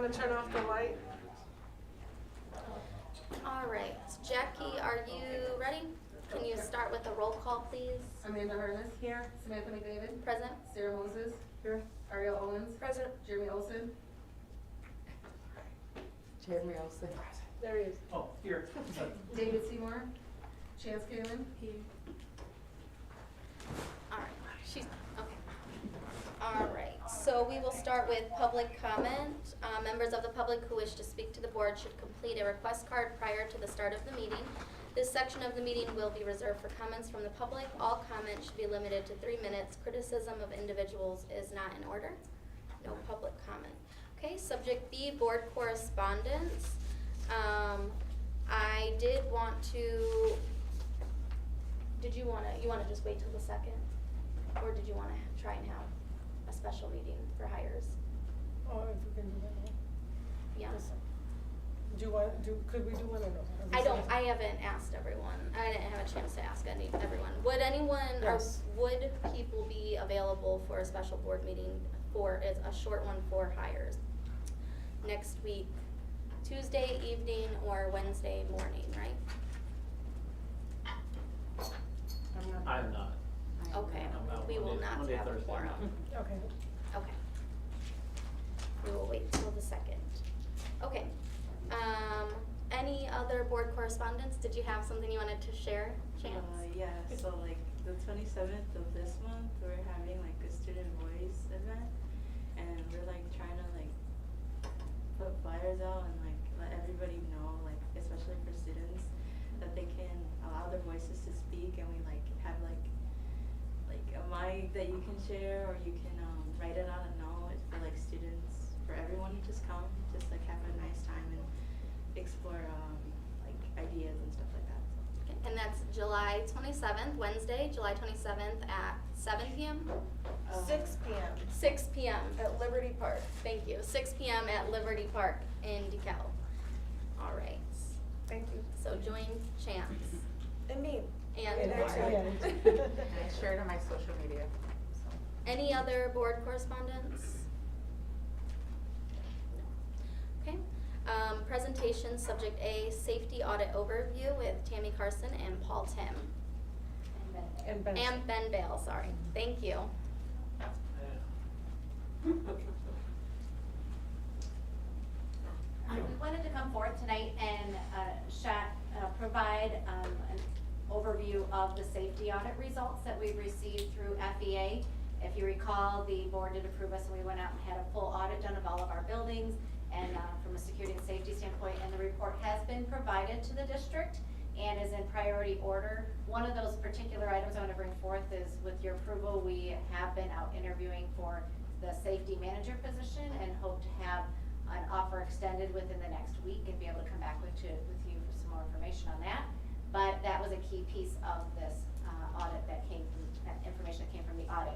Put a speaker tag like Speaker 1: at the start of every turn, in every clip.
Speaker 1: want to turn off the light?
Speaker 2: All right, Jackie, are you ready? Can you start with a roll call, please?
Speaker 3: Amanda Harness. Here. Samantha McDavid.
Speaker 2: Present.
Speaker 3: Sarah Moses.
Speaker 1: Here.
Speaker 3: Ariel Owens.
Speaker 1: Present.
Speaker 3: Jeremy Olson. Jeremy Olson.
Speaker 1: There he is.
Speaker 4: Oh, here.
Speaker 3: David Seymour. Chance Kaylin. Here.
Speaker 2: All right, she's, okay. All right, so we will start with public comment. Members of the public who wish to speak to the board should complete a request card prior to the start of the meeting. This section of the meeting will be reserved for comments from the public. All comments should be limited to 3 minutes. Criticism of individuals is not in order. No public comment. Okay, subject B, board correspondence. I did want to, did you wanna just wait till the second? Or did you wanna try and have a special meeting for hires?
Speaker 1: Oh, if we can do that now.
Speaker 2: Yeah.
Speaker 1: Could we do one or no?
Speaker 2: I haven't asked everyone. I didn't have a chance to ask everyone. Would anyone,
Speaker 1: Yes.
Speaker 2: or would people be available for a special board meeting for, it's a short one for hires? Next week, Tuesday evening or Wednesday morning, right?
Speaker 4: I'm not.
Speaker 2: Okay,
Speaker 4: I'm out
Speaker 2: we will
Speaker 4: Monday-
Speaker 2: not
Speaker 4: Monday,
Speaker 2: have a
Speaker 4: Thursday.
Speaker 2: quorum.
Speaker 1: Okay.
Speaker 2: Okay. We will wait till the second. Okay. Any other board correspondence? Did you have something you wanted to share, Chance?
Speaker 5: Yeah, so like the 27th of this month, we're having like a student voice event, and we're like trying to like put flyers out and like let everybody know, like especially for students, that they can allow their voices to speak, and we like have like a mic that you can share, or you can write it on a note for like students, for everyone to just come, just like have a nice time and explore like ideas and stuff like that.
Speaker 2: Okay, and that's July 27th, Wednesday, July 27th at 7 p.m.?
Speaker 1: 6 p.m.
Speaker 2: 6 p.m.
Speaker 1: at Liberty Park.
Speaker 2: Thank you. 6 p.m. at Liberty Park in DeKalb. All right.
Speaker 1: Thank you.
Speaker 2: So join Chance
Speaker 1: And me.
Speaker 2: and
Speaker 1: there too,
Speaker 2: Laura.
Speaker 1: yeah.
Speaker 3: I shared on my social media. So.
Speaker 2: Any other board correspondence? No. Okay. Presentation, subject A, safety audit overview with Tammy Carson and Paul Tim.
Speaker 1: And Ben.
Speaker 2: And Ben Bale, sorry. Thank you.
Speaker 6: We wanted to come forth tonight and provide an overview of the safety audit results that we've received through FEA. If you recall, the board did approve us and we went out and had a full audit done of all of our buildings and from a security and safety standpoint, and the report has been provided to the district and is in priority order. One of those particular items I want to bring forth is, with your approval, we have been out interviewing for the safety manager position and hope to have an offer extended within the next week and be able to come back with you for some more information on that. But that was a key piece of this audit that came from, that information that came from the audit.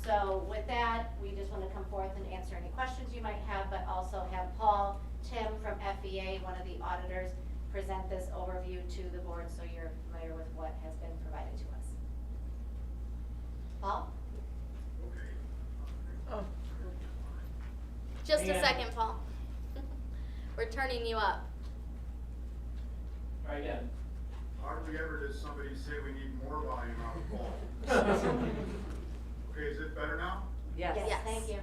Speaker 6: So with that, we just want to come forth and answer any questions you might have, but also have Paul Tim from FEA, one of the auditors, present this overview to the board so you're familiar with what has been provided to us. Paul?
Speaker 1: Oh.
Speaker 2: Just a
Speaker 4: Yeah.
Speaker 2: second, Paul. We're turning you up.
Speaker 4: Try again.
Speaker 7: Hardly ever does somebody say we need more volume out of Paul. Okay, is it better now?
Speaker 6: Yes.
Speaker 2: Yes.
Speaker 6: Thank you.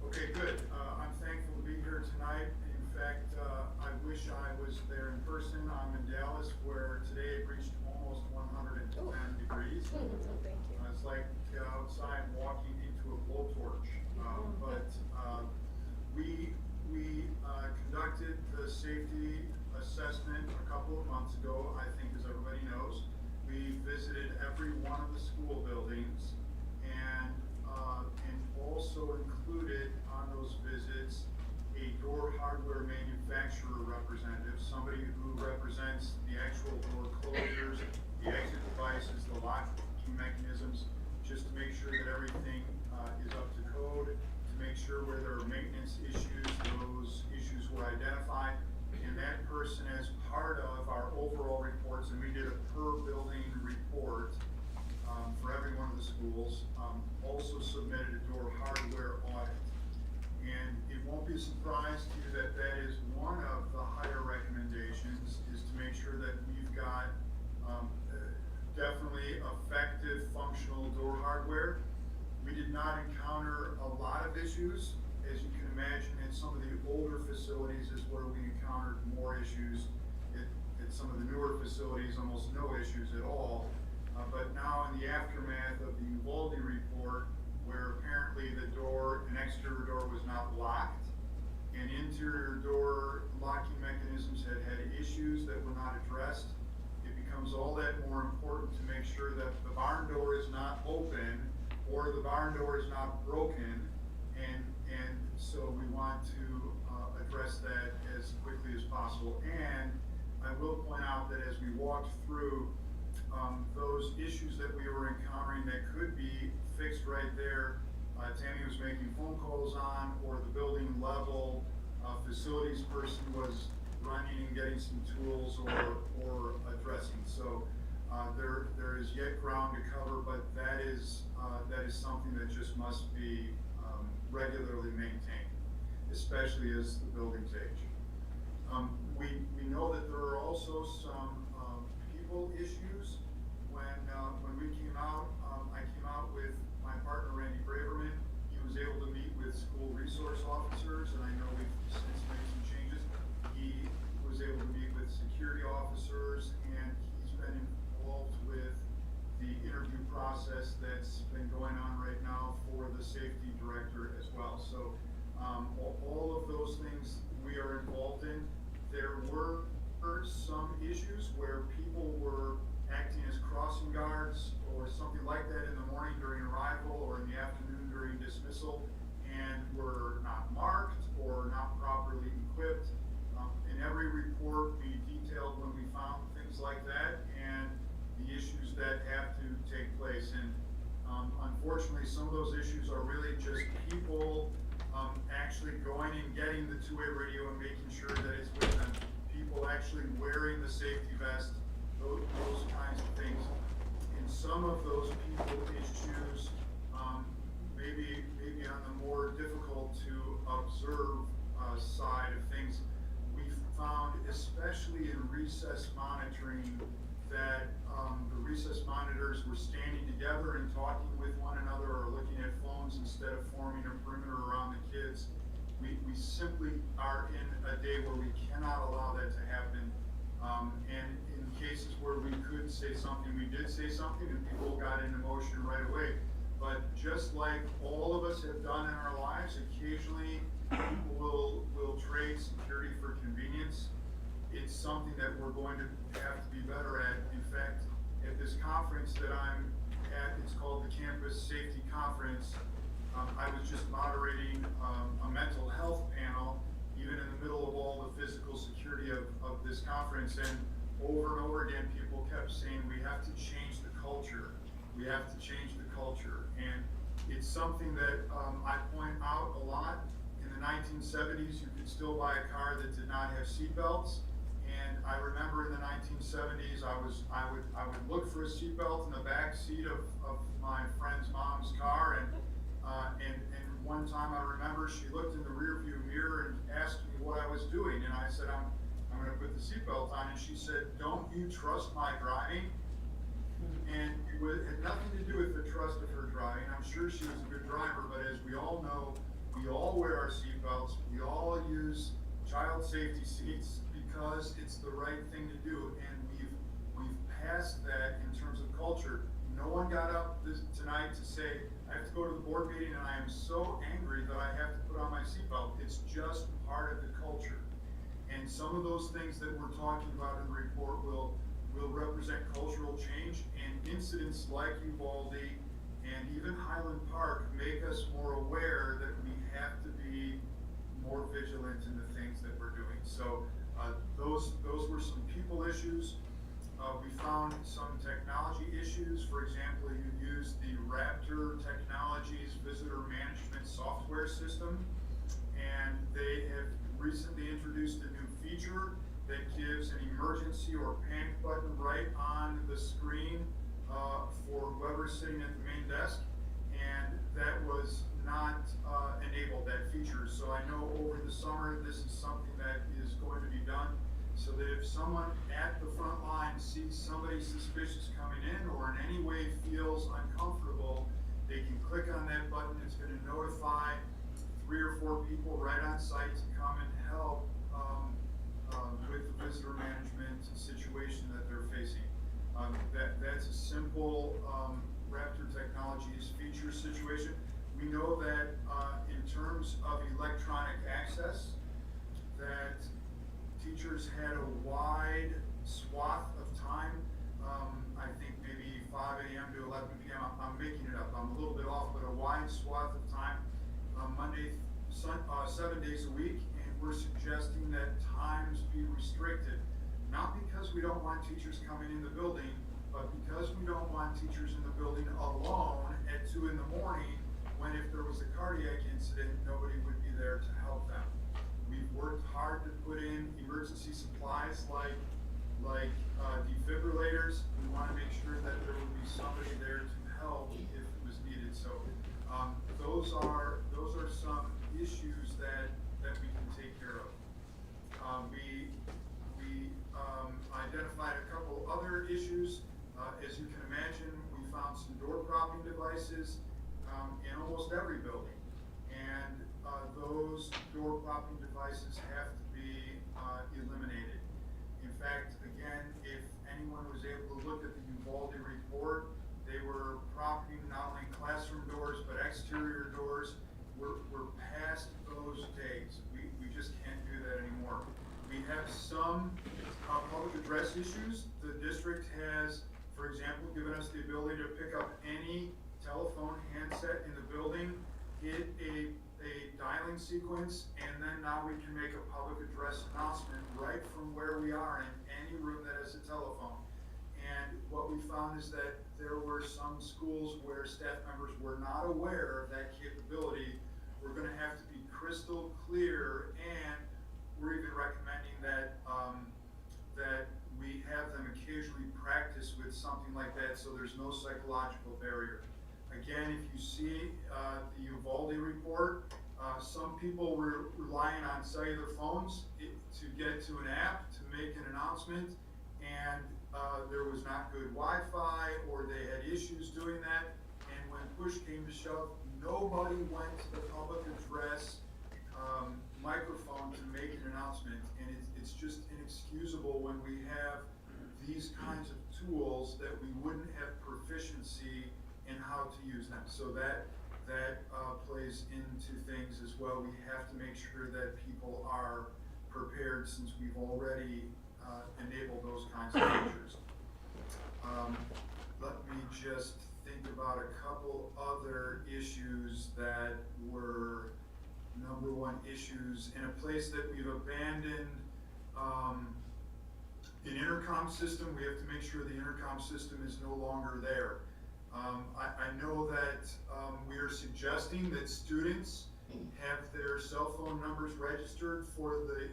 Speaker 7: Okay, good. I'm thankful to be here tonight. In fact, I wish I was there in person. I'm in Dallas, where today it reached almost 110 degrees.
Speaker 1: Thank you.
Speaker 7: It's like outside walking into a blowtorch. But we conducted the safety assessment a couple of months ago. I think, as everybody knows, we visited every one of the school buildings, and also included on those visits a door hardware manufacturer representative, somebody who represents the actual door closures, the exit devices, the locking mechanisms, just to make sure that everything is up to code, to make sure where there are maintenance issues, those issues were identified. And that person, as part of our overall reports, and we did a per building report for every one of the schools, also submitted a door hardware audit. And it won't be a surprise to that is one of the higher recommendations, is to make sure that we've got definitely effective functional door hardware. We did not encounter a lot of issues. As you can imagine, in some of the older facilities is where we encountered more issues. At some of the newer facilities, almost no issues at all. But now in the aftermath of the Uvalde report, where apparently the door, an exterior door was not locked, and interior door locking mechanisms had issues that were not addressed, it becomes all that more important to make sure that the barn door is not open or the barn door is not broken, and so we want to address that as quickly as possible. And I will point out that as we walked through those issues that we were encountering that could be fixed right there, Tammy was making phone calls on, or the building level facilities person was running and getting some tools or addressing. So there is yet ground to cover, but that is something that just must be regularly maintained, especially as the buildings age. We know that there are also some people issues. When we came out, I came out with my partner Randy Braverman. He was able to meet with school resource officers, and I know we've since made some changes. He was able to meet with security officers, and he's been involved with the interview process that's been going on right now for the safety director as well. So all of those things we are involved in. There were some issues where people were acting as crossing guards or something like that in the morning during arrival or in the afternoon during dismissal, and were not marked or not properly equipped. In every report, we detailed when we found things like that and the issues that have to take place. And unfortunately, some of those issues are really just people actually going and getting the two-way radio and making sure that it's with them. People actually wearing the safety vest, those kinds of things. In some of those people issues, maybe on the more difficult to observe side of things, we found, especially in recess monitoring, that the recess monitors were standing together and talking with one another or looking at phones instead of forming a perimeter around the kids. We simply are in a day where we cannot allow that to happen. And in cases where we could say something, we did say something and people got into motion right away. But just like all of us have done in our lives, occasionally people will trade security for convenience. It's something that we're going to have to be better at. In fact, at this conference that I'm at, it's called the Campus Safety Conference. I was just moderating a mental health panel, even in the middle of all the physical security of this conference, and over again people kept saying, we have to change the culture. We have to change the culture. And it's something that I point out a lot. In the 1970s, you could still buy a car that did not have seatbelts. And I remember in the 1970s, I would look for a seatbelt in the back seat of my friend's mom's car, and one time I remember she looked in the rearview mirror and asked me what I was doing, and I said, I'm going to put the seatbelt on, and she said, don't you trust my driving? And it had nothing to do with the trust of her driving. I'm sure she was a good driver, but as we all know, we all wear our seatbelts, we all use child safety seats because it's the right thing to do, and we've passed that in terms of culture. No one got up tonight to say, I have to go to the board meeting and I am so angry that I have to put on my seatbelt. It's just part of the culture. And some of those things that we're talking about in the report will represent cultural change, and incidents like Uvalde and even Highland Park make us more aware that we have to be more vigilant in the things that we're doing. So those were some people issues. We found some technology issues. For example, you use the Raptor Technologies visitor management software system, and they have recently introduced a new feature that gives an emergency or panic button right on the screen for whoever's sitting at the main desk. and that was not enabled, that feature. So I know over the summer, this is something that is going to be done, so that if someone at the front line sees somebody suspicious coming in or in any way feels uncomfortable, they can click on that button. It's going to notify 3 or 4 people right on site to come and help with the visitor management situation that they're facing. That's a simple Raptor Technologies feature situation. We know that in terms of electronic access, that teachers had a wide swath of time. I think maybe 5 a.m. to 11 p.m. I'm making it up. I'm a little bit off, but a wide swath of time, Monday, 7 days a week, and we're suggesting that times be restricted. Not because we don't want teachers coming in the building, but because we don't want teachers in the building alone at 2 in the morning, when if there was a cardiac incident, nobody would be there to help them. We've worked hard to put in emergency supplies like defibrillators. We want to make sure that there will be somebody there to help if it was needed. So those are some issues that we can take care of. We identified a couple other issues. As you can imagine, we found some door propping devices in almost every building, and those door propping devices have to be eliminated. In fact, again, if anyone was able to look at the Uvalde report, they were propping not only classroom doors but exterior doors. We're past those days. We just can't do that anymore. We have some public address issues. The district has, for example, given us the ability to pick up any telephone handset in the building, hit a dialing sequence, and then now we can make a public address announcement right from where we are in any room that has a telephone. And what we found is that there were some schools where staff members were not aware of that capability. We're going to have to be crystal clear, and we're even recommending that that we have them occasionally practice with something like that, so there's no psychological barrier. Again, if you see the Uvalde report, some people were relying on cellular phones to get to an app to make an announcement, and there was not good Wi-Fi, or they had issues doing that, and when push came to shove, nobody went to the public address microphone to make an announcement, and it's just inexcusable when we have these kinds of tools that we wouldn't have proficiency in how to use them. So that plays into things as well. We have to make sure that people are prepared, since we've already enabled those kinds of features. Let me just think about a couple other issues that were number 1 issues in a place that we've abandoned. An intercom system, we have to make sure the intercom system is no longer there. I know that we are suggesting that students have their cell phone numbers registered for the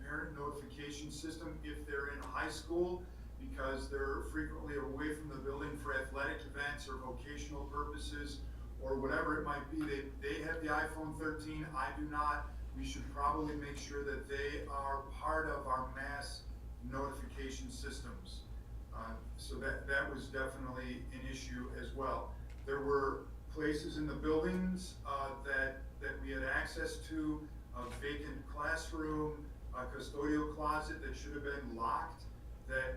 Speaker 7: parent notification system if they're in high school, because they're frequently away from the building for athletic events or vocational purposes or whatever it might be. They have the iPhone 13, I do not. We should probably make sure that they are part of our mass notification systems. So that was definitely an issue as well. There were places in the buildings that we had access to, a vacant classroom, a custodial closet that should have been locked, that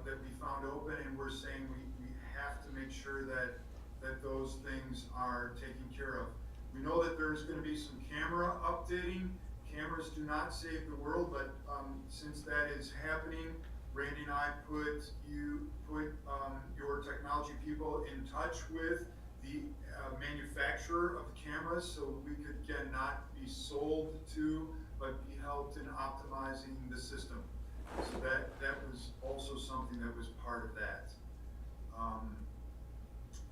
Speaker 7: we found open, and we're saying we have to make sure that those things are taken care of. We know that there's going to be some camera updating. Cameras do not save the world, but since that is happening, Randy and I put your technology people in touch with the manufacturer of the cameras, so we could again not be sold to, but be helped in optimizing the system. So that was also something that was part of that.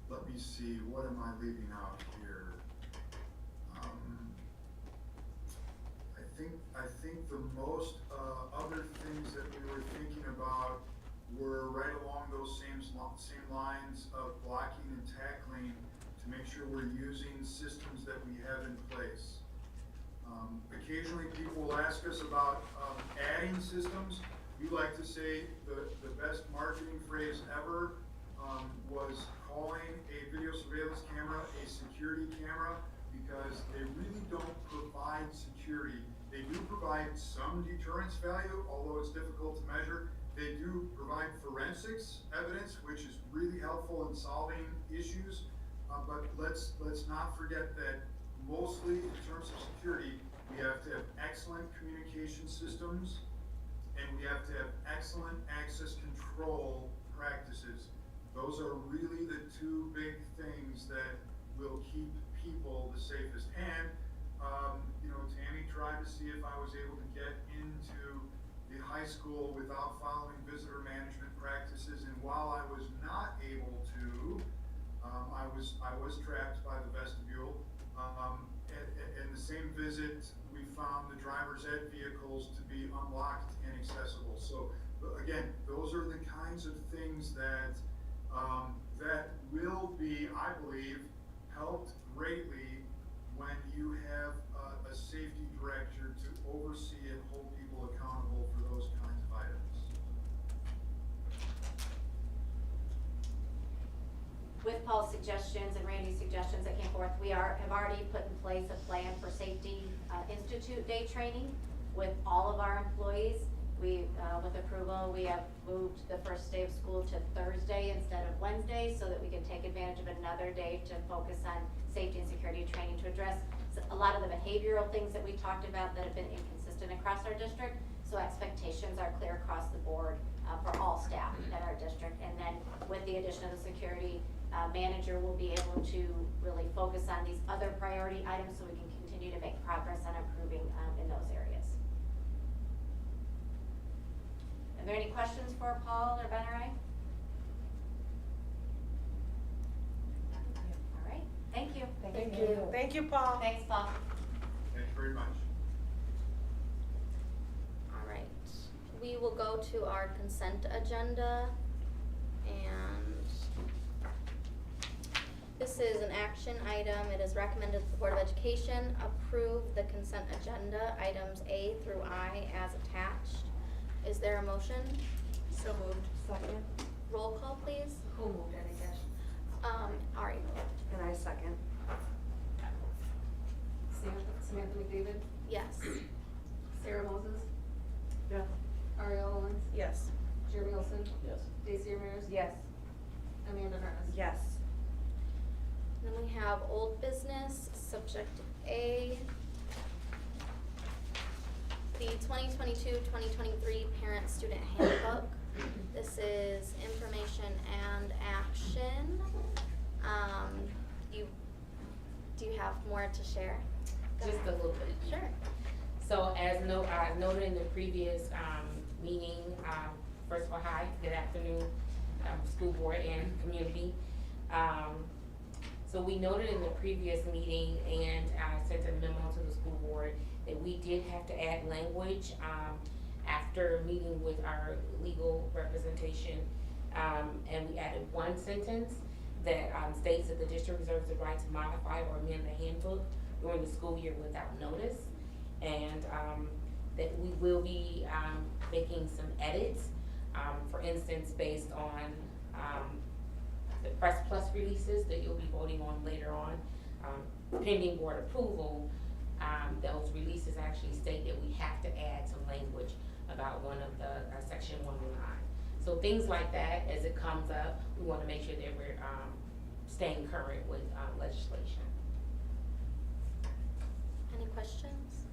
Speaker 7: Let me see, what am I leaving out here? I think the most other things that we were thinking about were right along those same lines of blocking and tackling to to make sure we're using systems that we have in place. Occasionally people will ask us about adding systems. We like to say the best marketing phrase ever was calling a video surveillance camera a security camera, because they really don't provide security. They do provide some deterrence value, although it's difficult to measure. They do provide forensics evidence, which is really helpful in solving issues. But let's not forget that mostly in terms of security, we have to have excellent communication systems, and we have to have excellent access control practices. Those are really the two big things that will keep people the safest. And, Tammy tried to see if I was able to get into the high school without following visitor management practices, and while I was not able to, I was trapped by the vestibule. In the same visit, we found the driver's ed vehicles to be unlocked and accessible. So again, those are the kinds of things that that will be, I believe, helped greatly when you have a safety director to oversee and hold people accountable for those kinds of items.
Speaker 6: With Paul's suggestions and Randy's suggestions that came forth, we have already put in place a plan for Safety Institute Day training with all of our employees. We, with approval, we have moved the first day of school to Thursday instead of Wednesday, so that we can take advantage of another day to focus on safety and security training to address a lot of the behavioral things that we talked about that have been inconsistent across our district. So expectations are clear across the board for all staff at our district. And then with the addition of the security manager, will be able to really focus on these other priority items so we can continue to make progress on improving in those areas. Are there any questions for Paul or Benaray? All right, thank you.
Speaker 1: Thank you. Thank you, Paul.
Speaker 6: Thanks, Paul.
Speaker 7: Thanks very much.
Speaker 2: All right, we will go to our consent agenda, and this is an action item. It is recommended that the Board of Education approve the consent agenda, items A through I as attached. Is there a motion?
Speaker 1: So moved.
Speaker 8: Second.
Speaker 2: Roll call, please.
Speaker 3: Who moved it, I guess?
Speaker 2: Ari.
Speaker 8: And I second.
Speaker 3: Samantha McDavid,
Speaker 2: Yes.
Speaker 3: Sarah Moses,
Speaker 8: Yes.
Speaker 3: Ariel Owens,
Speaker 1: Yes.
Speaker 3: Jeremy Olson,
Speaker 4: Yes.
Speaker 3: Daisy Ramirez.
Speaker 8: Yes.
Speaker 3: Amanda Harness.
Speaker 8: Yes.
Speaker 2: Then we have old business, subject A. The 2022-2023 Parent-Student Handbook. This is information and action. Do you have more to share? Go
Speaker 9: Just a
Speaker 2: ahead.
Speaker 9: little bit.
Speaker 2: Sure.
Speaker 9: So as I noted in the previous meeting, first of all, hi, good afternoon, school board and community. So we noted in the previous meeting, and I sent a memo to the school board, that we did have to add language after meeting with our legal representation, and we added one sentence that states that the district reserves the right to modify or amend the handbook during the school year without notice, and that we will be making some edits, for instance, based on the Press Plus releases that you'll be voting on later on, pending board approval. Those releases actually state that we have to add some language about one of the section 109. So things like that, as it comes up, we want to make sure that we're staying current with legislation.
Speaker 2: Any questions?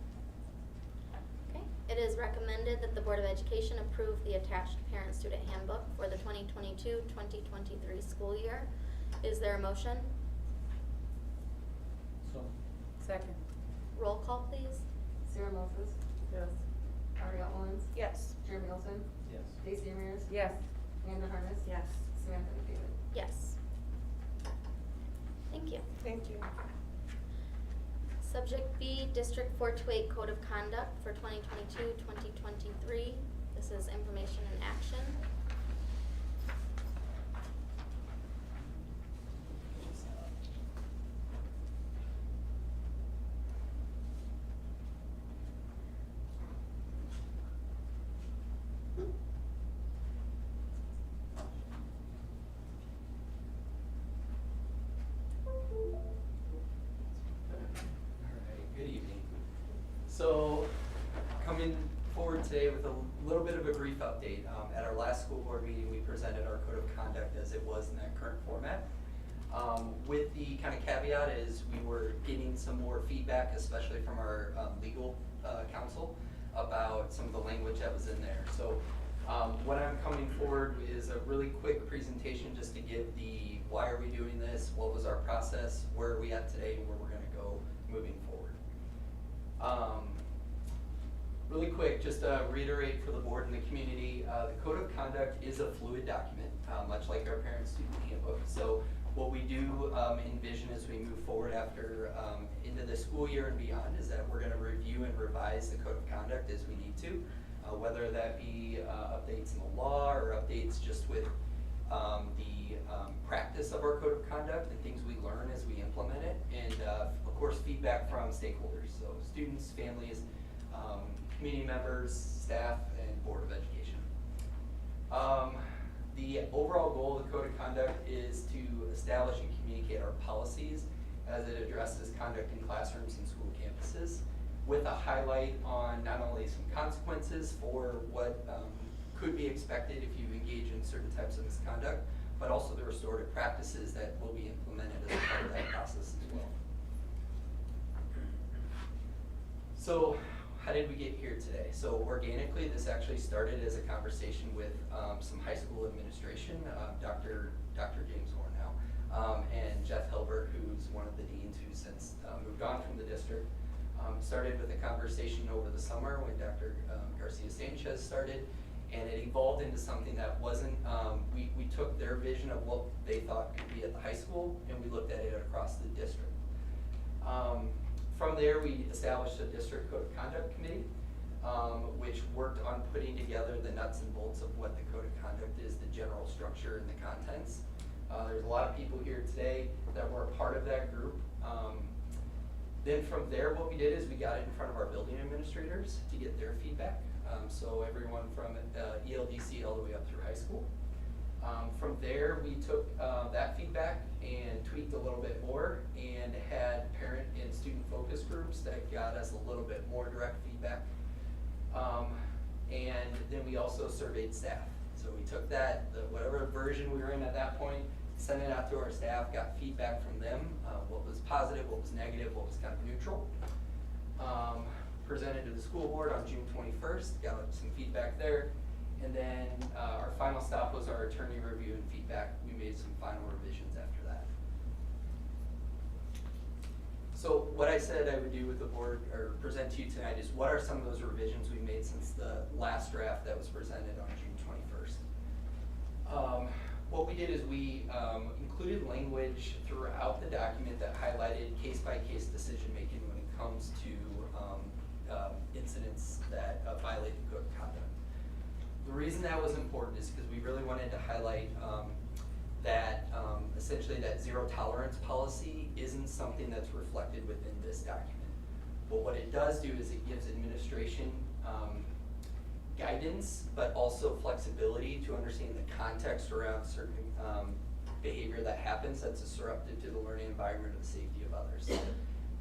Speaker 2: Okay, it is recommended that the Board of Education approve the attached parent-student handbook for the 2022-2023 school year. Is there a motion?
Speaker 4: So.
Speaker 8: Second.
Speaker 2: Roll call, please.
Speaker 3: Sarah Moses,
Speaker 8: Yes.
Speaker 3: Ariel Owens,
Speaker 1: Yes.
Speaker 3: Jeremy Olson,
Speaker 4: Yes.
Speaker 3: Daisy Ramirez,
Speaker 8: Yes.
Speaker 3: Amanda Harness.
Speaker 8: Yes.
Speaker 3: Samantha McDavid.
Speaker 2: Yes. Thank you.
Speaker 1: Thank you.
Speaker 2: Subject B, District 428 Code of Conduct for 2022-2023. This is information and action.
Speaker 10: So, coming forward today with a little bit of a brief update. At our last school board meeting, we presented our code of conduct as it was in that current format. With the kind of caveat is we were getting some more feedback, especially from our legal counsel, about some of the language that was in there. So what I'm coming forward is a really quick presentation just to give the why are we doing this, what was our process, where are we at today, and where we're going to go moving forward. Really quick, just to reiterate for the board and the community, the code of conduct is a fluid document, much like our parent-student handbook. So what we do envision as we move forward after into the school year and beyond is that we're going to review and revise the code of conduct as we need to, whether that be updates in the law or updates just with the practice of our code of conduct and things we learn as we implement it, and of course feedback from stakeholders, so students, families, community members, staff, and Board of Education. The overall goal of the Code of Conduct is to establish and communicate our policies as it addresses conduct in classrooms and school campuses, with a highlight on not only some consequences for what could be expected if you engage in certain types of misconduct, but also the restorative practices that will be implemented as part of that process as well. So, how did we get here today? So organically, this actually started as a conversation with some high school administration, Dr. James Horn now, and Jeff Hilbert, who's one of the deans who's since moved on from the district. Started with a conversation over the summer when Dr. Garcia Sanchez started, and it evolved into something that wasn't, we took their vision of what they thought could be at the high school, and we looked at it across the district. From there, we established a district code of conduct committee, which worked on putting together the nuts and bolts of what the code of conduct is, the general structure and the contents. There's a lot of people here today that were a part of that group. Then from there, what we did is we got it in front of our building administrators to get their feedback. So everyone from ELDC all the way up through high school. From there, we took that feedback and tweaked a little bit more and had parent and student focus groups that got us a little bit more direct feedback. And then we also surveyed staff. So we took that, whatever version we were in at that point, sent it out to our staff, got feedback from them, what was positive, what was negative, what was kind of neutral. Presented to the school board on June 21st, got some feedback there. And then our final stop was our attorney review and feedback. We made some final revisions after that. So what I said I would do with the board, or present to you tonight, is what are some of those revisions we made since the last draft that was presented on June 21st. What we did is we included language throughout the document that highlighted case-by-case decision-making when it comes to incidents that violate the code of conduct. The reason that was important is because we really wanted to highlight that essentially that zero tolerance policy isn't something that's reflected within this document. But what it does do is it gives administration guidance, but also flexibility to understand the context around certain behavior that happens that's disruptive to the learning environment or the safety of others. So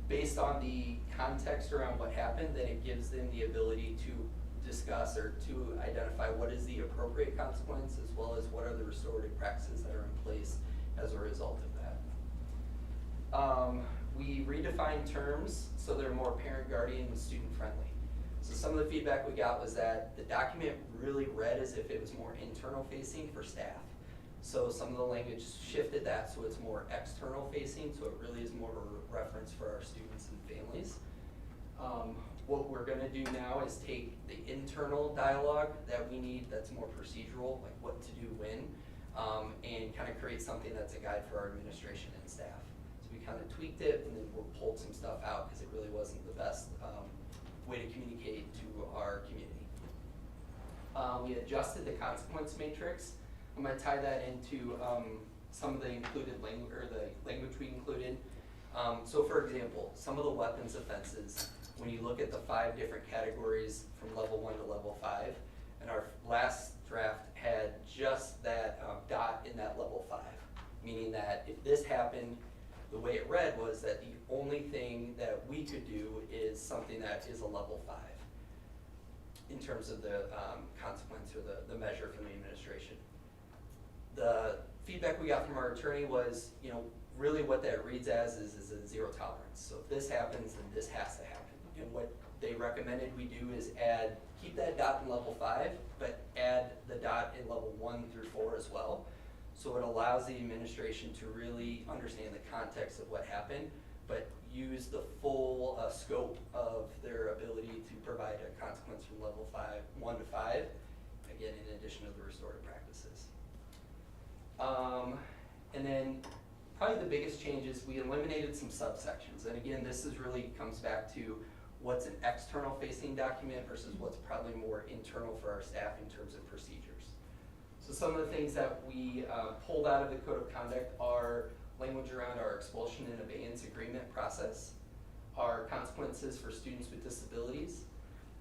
Speaker 10: based on the context around what happened, then it gives them the ability to discuss or to identify what is the appropriate consequence, as well as what are the restorative practices that are in place as a result of that. We redefined terms so they're more parent, guardian, and student friendly. So some of the feedback we got was that the document really read as if it was more internal facing for staff. So some of the language shifted that so it's more external facing, so it really is more of a reference for our students and families. What we're gonna do now is take the internal dialogue that we need that's more procedural, like what to do when, and kind of create something that's a guide for our administration and staff. So we kind of tweaked it and then we pulled some stuff out because it really wasn't the best way to communicate to our community. We adjusted the consequence matrix. I'm gonna tie that into some of the included language, or the language we included. So for example, some of the weapons offenses, when you look at the 5 different categories from level 1 to level 5, and our last draft had just that dot in that level 5, meaning that if this happened, the way it read was that the only thing that we could do is some something that is a level 5 in terms of the consequence or the measure from the administration. The feedback we got from our attorney was, really what that reads as is a 0 tolerance. So if this happens, then this has to happen. And what they recommended we do is keep that dot in level 5, but add the dot in level 1 through 4 as well. So it allows the administration to really understand the context of what happened, but use the full scope of their ability to provide a consequence from level 1 to 5, again, in addition to the restorative practices. And then probably the biggest change is we eliminated some subsections. And again, this really comes back to what's an external facing document versus what's probably more internal for our staff in terms of procedures. So some of the things that we pulled out of the Code of Conduct are language around our expulsion and abeyance agreement process, our consequences for students with disabilities.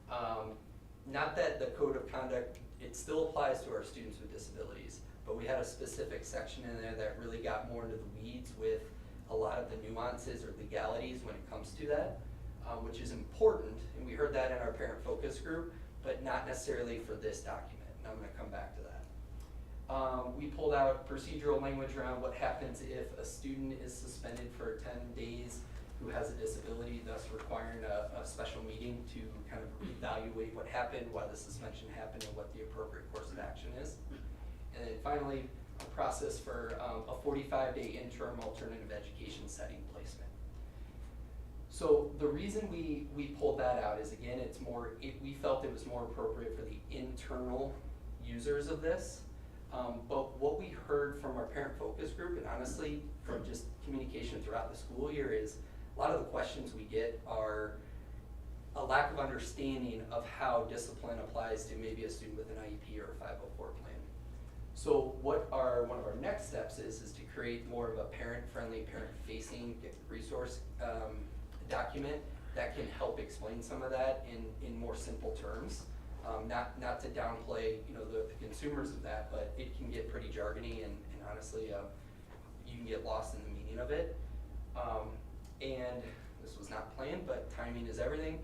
Speaker 10: Not that the Code of Conduct, it still applies to our students with disabilities, but we had a specific section in there that really got more into the weeds with a lot of the nuances or legalities when it comes to that, which is important, and we heard that in our parent focus group, but not necessarily for this document, and I'm going to come back to that. We pulled out procedural language around what happens if a student is suspended for 10 days who has a disability, thus requiring a special meeting to kind of evaluate what happened, why the suspension happened, and what the appropriate course of action is. And then finally, a process for a 45-day interim alternative education setting placement. So the reason we pulled that out is, again, we felt it was more appropriate for the internal users of this. But what we heard from our parent focus group, and honestly from just communication throughout the school year, is a lot of the questions we get are a lack of understanding of how discipline applies to maybe a student with an IEP or a 504 plan. So what one of our next steps is to create more of a parent-friendly, parent-facing resource document that can help explain some of that in more simple terms. Not to downplay the consumers of that, but it can get pretty jargony and honestly you can get lost in the meaning of it. And this was not planned, but timing is everything.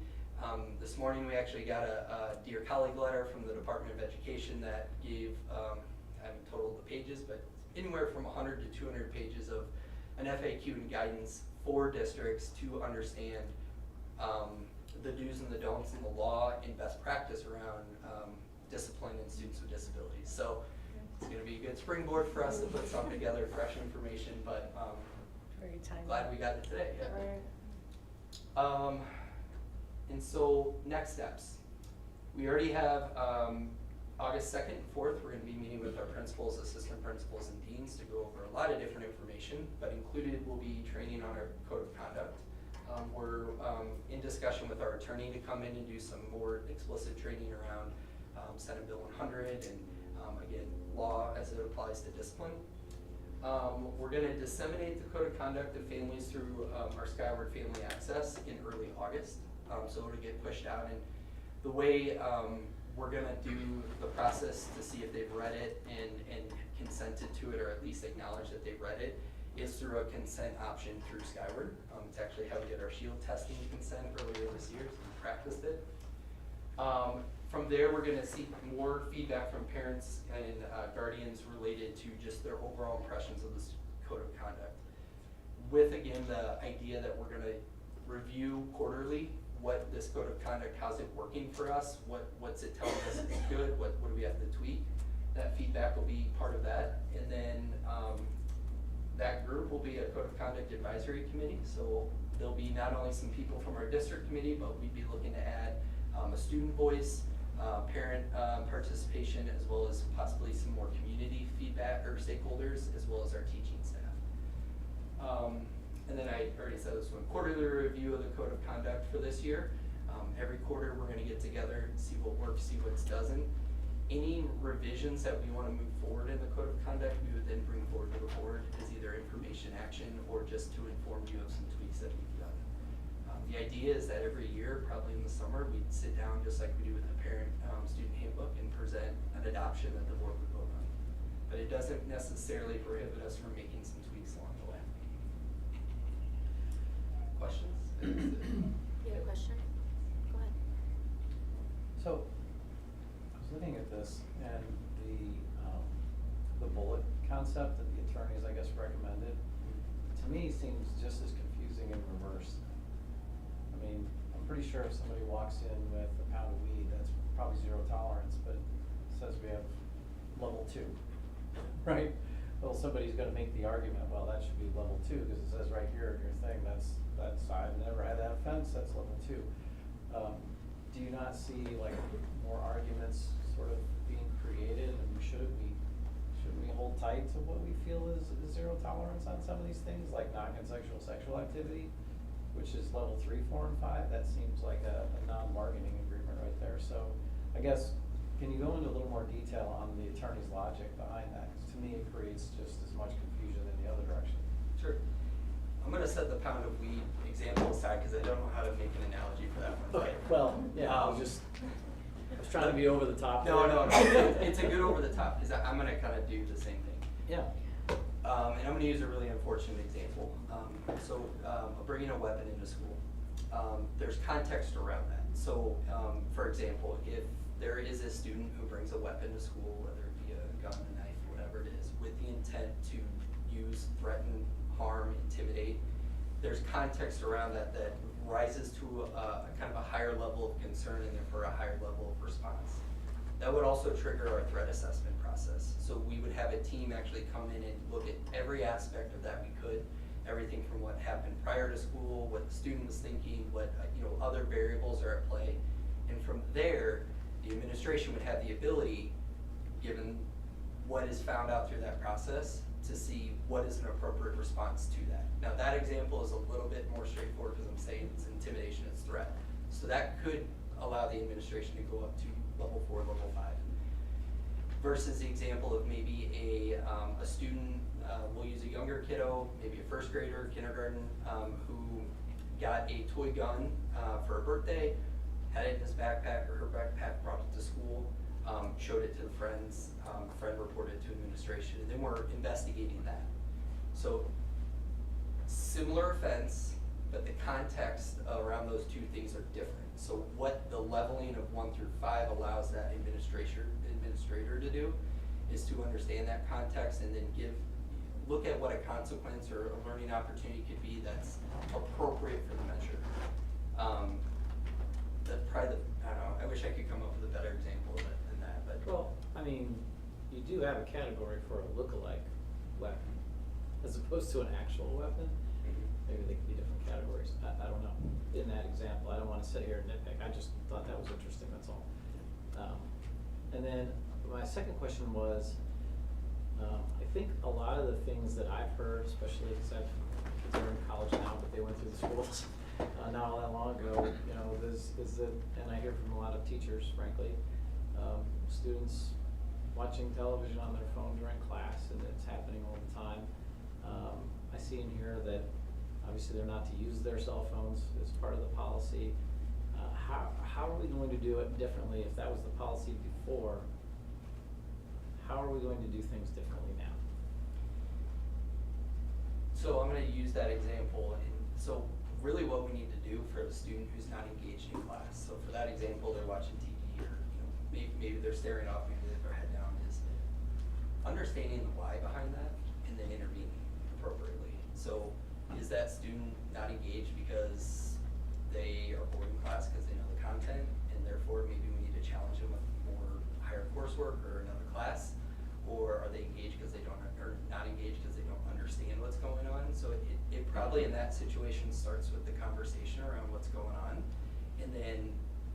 Speaker 10: This morning we actually got a Dear Colleague letter from the Department of Education that gave, I haven't totaled the pages, but anywhere from 100 to 200 pages of an FAQ and guidance for districts to understand the do's and the don'ts in the law and best practice around discipline in students with disabilities. So it's going to be a good springboard for us to put something together, fresh information, but
Speaker 8: Very timely.
Speaker 10: glad we got it today. Yeah. And so next steps. We already have August 2nd and 4th, we're going to be meeting with our principals, assistant principals, and deans to go over a lot of different information, but included will be training on our Code of Conduct. We're in discussion with our attorney to come in and do some more explicit training around Senate Bill 100 and again, law as it applies to discipline. We're going to disseminate the Code of Conduct to families through our Skyward Family Access in early August. So it'll get pushed out, and the way we're going to do the process to see if they've read it and consented to it, or at least acknowledge that they've read it, is through a consent option through Skyward. It's actually how we did our shield testing consent earlier this year, so we practiced it. From there, we're going to seek more feedback from parents and guardians related to just their overall impressions of this Code of Conduct. With, again, the idea that we're going to review quarterly what this Code of Conduct, how's it working for us, what's it telling us is good, what do we have to tweak. That feedback will be part of that. And then that group will be a Code of Conduct Advisory Committee. So there'll be not only some people from our district committee, but we'd be looking to add a student voice, parent participation, as well as possibly some more community feedback or stakeholders, as well as our teaching staff. And then I already said this one, quarterly review of the Code of Conduct for this year. Every quarter we're going to get together, see what works, see what doesn't. Any revisions that we want to move forward in the Code of Conduct, we would then bring forward to the board as either information action or just to inform you of some tweaks that we've done. The idea is that every year, probably in the summer, we'd sit down just like we do with the parent student handbook and present an adoption that the board would vote on. But it doesn't necessarily prohibit us from making some tweaks along the way. Questions?
Speaker 2: You have a question?
Speaker 4: So, I was looking at this and the bullet concept that the attorneys, I guess, recommended, to me seems just as confusing in reverse. I mean, I'm pretty sure if somebody walks in with a pound of weed, that's probably zero tolerance, but it says we have level 2, right? Well, somebody's gonna make the argument, well, that should be level 2, because it says right here in your thing, that's, I've never had that offense, that's level 2. Do you not see like more arguments sort of being created, and shouldn't we hold tight to what we feel is zero tolerance on some of these things, like non-consensual sexual activity, which is level 3, 4, and 5? That seems like a non-bargaining agreement right there. So I guess, can you go into a little more detail on the attorney's logic behind that? Because to me, it creates just as much confusion in the other direction.
Speaker 10: Sure. I'm gonna set the pound of weed example aside because I don't know how to make an analogy for that one.
Speaker 4: Okay, well, yeah, I was trying to be over the top.
Speaker 10: No, it's a good over the top because I'm gonna kind of do the same thing.
Speaker 4: Yeah.
Speaker 10: And I'm gonna use a really unfortunate example. Bringing a weapon into school. There's context around that. So, for example, if there is a student who brings a weapon to school, whether it be a gun, a knife, whatever it is, with the intent to use, threaten, harm, intimidate, there's context around that that rises to a kind of a higher level of concern and therefore a higher level of response. That would also trigger our threat assessment process. So we would have a team actually come in and look at every aspect of that we could, everything from what happened prior to school, what the student was thinking, what other variables are at play. And from there, the administration would have the ability, given what is found out through that process, to see what is an appropriate response to that. Now that example is a little bit more straightforward because I'm saying it's intimidation, it's threat. So that could allow the administration to go up to level 4, level 5. Versus the example of maybe a student, we'll use a younger kiddo, maybe a first grader, kindergarten, who got a toy gun for a birthday, had it in his backpack or her backpack, brought it to school, showed it to the friends, friend reported it to administration, and then we're investigating that. So similar offense, but the context around those two things are different. So what the leveling of 1 through 5 allows that administrator to do is to understand that context and then look at what a consequence or a learning opportunity could be that's appropriate for the measure. I don't know, I wish I could come up with a better example of it than that, but.
Speaker 4: Well, I mean, you do have a category for a look-alike weapon, as opposed to an actual weapon. Maybe they could be different categories. I don't know. In that example, I don't want to sit here and nitpick. I just thought that was interesting, that's all. And then my second question was, I think a lot of the things that I've heard, especially because kids are in college now, but they went through the schools not all that long ago, is that, and I hear from a lot of teachers, frankly, students watching television on their phone during class, and it's happening all the time. I see in here that obviously they're not to use their cell phones as part of the policy. How are we going to do it differently if that was the policy before? How are we going to do things differently now?
Speaker 10: So I'm going to use that example, and so really what we need to do for a student who's not engaged in class. So for that example, they're watching TV, or maybe they're staring off, maybe they have their head down. Is understanding the why behind that, and then intervening appropriately. So is that student not engaged because they are bored in class because they know the content, and therefore maybe we need to challenge them with more higher coursework or another class? Or are they engaged because they don't, or not engaged because they don't understand what's going on? So it probably in that situation starts with the conversation around what's going on. And then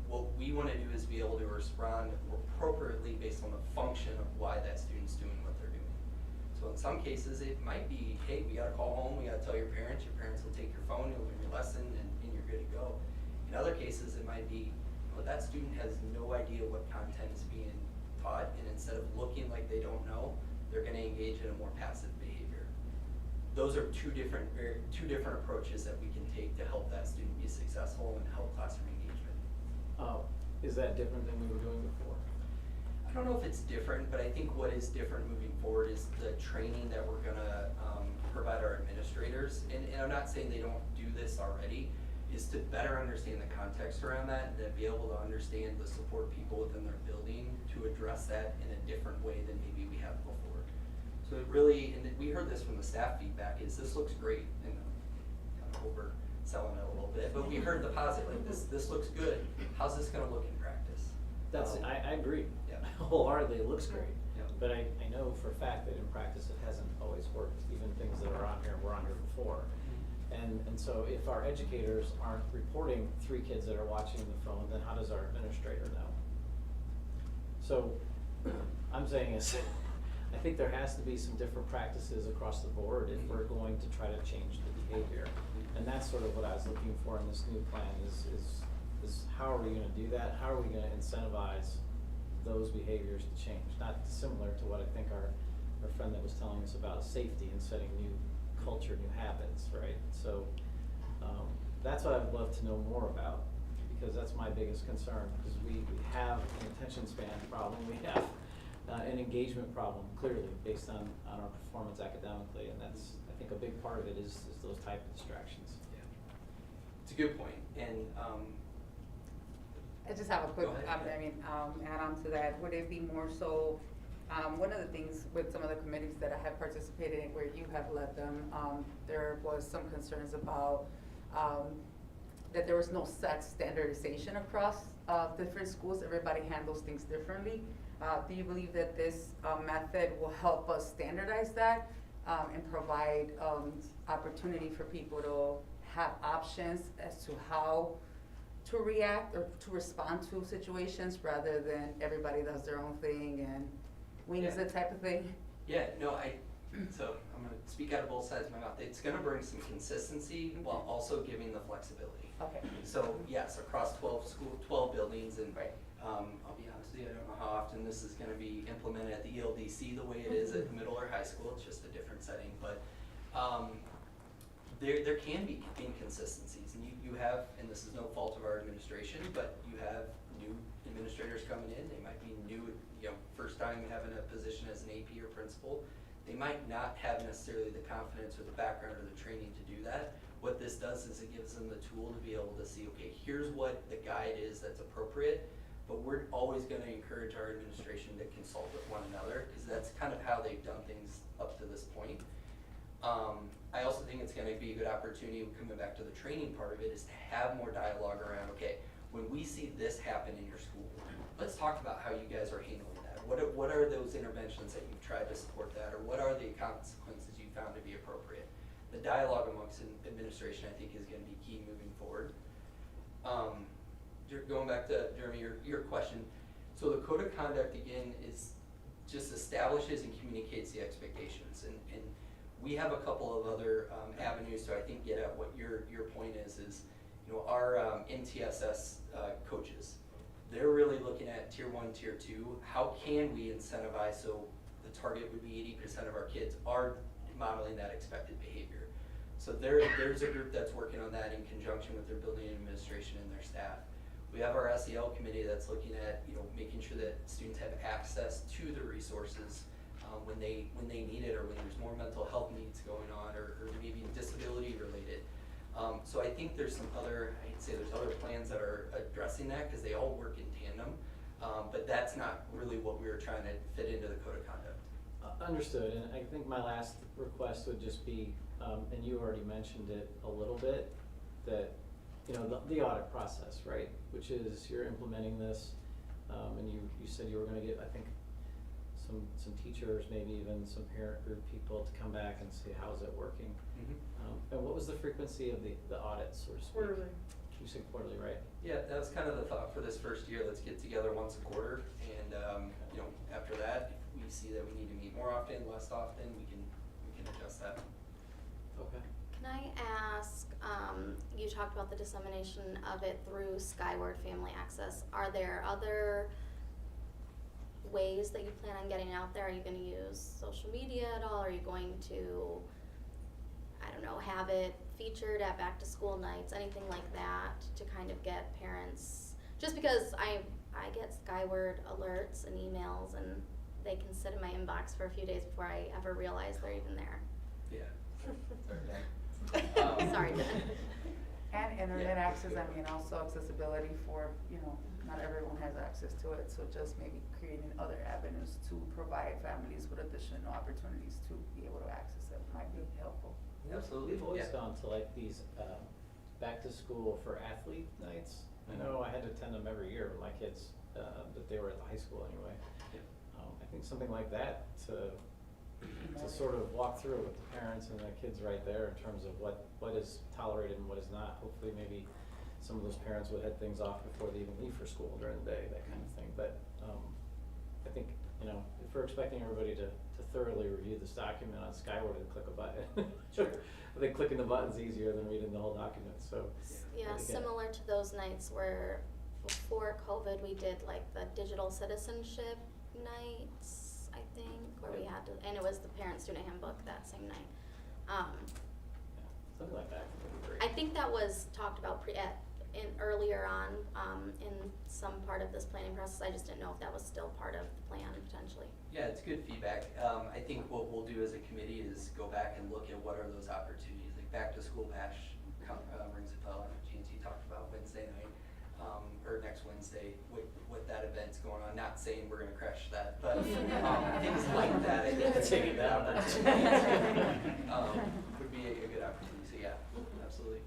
Speaker 10: what we want to do is be able to respond appropriately based on the function of why that student's doing what they're doing. So in some cases it might be, hey, we gotta call home, we gotta tell your parents will take your phone, you'll learn your lesson, and you're good to go. In other cases it might be, well, that student has no idea what content is being taught, and instead of looking like they don't know, they're going to engage in a more passive behavior. Those are two different approaches that we can take to help that student be successful and help classroom engagement.
Speaker 4: Is that different than we were doing before?
Speaker 10: I don't know if it's different, but I think what is different moving forward is the training that we're going to provide our administrators. And I'm not saying they don't do this already. is to better understand the context around that and to be able to understand the support people within their building to address that in a different way than maybe we have before. So it really, and we heard this from the staff feedback, is this looks great, and I'm kind of overselling it a little bit, but we heard the positive, like this looks good. How's this gonna look in practice?
Speaker 4: That's, I agree.
Speaker 10: Yeah.
Speaker 4: Wholeheartedly, it looks great.
Speaker 10: Yeah.
Speaker 4: But I know for a fact that in practice it hasn't always worked, even things that are on here, were on here before. And so if our educators aren't reporting 3 kids that are watching the phone, then how does our administrator know? So, I'm saying is, I think there has to be some different practices across the board if we're going to try to change the behavior. And that's sort of what I was looking for in this new plan is how are we gonna do that? How are we gonna incentivize those behaviors to change? Not dissimilar to what I think our friend that was telling us about safety and setting new culture, new habits, right? So that's what I'd love to know more about, because that's my biggest concern, because we have an attention span problem, we have an engagement problem, clearly, based on our performance academically, and that's, I think a big part of it is those type of distractions.
Speaker 10: Yeah. It's a good point, and
Speaker 8: I just have a quick,
Speaker 10: Go ahead.
Speaker 8: add on to that. Would it be more so, one of the things with some of the committees that I have participated in where you have led them, there was some concerns about, that there was no set standardization across, different schools. Everybody handles things differently. Do you believe that this, method will help us standardize that, and provide, opportunity for people to have options as to how to react or to respond to situations rather than everybody does their own thing and wings
Speaker 10: Yeah.
Speaker 8: it type of thing?
Speaker 10: yeah, no, so I'm gonna speak out of both sides of my mouth. It's gonna bring some consistency while also giving the flexibility.
Speaker 8: Okay.
Speaker 10: So yes, across 12 buildings, and
Speaker 8: Right.
Speaker 10: I'll be honest with you, I don't know how often this is gonna be implemented at the ELDC the way it is at the middle or high school. It's just a different setting, but there can be inconsistencies, and you have, and this is no fault of our administration, but you have new administrators coming in. They might be new, first time having a position as an AP or principal. They might not have necessarily the confidence or the background or the training to do that. What this does is it gives them the tool to be able to see, okay, here's what the guide is that's appropriate, but we're always gonna encourage our administration to consult with one another, because that's kind of how they've done things up to this point. I also think it's gonna be a good opportunity, coming back to the training part of it, is to have more dialogue around, okay, when we see this happen in your school, let's talk about how you guys are handling that. What are those interventions that you've tried to support that, or what are the consequences you found to be appropriate? The dialogue amongst administration, I think, is gonna be key moving forward. Going back to, Jeremy, your question, so the code of conduct, again, is just establishes and communicates the expectations, and we have a couple of other avenues to, I think, get at what your point is our MTSS coaches, they're really looking at tier 1, tier 2, how can we incentivize, so the target would be 80% of our kids are modeling that expected behavior. So there's a group that's working on that in conjunction with their building administration and their staff. We have our SEL committee that's looking at, making sure that students have access to the resources when they need it, or when there's more mental health needs going on, or maybe disability related. So I think there's some other, I'd say there's other plans that are addressing that, because they all work in tandem, but that's not really what we were trying to fit into the code of conduct.
Speaker 4: Understood, and I think my last request would just be, and you already mentioned it a little bit, that, the audit process, right? Which is, you're implementing this, and you said you were gonna get, I think, some teachers, maybe even some parent group people to come back and see how's it working.
Speaker 10: Mm-hmm.
Speaker 4: And what was the frequency of the audits, so to speak?
Speaker 1: Quarterly.
Speaker 4: You said quarterly, right?
Speaker 10: Yeah, that was kind of the thought for this first year. Let's get together once a quarter, and after that, if we see that we need to meet more often, less often, we can adjust that.
Speaker 4: Okay.
Speaker 2: Can I ask, you talked about the dissemination of it through Skyward Family Access. Are there other ways that you plan on getting out there? Are you gonna use social media at all? Are you going to, have it featured at back to school nights, anything like that, to kind of get parents, just because I get Skyward alerts and emails, and they can sit in my inbox for a few days before I ever realize they're even there.
Speaker 10: Yeah. Sorry, Dan.
Speaker 2: Sorry, Jen.
Speaker 8: And internet
Speaker 10: Yeah,
Speaker 8: access, I mean, also accessibility for, not everyone has access to it, so just maybe creating other avenues to provide families with additional opportunities to be able to access it might be helpful.
Speaker 10: Absolutely,
Speaker 4: We've always
Speaker 10: yeah.
Speaker 4: gone to like these, back to school for athlete nights. I know I had to attend them every year with my kids, but they were at the high school anyway.
Speaker 10: Yeah.
Speaker 4: I think something like that to sort of walk through with the parents and the kids right there in terms of what is tolerated and what is not. Hopefully maybe some of those parents would head things off before they even leave for school during the day, that kind of thing. But I think, if we're expecting everybody to thoroughly review this document on Skyward and click a button,
Speaker 10: Sure.
Speaker 4: I think clicking the button's easier than reading the whole document, so.
Speaker 2: Yeah,
Speaker 4: I think
Speaker 2: similar to those nights where before COVID, we did like the digital citizenship nights, I think, where we had to, and it was the parent-student handbook that same night.
Speaker 4: Yeah, something like that would be great.
Speaker 2: I think that was talked about earlier on, in some part of this planning process. I just didn't know if that was still part of the plan potentially.
Speaker 10: Yeah, it's good feedback. I think what we'll do as a committee is go back and look at what are those opportunities, like back to school bash rings a bell. I know G&T talked about Wednesday night, or next Wednesday, what that event's going on. Not saying we're gonna crash that, but things like that, I think
Speaker 4: Take it down.
Speaker 10: would be a good opportunity, so yeah, absolutely.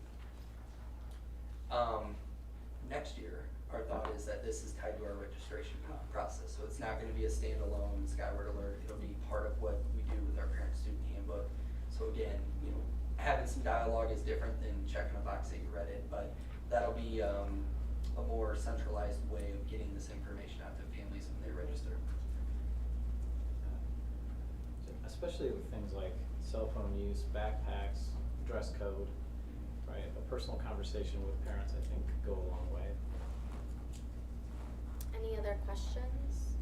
Speaker 10: Next year, our thought is that this is tied to our registration process, so it's not gonna be a standalone Skyward Alert, it'll be part of what we do with our parent-student handbook. So again, having some dialogue is different than checking a box that you read it, but that'll be a more centralized way of getting this information out to families when they register.
Speaker 4: Especially with things like cell phone use, backpacks, dress code, right? A personal conversation with parents, I think, could go a long way.
Speaker 2: Any other questions?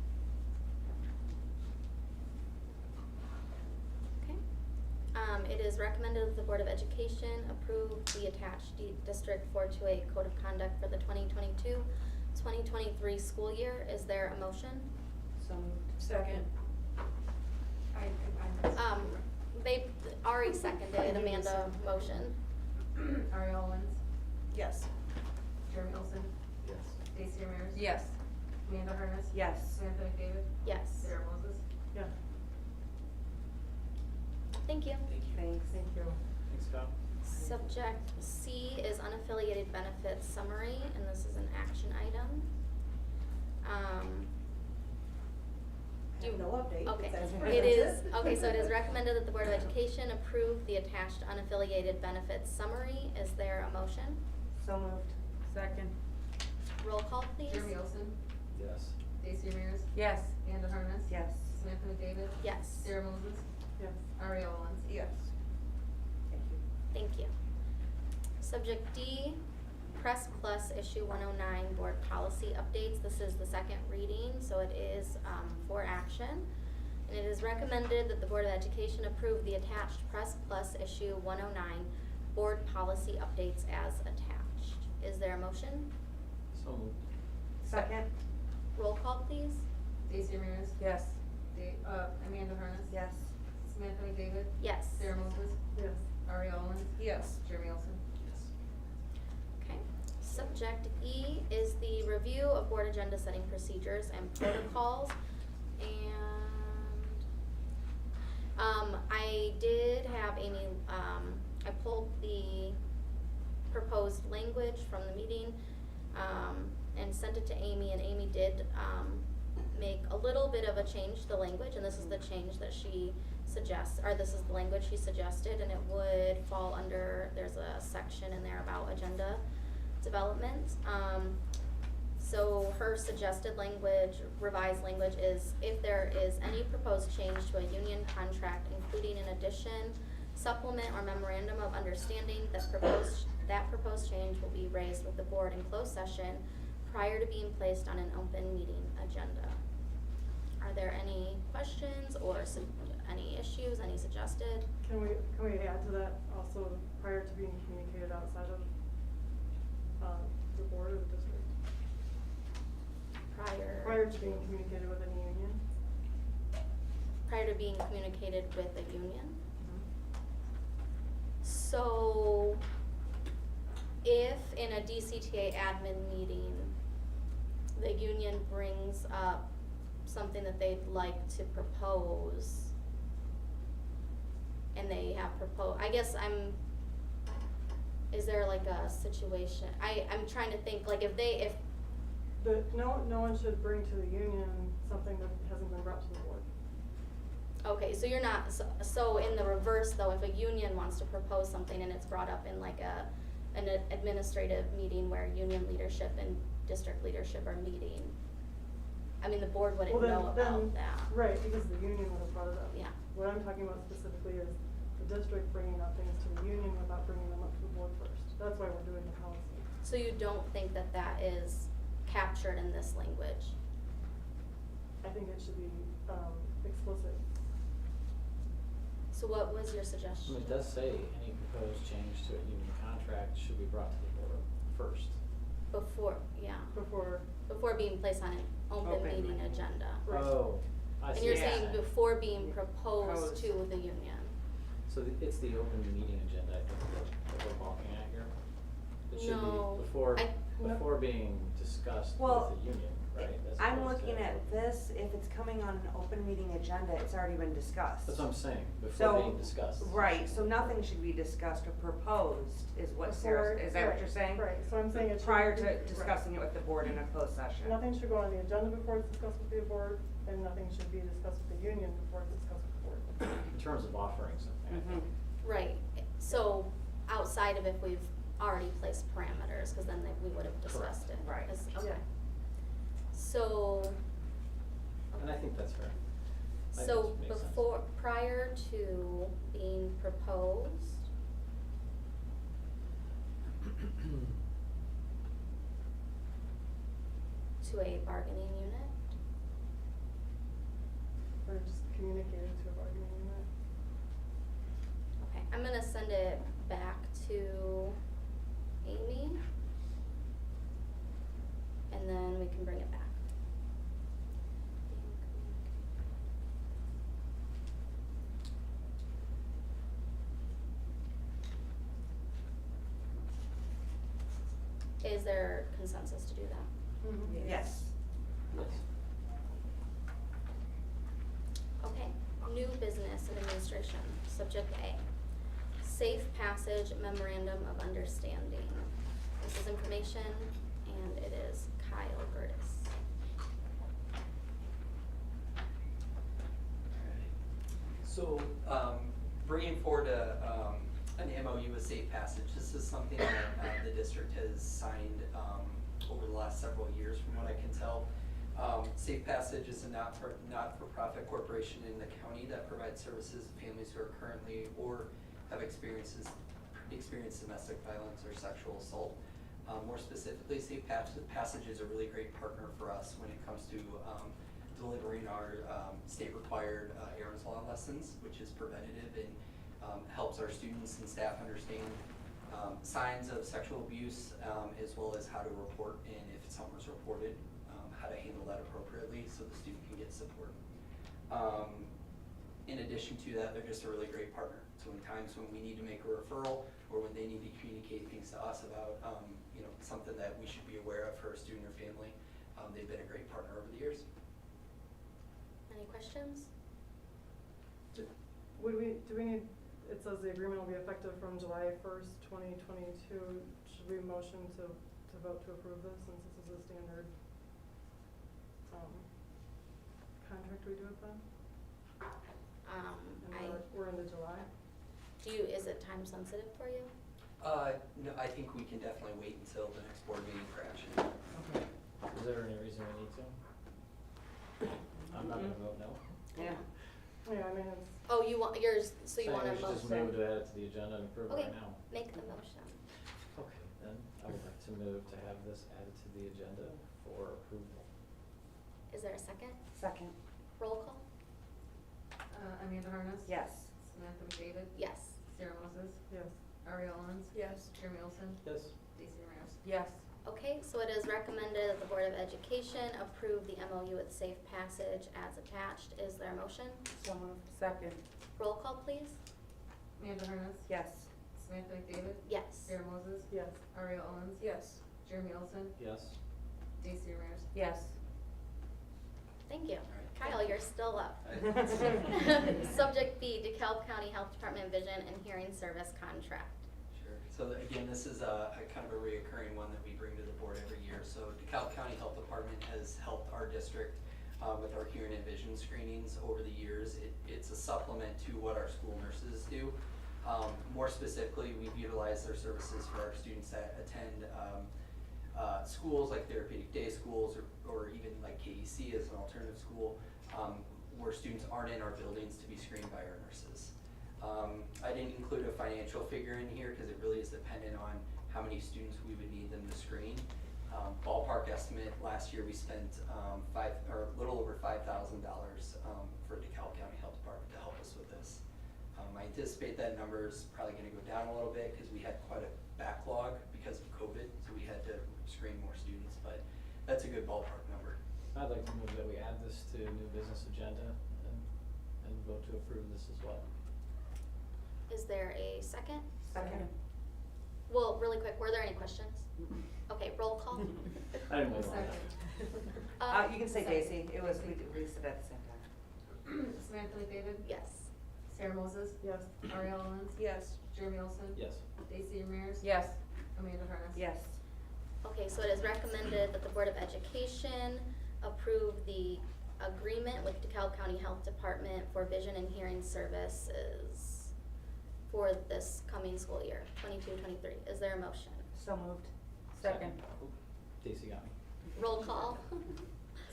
Speaker 2: Okay. It is recommended that the Board of Education approve the attached District 428 Code of Conduct for the 2022-2023 school year. Is there a motion?
Speaker 1: So moved. Second.
Speaker 2: They already seconded, Amanda motion.
Speaker 3: Ari Owens,
Speaker 1: Yes.
Speaker 3: Jeremy Olson,
Speaker 4: Yes.
Speaker 3: Stacy Ramirez.
Speaker 8: Yes.
Speaker 3: Amanda Harness.
Speaker 1: Yes.
Speaker 3: Samantha McDavid.
Speaker 2: Yes.
Speaker 3: Sarah Moses.
Speaker 1: Yeah.
Speaker 2: Thank you.
Speaker 10: Thank you.
Speaker 1: Thanks. Thank you.
Speaker 4: Thanks, Scott.
Speaker 2: Subject C is unaffiliated benefits summary, and this is an action item.
Speaker 1: I have no update.
Speaker 2: Okay,
Speaker 1: besides
Speaker 2: it is,
Speaker 1: presented.
Speaker 2: okay, so it is recommended that the Board of Education approve the attached unaffiliated benefits summary. Is there a motion?
Speaker 1: So moved.
Speaker 8: Second.
Speaker 2: Roll call, please.
Speaker 3: Jeremy Olson,
Speaker 4: Yes.
Speaker 3: Stacy Ramirez.
Speaker 8: Yes.
Speaker 3: Amanda Harness.
Speaker 1: Yes.
Speaker 3: Samantha McDavid.
Speaker 2: Yes.
Speaker 3: Sarah Moses.
Speaker 1: Yes.
Speaker 3: Ari Owens.
Speaker 1: Yes. Thank you.
Speaker 2: Thank you. Subject D, Press Plus Issue 109 Board Policy Updates. This is the second reading, so it is for action. And it is recommended that the Board of Education approve the attached Press Plus Issue 109 Board Policy Updates as attached. Is there a motion?
Speaker 4: So moved.
Speaker 1: Second.
Speaker 2: Roll call, please.
Speaker 3: Stacy Ramirez.
Speaker 8: Yes.
Speaker 3: Amanda Harness.
Speaker 1: Yes.
Speaker 3: Samantha McDavid.
Speaker 2: Yes.
Speaker 3: Sarah Moses.
Speaker 1: Yes.
Speaker 3: Ari Owens.
Speaker 1: Yes.
Speaker 3: Jeremy Olson.
Speaker 10: Yes.
Speaker 2: Okay. Subject E is the review of board agenda setting procedures and protocols. And I did have Amy, I pulled the proposed language from the meeting and sent it to Amy, and Amy did make a little bit of a change to the language, and this is the change that she suggests, or this is the language she suggested, and it would fall under, there's a section in there about agenda development. So her suggested language, revised language is, if there is any proposed change to a union contract, including an addition, supplement, or memorandum of understanding, that proposed change will be raised with the board in closed session prior to being placed on an open meeting agenda. Are there any questions or any issues, any suggested?
Speaker 11: Can we add to that also prior to being communicated outside of the board or the district? Prior to being communicated with any union?
Speaker 2: Prior to being communicated with a union? So, if in a DCTA admin meeting, the union brings up something that they'd like to propose, and they have proposed, I guess is there like a situation, I'm trying to think, like if
Speaker 11: No one should bring to the union something that hasn't been brought to the board.
Speaker 2: okay, so you're not, so in the reverse though, if a union wants to propose something and it's brought up in like an administrative meeting where union leadership and district leadership are meeting, I mean, the board wouldn't
Speaker 11: Well,
Speaker 2: know about that.
Speaker 11: Right, because the union would have brought it up.
Speaker 2: Yeah.
Speaker 11: What I'm talking about specifically is the district bringing up things to the union without bringing them up to the board first. That's why we're doing the policy.
Speaker 2: So you don't think that that is captured in this language?
Speaker 11: I think it should be, explicit.
Speaker 2: So what was your
Speaker 4: I
Speaker 2: suggestion?
Speaker 4: mean, it does say any proposed change to a union contract should be brought to the board first.
Speaker 2: Before, yeah,
Speaker 11: Before
Speaker 2: being placed on an open
Speaker 8: Open
Speaker 2: meeting
Speaker 8: meeting.
Speaker 2: agenda.
Speaker 11: Right.
Speaker 4: Oh, I see.
Speaker 2: And you're
Speaker 4: what
Speaker 2: saying before being proposed
Speaker 8: Proposed.
Speaker 2: to the union?
Speaker 4: So it's the open meeting agenda, I think, that we're balking at here? It should
Speaker 2: No,
Speaker 4: be before,
Speaker 2: I-
Speaker 4: before being discussed with
Speaker 1: Well,
Speaker 4: the union, right? as
Speaker 1: I'm
Speaker 4: opposed to-
Speaker 1: looking at this, if it's coming on an open meeting agenda, it's already been discussed.
Speaker 4: That's what I'm saying, before
Speaker 1: So,
Speaker 4: being discussed.
Speaker 1: right, so nothing should be discussed or proposed, is what Sarah,
Speaker 11: Before-
Speaker 1: is that what
Speaker 11: right,
Speaker 1: you're saying?
Speaker 11: Right, so I'm saying it should.
Speaker 1: Prior
Speaker 11: be-
Speaker 1: to
Speaker 11: right.
Speaker 1: discussing it with the board in a closed session.
Speaker 11: Nothing should go on the agenda before it's discussed with the board, and nothing should be discussed with the union before it's discussed with the board.
Speaker 4: In terms of offering something, I
Speaker 1: Mhm.
Speaker 4: think.
Speaker 2: Right, so outside of if we've already placed parameters, cause then we would have discussed it.
Speaker 1: Right.
Speaker 2: Okay.
Speaker 11: Yeah.
Speaker 2: So.
Speaker 4: And I think that's fair. I think
Speaker 2: So
Speaker 4: that makes sense.
Speaker 2: before, prior to being proposed, to a bargaining unit,
Speaker 11: Or just communicated to a bargaining unit.
Speaker 2: okay, I'm gonna send it back to Amy. And then we can bring it back. Is there consensus to do that?
Speaker 11: Mm-hmm.
Speaker 1: Yes.
Speaker 4: Yes.
Speaker 2: Okay, new business and administration, subject A. Safe passage memorandum of understanding. This is information and it is Kyle Gertis.
Speaker 10: So, bringing forward an MOU with Safe Passage, this is something that the district has signed over the last several years, from what I can tell. Safe Passage is a not-for-profit corporation in the county that provides services to families who are currently or have experienced domestic violence or sexual assault. More specifically, Safe Passage is a really great partner for us when it comes to delivering our state-required Aaron's Law lessons, which is preventative and helps our students and staff understand signs of sexual abuse, as well as how to report, and if something's reported, how to handle that appropriately so the student can get support. In addition to that, they're just a really great partner. So in times when we need to make a referral or when they need to communicate things to us about something that we should be aware of for a student or family, they've been a great partner over the years.
Speaker 2: Any questions?
Speaker 11: Do we need, it says the agreement will be effective from July 1st, 2022. Should we motion to vote to approve this since this is a standard contract we do with them? And we're into July.
Speaker 2: Is it time sensitive for you?
Speaker 10: No, I think we can definitely wait until the next board meeting for action.
Speaker 4: Okay. Is there any reason we need to? I'm not gonna vote no.
Speaker 1: Yeah.
Speaker 11: Yeah, I mean, it's.
Speaker 2: Oh, you want yours, so you
Speaker 4: Saying
Speaker 2: want a
Speaker 4: we should just
Speaker 2: motion?
Speaker 4: move to add it to the agenda and approve it
Speaker 2: Okay,
Speaker 4: right now.
Speaker 2: make the motion.
Speaker 4: Okay, then I would like to move to have this added to the agenda for approval.
Speaker 2: Is there a second?
Speaker 1: Second.
Speaker 2: Roll call?
Speaker 3: Amanda Harness?
Speaker 1: Yes.
Speaker 3: Samantha McDavid?
Speaker 2: Yes.
Speaker 3: Sarah Moses?
Speaker 11: Yes.
Speaker 3: Ari Owens?
Speaker 1: Yes.
Speaker 3: Jeremy Olson?
Speaker 4: Yes.
Speaker 3: Stacy Ramos?
Speaker 1: Yes.
Speaker 2: Okay, so it is recommended that the Board of Education approve the MOU with Safe Passage as attached. Is there a motion?
Speaker 1: So moved. Second.
Speaker 2: Roll call, please.
Speaker 3: Amanda Harness?
Speaker 1: Yes.
Speaker 3: Samantha McDavid?
Speaker 2: Yes.
Speaker 3: Sarah Moses?
Speaker 11: Yes.
Speaker 3: Ariel Owens?
Speaker 1: Yes.
Speaker 3: Jeremy Olson?
Speaker 4: Yes.
Speaker 3: Stacy Ramirez?
Speaker 8: Yes.
Speaker 2: Thank you.
Speaker 10: right.
Speaker 2: Kyle, you're still up.
Speaker 10: I-
Speaker 2: Subject B, DeKalb County Health Department Vision and Hearing Service Contract.
Speaker 10: Sure. So again, this is a kind of a reoccurring one that we bring to the board every year. So DeKalb County Health Department has helped our district with our hearing and vision screenings over the years. It's a supplement to what our school nurses do. More specifically, we've utilized their services for our students that attend schools like therapeutic day schools or even like KEC as an alternative school, where students aren't in our buildings to be screened by our nurses. I didn't include a financial figure in here because it really is dependent on how many students we would need them to screen. Ballpark estimate, last year we spent a little over $5,000 for DeKalb County Health Department to help us with this. I anticipate that number is probably going to go down a little bit because we had quite a backlog because of COVID, so we had to screen more students, but that's a good ballpark number.
Speaker 4: I'd like to move that we add this to new business agenda and vote to approve this as well.
Speaker 2: Is there a second?
Speaker 1: Second.
Speaker 2: Well, really quick, were there any questions? Okay, roll call.
Speaker 4: I didn't really want that.
Speaker 1: You can say Daisy, it was, we said at the same time.
Speaker 3: Samantha McDavid?
Speaker 2: Yes.
Speaker 3: Sarah Moses?
Speaker 11: Yes.
Speaker 3: Ariel Owens?
Speaker 1: Yes.
Speaker 3: Jeremy Olson?
Speaker 4: Yes.
Speaker 3: Stacy Ramirez?
Speaker 8: Yes.
Speaker 3: Amanda Harness?
Speaker 1: Yes.
Speaker 2: Okay, so it is recommended that the Board of Education approve the agreement with DeKalb County Health Department for vision and hearing services for this coming school year, 22-23. Is there a motion?
Speaker 1: So moved.
Speaker 8: Second.
Speaker 4: Oop, Daisy got me.
Speaker 2: Roll call.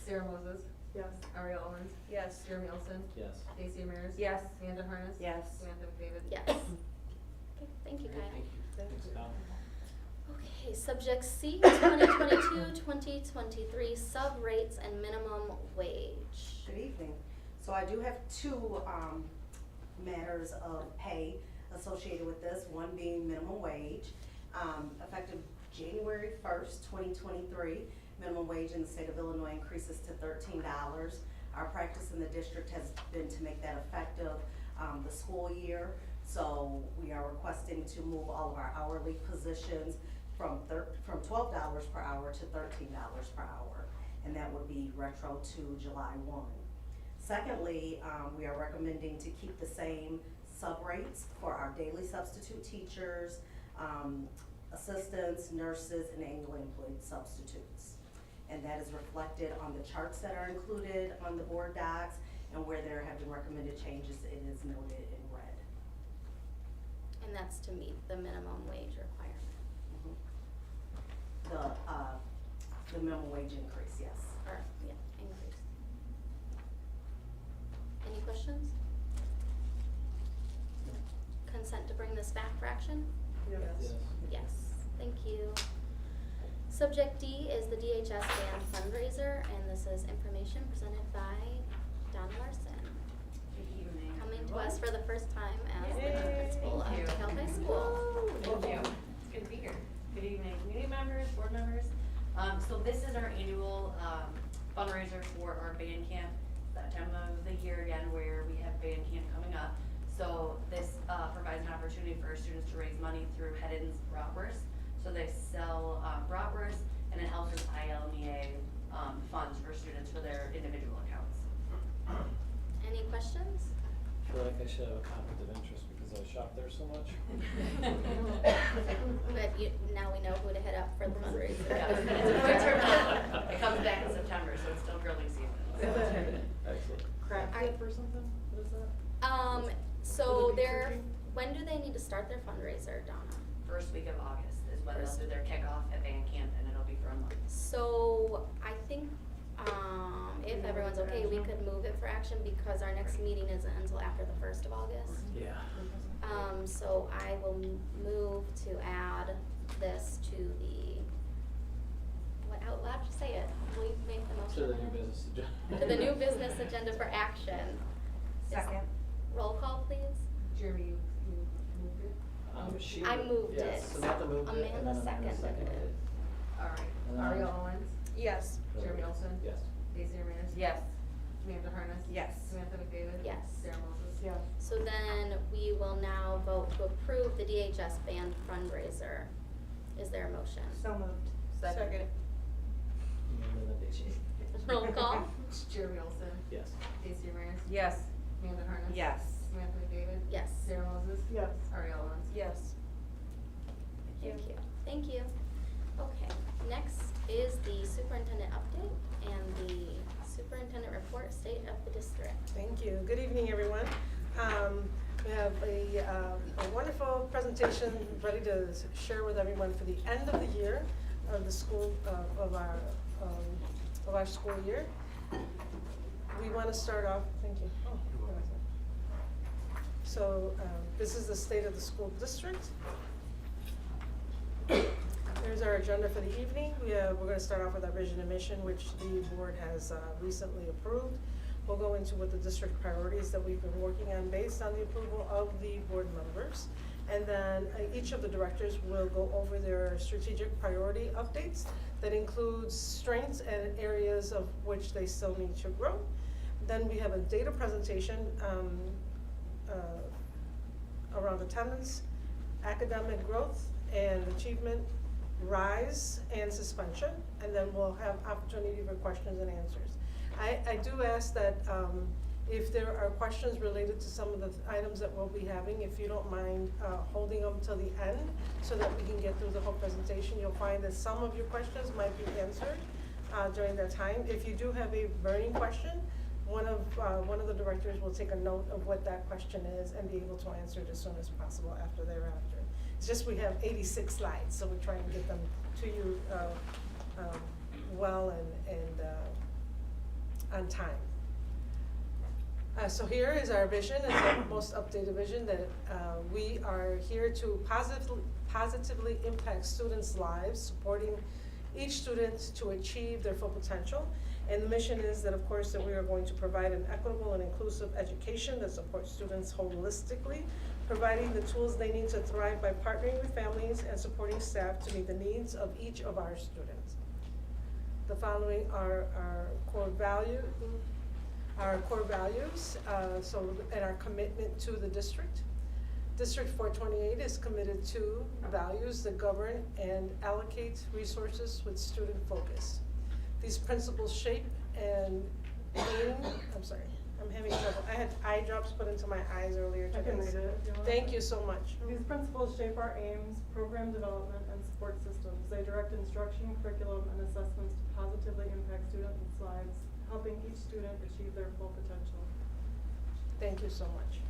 Speaker 3: Sarah Moses?
Speaker 11: Yes.
Speaker 3: Ariel Owens?
Speaker 1: Yes.
Speaker 3: Jeremy Olson?
Speaker 4: Yes.
Speaker 3: Stacy Ramirez?
Speaker 8: Yes.
Speaker 3: Amanda Harness?
Speaker 1: Yes.
Speaker 3: Samantha McDavid?
Speaker 2: Yes. Okay, thank you,
Speaker 10: Great,
Speaker 2: Kyle.
Speaker 10: thank you.
Speaker 4: Thanks, Kyle.
Speaker 2: Okay, subject C, 2022-2023 sub rates and minimum wage.
Speaker 12: Good evening. So I do have two matters of pay associated with this, one being minimum wage. Effective January 1st, 2023, minimum wage in the state of Illinois increases to $13. Our practice in the district has been to make that effective the school year. So we are requesting to move all of our hourly positions from $12 per hour to $13 per hour, and that would be retro to July 1. Secondly, we are recommending to keep the same sub rates for our daily substitute teachers, assistants, nurses, and annually employed substitutes. And that is reflected on the charts that are included on the board docs, and where there have been recommended changes, it is noted in red.
Speaker 2: And that's to meet the minimum wage requirement.
Speaker 12: The minimum wage increase, yes.
Speaker 2: Or, yeah, increase. Any questions? Consent to bring this back for action?
Speaker 11: Yes.
Speaker 4: Yes.
Speaker 2: Yes, thank you. Subject D is the DHS band fundraiser, and this is information presented by Don Larson.
Speaker 6: Good evening.
Speaker 2: Coming to us for the first time as the new
Speaker 6: Yay.
Speaker 2: principal of
Speaker 6: Thank you.
Speaker 2: DeKalb High School.
Speaker 6: Thank you. It's good to be here. Good evening, community members, board members. So this is our annual fundraiser for our band camp. That time of the year again where we have band camp coming up. So this provides an opportunity for our students to raise money through Head-In's Bratwurst. So they sell bratwurst, and it helps with ILMEA funds for students for their individual accounts.
Speaker 2: Any questions?
Speaker 4: I feel like I should have a conflict of interest because I shop there so much.
Speaker 2: But now we know who to hit up for the fundraiser.
Speaker 6: Yeah, it's a quick turnaround. It comes back in September, so it's still grilling season.
Speaker 4: Excellent.
Speaker 11: Crack dip or something? What is that?
Speaker 2: So
Speaker 11: Would it be
Speaker 2: they're,
Speaker 11: cooking?
Speaker 2: when do they need to start their fundraiser, Donna?
Speaker 6: First week of August is when
Speaker 2: First.
Speaker 6: they'll do their kickoff at band camp, and it'll be for a month.
Speaker 2: So I think, if everyone's okay, we could move it for action because our next meeting isn't until after the 1st of August.
Speaker 4: Yeah.
Speaker 2: So I will move to add this to the, how loud to say it? Will you make the motion?
Speaker 4: To the new business agenda.
Speaker 2: To the new business agenda for action.
Speaker 1: Second.
Speaker 2: Roll call, please.
Speaker 3: Jeremy, you moved it?
Speaker 4: She
Speaker 2: I moved
Speaker 4: yes,
Speaker 2: it.
Speaker 4: Samantha moved it. and
Speaker 2: Amanda
Speaker 4: then
Speaker 2: seconded
Speaker 4: seconded
Speaker 2: it.
Speaker 3: All right.
Speaker 4: And then-
Speaker 3: Ariel Owens?
Speaker 1: Yes.
Speaker 3: Jeremy Olson?
Speaker 4: Yes.
Speaker 3: Stacy Ramirez?
Speaker 8: Yes.
Speaker 3: Amanda Harness.
Speaker 12: Yes.
Speaker 3: Samantha McDavid.
Speaker 2: Yes.
Speaker 3: Sarah Moses.
Speaker 11: Yes.
Speaker 2: So then we will now vote to approve the DHS band fundraiser. Is there a motion?
Speaker 11: So moved.
Speaker 8: Second.
Speaker 4: Amanda Benedici.
Speaker 2: Roll call?
Speaker 3: Jeremy Olson.
Speaker 4: Yes.
Speaker 3: Casey Ramirez.
Speaker 8: Yes.
Speaker 3: Amanda Harness.
Speaker 12: Yes.
Speaker 3: Samantha McDavid.
Speaker 2: Yes.
Speaker 3: Sarah Moses.
Speaker 11: Yes.
Speaker 3: Ariella Owens.
Speaker 8: Yes.
Speaker 2: Thank you. Thank you. Okay, next is the superintendent update and the superintendent report, state of the district.
Speaker 13: Thank you. Good evening, everyone. We have a wonderful presentation ready to share with everyone for the end of the year of the school, of our school year. We want to start off, thank you. Oh, where was it? So, this is the state of the school district. Here's our agenda for the evening. We're going to start off with our vision and mission, which the board has recently approved. We'll go into what the district priorities that we've been working on based on the approval of the board members. And then each of the directors will go over their strategic priority updates that includes strengths and areas of which they still need to grow. Then we have a data presentation around attendance, academic growth and achievement, rise and suspension, and then we'll have opportunity for questions and answers. I do ask that if there are questions related to some of the items that we'll be having, if you don't mind holding them till the end so that we can get through the whole presentation. You'll find that some of your questions might be answered during that time. If you do have a burning question, one of the directors will take a note of what that question is and be able to answer it as soon as possible after thereafter. It's just we have 86 slides, so we try and get them to you well and on time. So here is our vision. It's our most updated vision that we are here to positively impact students' lives, supporting each student to achieve their full potential. And the mission is that, of course, that we are going to provide an equitable and inclusive education that supports students holistically, providing the tools they need to thrive by partnering with families and supporting staff to meet the needs of each of our students. The following are our core values, and our commitment to the district. District 428 is committed to values that govern and allocate resources with student focus. These principles shape and aim, I'm sorry, I'm having trouble. I had eye drops put into my eyes earlier today.
Speaker 11: I can read it if you want.
Speaker 13: Thank you so much.
Speaker 11: These principles shape our aims, program development, and support systems. They direct instruction, curriculum, and assessments to positively impact students' lives, helping each student achieve their full potential.
Speaker 13: Thank you so much.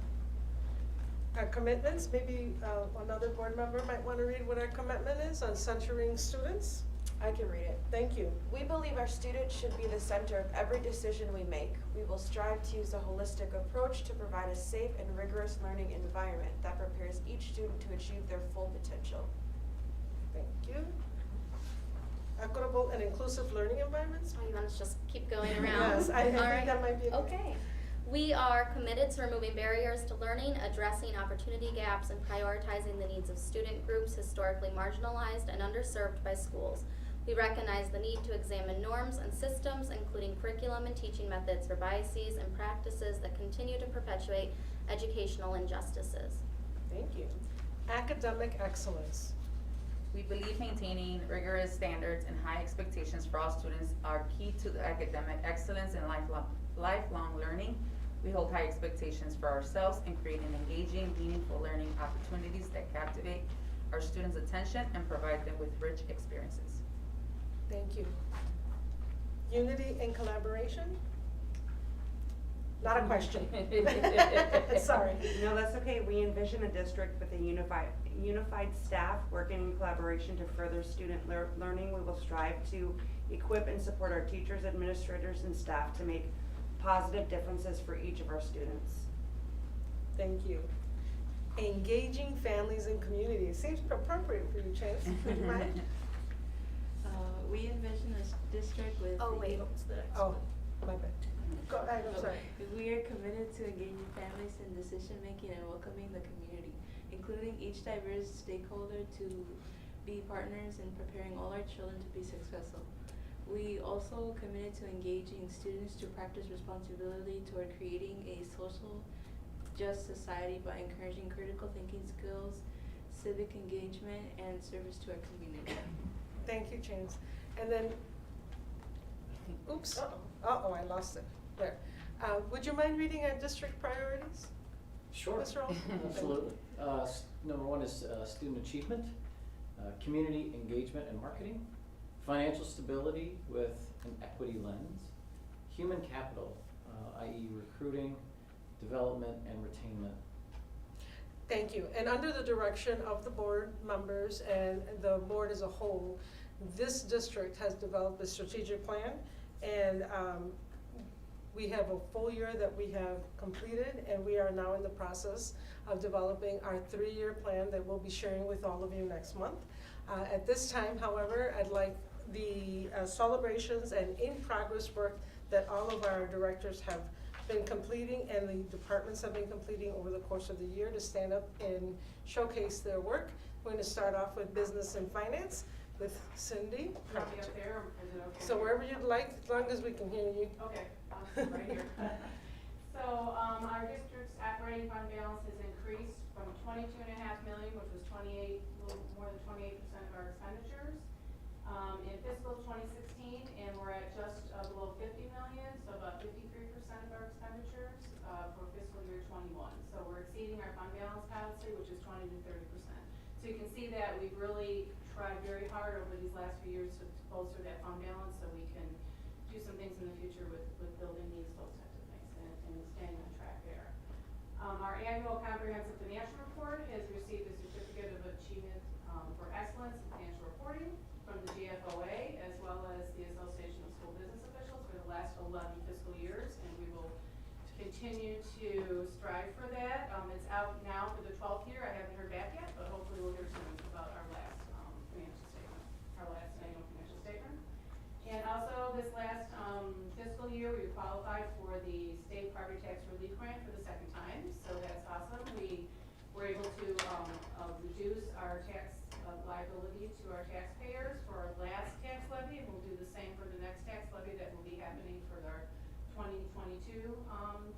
Speaker 13: Our commitments, maybe another board member might want to read what our commitment is on centering students.
Speaker 14: I can read it.
Speaker 13: Thank you.
Speaker 14: We believe our students should be the center of every decision we make. We will strive to use a holistic approach to provide a safe and rigorous learning environment that prepares each student to achieve their full potential.
Speaker 13: Thank you. Equitable and inclusive learning environments.
Speaker 2: Oh, you want to just keep going around?
Speaker 13: Yes, I think
Speaker 2: All right.
Speaker 13: that might be a good.
Speaker 2: Okay. We are committed to removing barriers to learning, addressing opportunity gaps, and prioritizing the needs of student groups historically marginalized and underserved by schools. We recognize the need to examine norms and systems, including curriculum and teaching methods for biases and practices that continue to perpetuate educational injustices.
Speaker 13: Thank you. Academic excellence.
Speaker 8: We believe maintaining rigorous standards and high expectations for all students are key to the academic excellence and lifelong learning. We hold high expectations for ourselves and create an engaging, meaningful learning opportunities that captivate our students' attention and provide them with rich experiences.
Speaker 13: Thank you. Unity and collaboration? Not a question. Sorry.
Speaker 1: No, that's okay. We envision a district with a unified staff working in collaboration to further student learning. We will strive to equip and support our teachers, administrators, and staff to make positive differences for each of our students.
Speaker 13: Thank you. Engaging families and communities. Seems appropriate for you, Chance. Would you mind?
Speaker 5: We envision a district with.
Speaker 2: Oh, wait. What's the next
Speaker 13: Oh, my bad. Go ahead, I'm sorry.
Speaker 5: We are committed to engaging families in decision-making and welcoming the community, including each diverse stakeholder to be partners in preparing all our children to be successful. We also committed to engaging students to practice responsibility toward creating a social just society by encouraging critical thinking skills, civic engagement, and service to our community.
Speaker 13: Thank you, Chance. And then, oops, uh-oh, I lost it. There. Would you mind reading our district priorities?
Speaker 4: Sure.
Speaker 13: Mr. Olson?
Speaker 4: Absolutely. Number one is student achievement, community engagement and marketing, financial stability with an equity lens, human capital, i.e. recruiting, development, and retainment.
Speaker 13: Thank you. And under the direction of the board members and the board as a whole, this district has developed a strategic plan, and we have a full year that we have completed, and we are now in the process of developing our 3-year plan that we'll be sharing with all of you next month. At this time, however, I'd like the celebrations and in-progress work that all of our directors have been completing and the departments have been completing over the course of the year to stand up and showcase their work. We're going to start off with business and finance with Cindy.
Speaker 3: Drop me up there, or is it okay?
Speaker 13: So wherever you'd like, as long as we can hear you.
Speaker 3: Okay, awesome, right here. So, our district's operating fund balance has increased from 22.5 million, which was a little more than 28% of our expenditures, in fiscal 2016, and we're at just below 50 million, so about 53% of our expenditures, for fiscal year 21. So we're exceeding our fund balance policy, which is 20 to 30%. So you can see that we've really tried very hard over these last few years to bolster that fund balance so we can do some things in the future with building needs, those types of things, and staying on track there. Our annual comprehensive financial report has received a certificate of achievement for excellence in financial reporting from the GFOA, as well as the Association of School Business Officials for the last 11 fiscal years, and we will continue to strive for that. It's out now for the 12th year. I haven't heard back yet, but hopefully we'll hear soon about our last financial statement, our last annual financial statement. And also this last fiscal year, we qualified for the state property tax relief grant for the second time, so that's awesome. We were able to reduce our tax liability to our taxpayers for our last tax levy, and we'll do the same for the next tax levy that will be happening for our 2022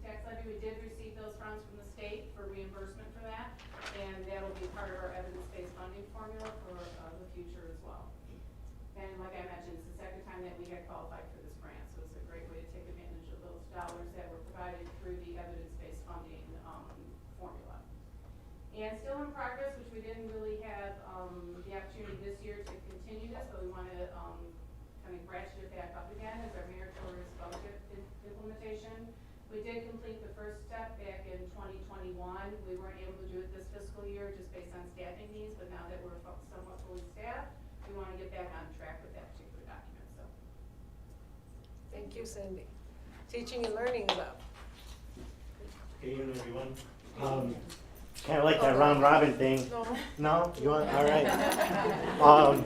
Speaker 3: tax levy. We did receive those funds from the state for reimbursement for that, and that will be part of our evidence-based funding formula for the future as well. And like I mentioned, it's the second time that we had qualified for this grant, so it's a great way to take advantage of those dollars that were provided through the evidence-based funding formula. And still in progress, which we didn't really have the opportunity this year to continue this, but we want to kind of ratchet it back up again, is our meritorious budget implementation. We did complete the first step back in 2021. We weren't able to do it this fiscal year just based on staffing needs, but now that we're somewhat fully staffed, we want to get back on track with that particular document. So,
Speaker 13: Thank you, Cindy. Teaching and learning is up.
Speaker 15: Good evening, everyone. Kind of like that round robin thing.
Speaker 13: No.
Speaker 15: No? You want? All right. Well,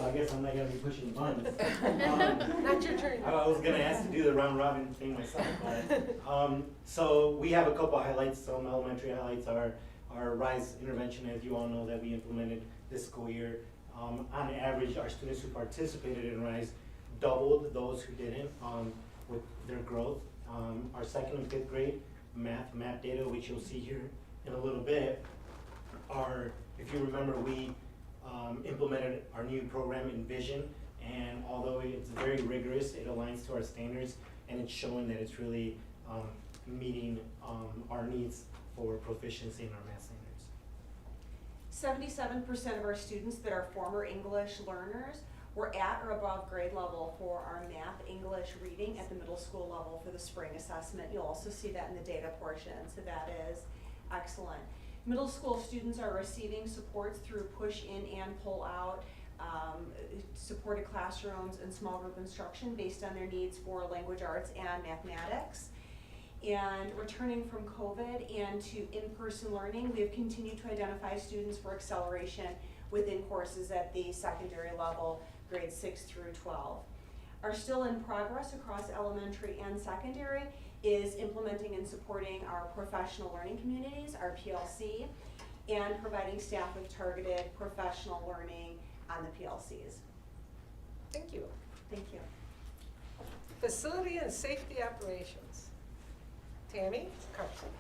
Speaker 15: I guess I'm not going to be pushing buttons.
Speaker 13: Not your turn.
Speaker 15: I was going to ask to do the round robin thing myself. But, so we have a couple highlights. Some elementary highlights are our RISE intervention, as you all know, that we implemented this school year. On average, our students who participated in RISE doubled those who didn't with their growth. Our 2nd and 5th grade math data, which you'll see here in a little bit, are, if you remember, we implemented our new program Envision, and although it's very rigorous, it aligns to our standards, and it's showing that it's really meeting our needs for proficiency in our math standards.
Speaker 12: 77% of our students that are former English learners were at or above grade level for our math, English, reading at the middle school level for the spring assessment. You'll also see that in the data portion, so that is excellent. Middle school students are receiving supports through push in and pull out, supported classrooms and small group instruction based on their needs for language arts and mathematics. And returning from COVID and to in-person learning, we have continued to identify students for acceleration within courses at the secondary level, grades 6 through 12. Our still in progress across elementary and secondary is implementing and supporting our professional learning communities, our PLC, and providing staff with targeted professional learning on the PLCs.
Speaker 13: Thank you.
Speaker 6: Thank you.
Speaker 13: Facility and safety operations. Tammy Carson.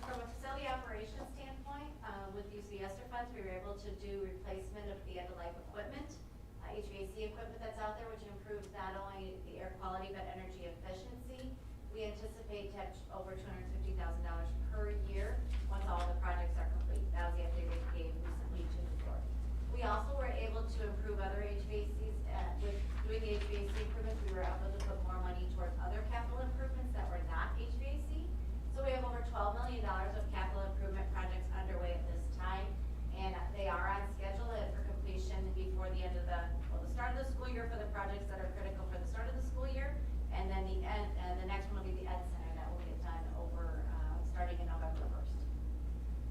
Speaker 6: From a facility operations standpoint, with use of the ESSER funds, we were able to do replacement of the end-of-life equipment, HVAC equipment that's out there, which improves not only the air quality but energy efficiency. We anticipate to have over $250,000 per year once all the projects are complete. That was the update they gave recently to the board. We also were able to improve other HVACs. With doing the HVAC improvements, we were able to put more money towards other capital improvements that were not HVAC. So we have over $12 million of capital improvement projects underway at this time, and they are on schedule for completion before the end of the start of the school year for the projects that are critical for the start of the school year, and then the next one will be the Ed Center that will get done over starting in November 1st.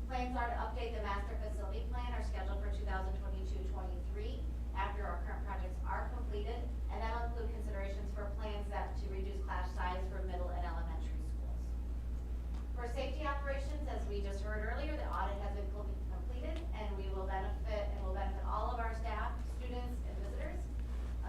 Speaker 6: Plans are to update the master facility plan, are scheduled for 2022-23 after our current projects are completed, and that will include considerations for plans to reduce class size for middle and elementary schools. For safety operations, as we just heard earlier, the audit has been completed, and will benefit all of our staff, students, and visitors.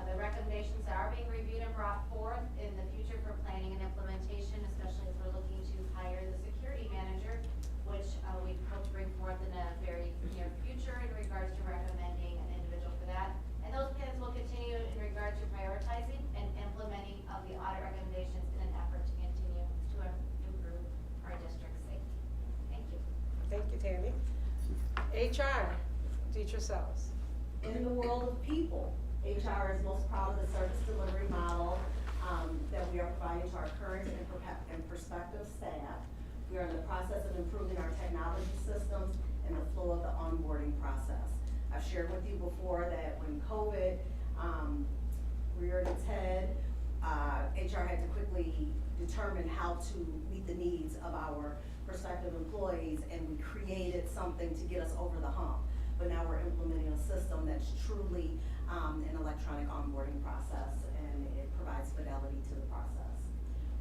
Speaker 6: The recommendations that are being reviewed and brought forth in the future for planning and implementation, especially as we're looking to hire the security manager, which we hope to bring forth in a very near future in regards to recommending an individual for that. And those plans will continue in regard to prioritizing and implementing of the audit recommendations in an effort to continue to improve our district's safety. Thank you.
Speaker 13: Thank you, Tammy. HR, Deidre Sells.
Speaker 12: In the world of people, HR is most proud of the service delivery model that we are providing to our current and prospective staff. We are in the process of improving our technology systems and the flow of the onboarding process. I've shared with you before that when COVID reared its head, HR had to quickly determine how to meet the needs of our prospective employees, and we created something to get us over the hump. But now we're implementing a system that's truly an electronic onboarding process, and it provides fidelity to the process.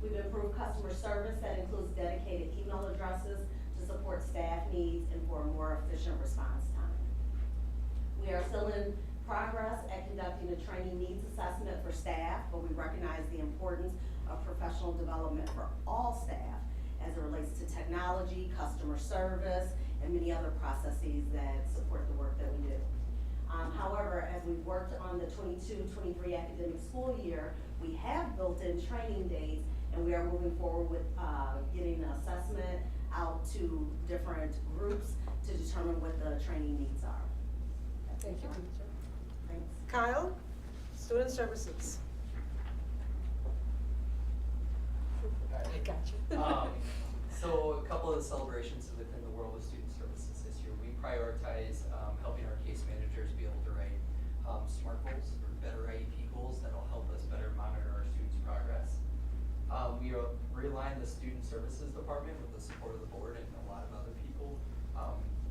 Speaker 12: We've improved customer service that includes dedicated email addresses to support staff needs and for a more efficient response time. We are still in progress at conducting a training needs assessment for staff, but we recognize the importance of professional development for all staff as it relates to technology, customer service, and many other processes that support the work that we do. However, as we've worked on the 22-23 academic school year, we have built in training dates, and we are moving forward with getting an assessment out to different groups to determine what the training needs are.
Speaker 13: Thank you, Deidre.
Speaker 12: Thanks.
Speaker 13: Kyle, Student Services. I got you.
Speaker 10: So a couple of the celebrations within the world of student services this year. We prioritize helping our case managers be able to write SMART goals or better IEP goals that'll help us better monitor our students' progress. We realigned the student services department with the support of the board and a lot of other people.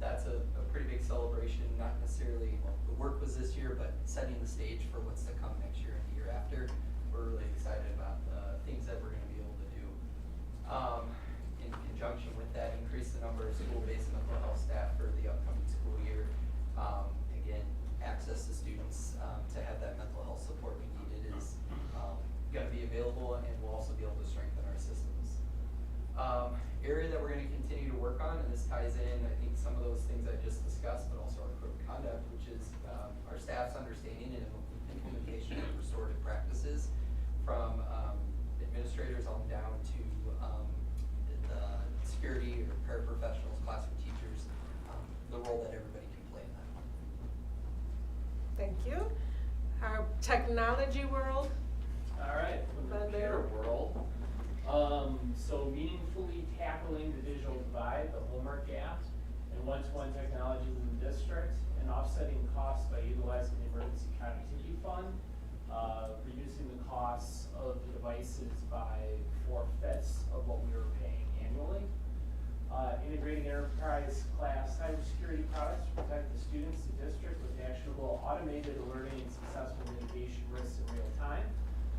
Speaker 10: That's a pretty big celebration, not necessarily, well, the work was this year, but setting the stage for what's to come next year and the year after. We're really excited about the things that we're gonna be able to do. In conjunction with that, increase the number of school-based mental health staff for the upcoming school year. Again, access to students to have that mental health support we needed is gonna be available, and we'll also be able to strengthen our systems. Area that we're gonna continue to work on, and this ties in, I think, some of those things I just discussed, but also our code of conduct, which is our staff's understanding and implementation of restorative practices from administrators on down to the security or paraprofessionals, classroom teachers, the role that everybody can play in that.
Speaker 13: Thank you. Our technology world.
Speaker 16: All right, from the computer world. So meaningfully tackling the digital divide, the homework gap, and one-to-one technologies in the district, and offsetting costs by utilizing the emergency connectivity fund, reducing the costs of the devices by 4/5 of what we were paying annually. Integrating enterprise class cybersecurity products to protect the students and district with actionable automated alerting and successful mitigation risks in real time.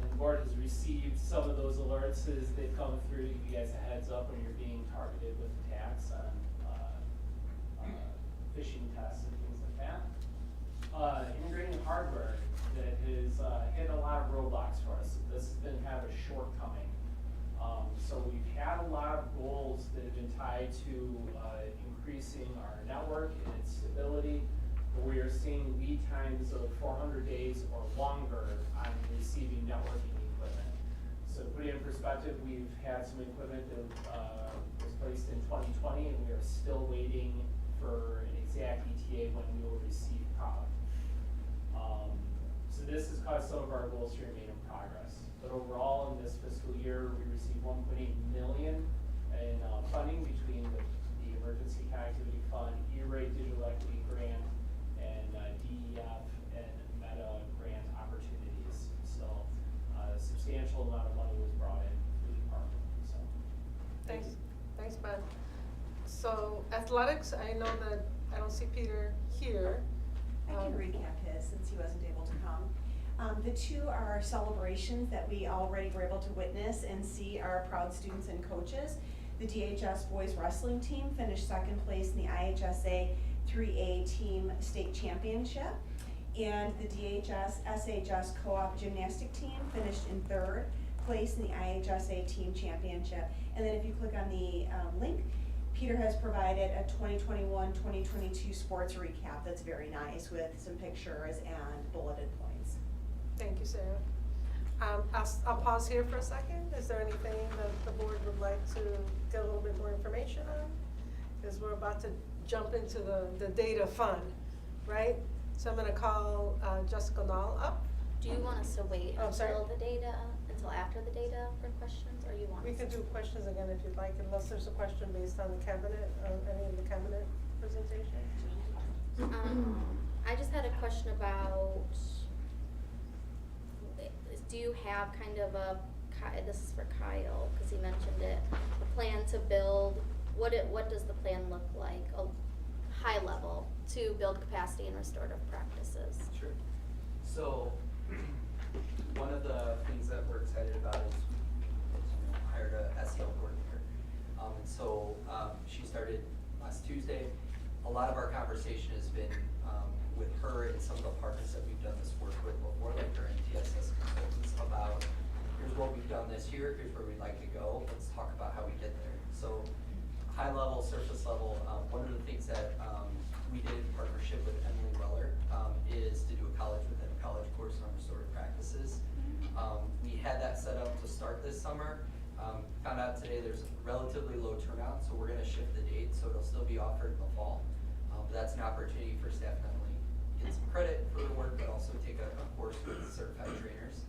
Speaker 16: And the board has received some of those alerts as they come through to give you guys a heads up when you're being targeted with attacks on phishing tests and things like that. integrating hardware that has hit a lot of roadblocks for us. This has been kind of a shortcoming. So we've had a lot of goals that have been tied to increasing our network and its stability. But we are seeing lead times of 400 days or longer on receiving networking equipment. So to put it in perspective, we've had some equipment that was placed in 2020, and we are still waiting for an exact ETA when we will receive product. So this has caused some of our goals to remain in progress. But overall, in this fiscal year, we received $1.8 million in funding between the Emergency Connectivity Fund, E-rate Digital Equity Grant, and DEF and Meta grant opportunities. So a substantial amount of money was brought in through the department. So
Speaker 13: Thanks, Ben. So athletics, I know that I don't see Peter here.
Speaker 17: I can recap his since he wasn't able to come. The two are celebrations that we already were able to witness and see our proud students and coaches. The DHS boys wrestling team finished second place in the IHSA 3A team state championship. And the DHS SHS co-op gymnastic team finished in third place in the IHSA team championship. And then if you click on the link, Peter has provided a 2021-2022 sports recap that's very nice with some pictures and bulleted points.
Speaker 13: Thank you, Sarah. I'll pause here for a second. Is there anything that the board would like to get a little bit more information on? Because we're about to jump into the data fun, right? So I'm gonna call Jessica Nall up.
Speaker 2: Do you want us to wait
Speaker 13: Oh, sorry.
Speaker 2: until after the data for questions, or you want
Speaker 13: We
Speaker 2: us
Speaker 13: can
Speaker 2: to?
Speaker 13: do questions again if you'd like, unless there's a question based on the cabinet, any of the cabinet presentation.
Speaker 2: I just had a question about, do you have kind of a, this is for Kyle, because he mentioned it, a plan to build, what does the plan look like, a high level, to build capacity in restorative practices?
Speaker 10: Sure. So, one of the things that we're excited about is we hired a SEL coordinator. And so she started last Tuesday. A lot of our conversation has been with her and some of the partners that we've done this work with before, like our NTSS consultants, about here's what we've done this year, here's where we'd like to go, let's talk about how we get there. So high level, surface level, one of the things that we did in partnership with Emily Weller is to do a college within a college course on restorative practices. We had that set up to start this summer. Found out today there's a relatively low turnout, so we're gonna shift the date, so it'll still be offered in the fall. But that's an opportunity for staff not only get some credit for the work, but also take a course with certified trainers.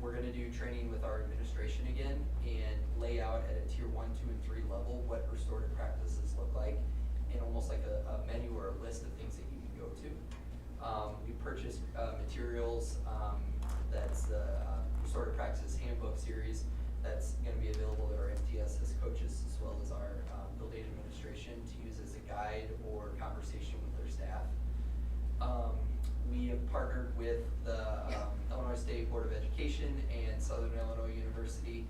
Speaker 10: We're gonna do training with our administration again and lay out at a tier 1, 2, and 3 level what restorative practices look like, and almost like a menu or a list of things that you can go to. We purchased materials, that's the Restorative Practices Handbook series that's going to be available to our MTSS coaches as well as our build aid administration to use as a guide or conversation with their staff. We have partnered with the Illinois State Board of Education and Southern Illinois University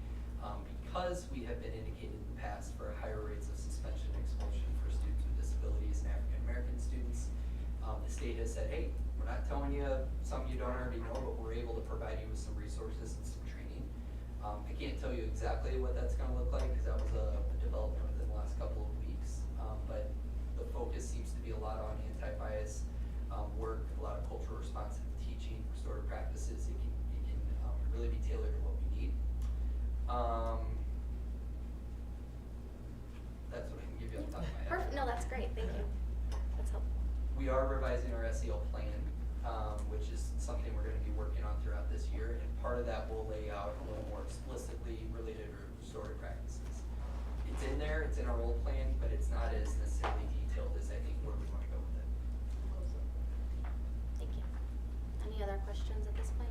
Speaker 10: because we have been indicated in the past for higher rates of suspension and expulsion for students with disabilities and African American students. The state has said, hey, we're not telling you something you don't already know, but we're able to provide you with some resources and some training. I can't tell you exactly what that's going to look like because that was a development within the last couple of weeks. But the focus seems to be a lot on anti-bias work, a lot of cultural responsive teaching, restorative practices. It can really be tailored to what we need. That's what I can give you on top of my head.
Speaker 2: Perfect, no, that's great, thank you. That's helpful.
Speaker 10: We are revising our SEL plan, which is something we're going to be working on throughout this year, and part of that will lay out a little more explicitly related to restorative practices. It's in there, it's in our old plan, but it's not as necessarily detailed as I think where we want to go with it.
Speaker 2: Thank you. Any other questions at this point?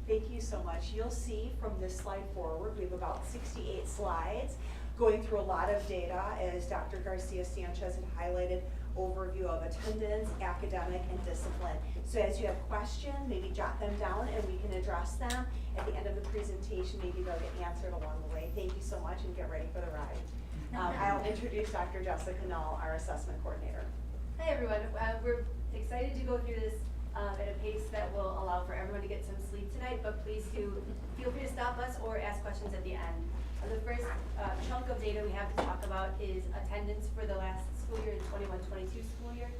Speaker 17: Thank you so much. You'll see from this slide forward, we have about 68 slides going through a lot of data, as Dr. Garcia Sanchez had highlighted, overview of attendance, academic, and discipline. So as you have questions, maybe jot them down and we can address them at the end of the presentation. Maybe they'll get answered along the way. Thank you so much and get ready for the ride. I'll introduce Dr. Jessica Null, our assessment coordinator.
Speaker 6: Hi everyone, we're excited to go through this at a pace that will allow for everyone to get some sleep tonight, but please do feel free to stop us or ask questions at the end. The first chunk of data we have to talk about is attendance for the last school year, the 21-22 school year.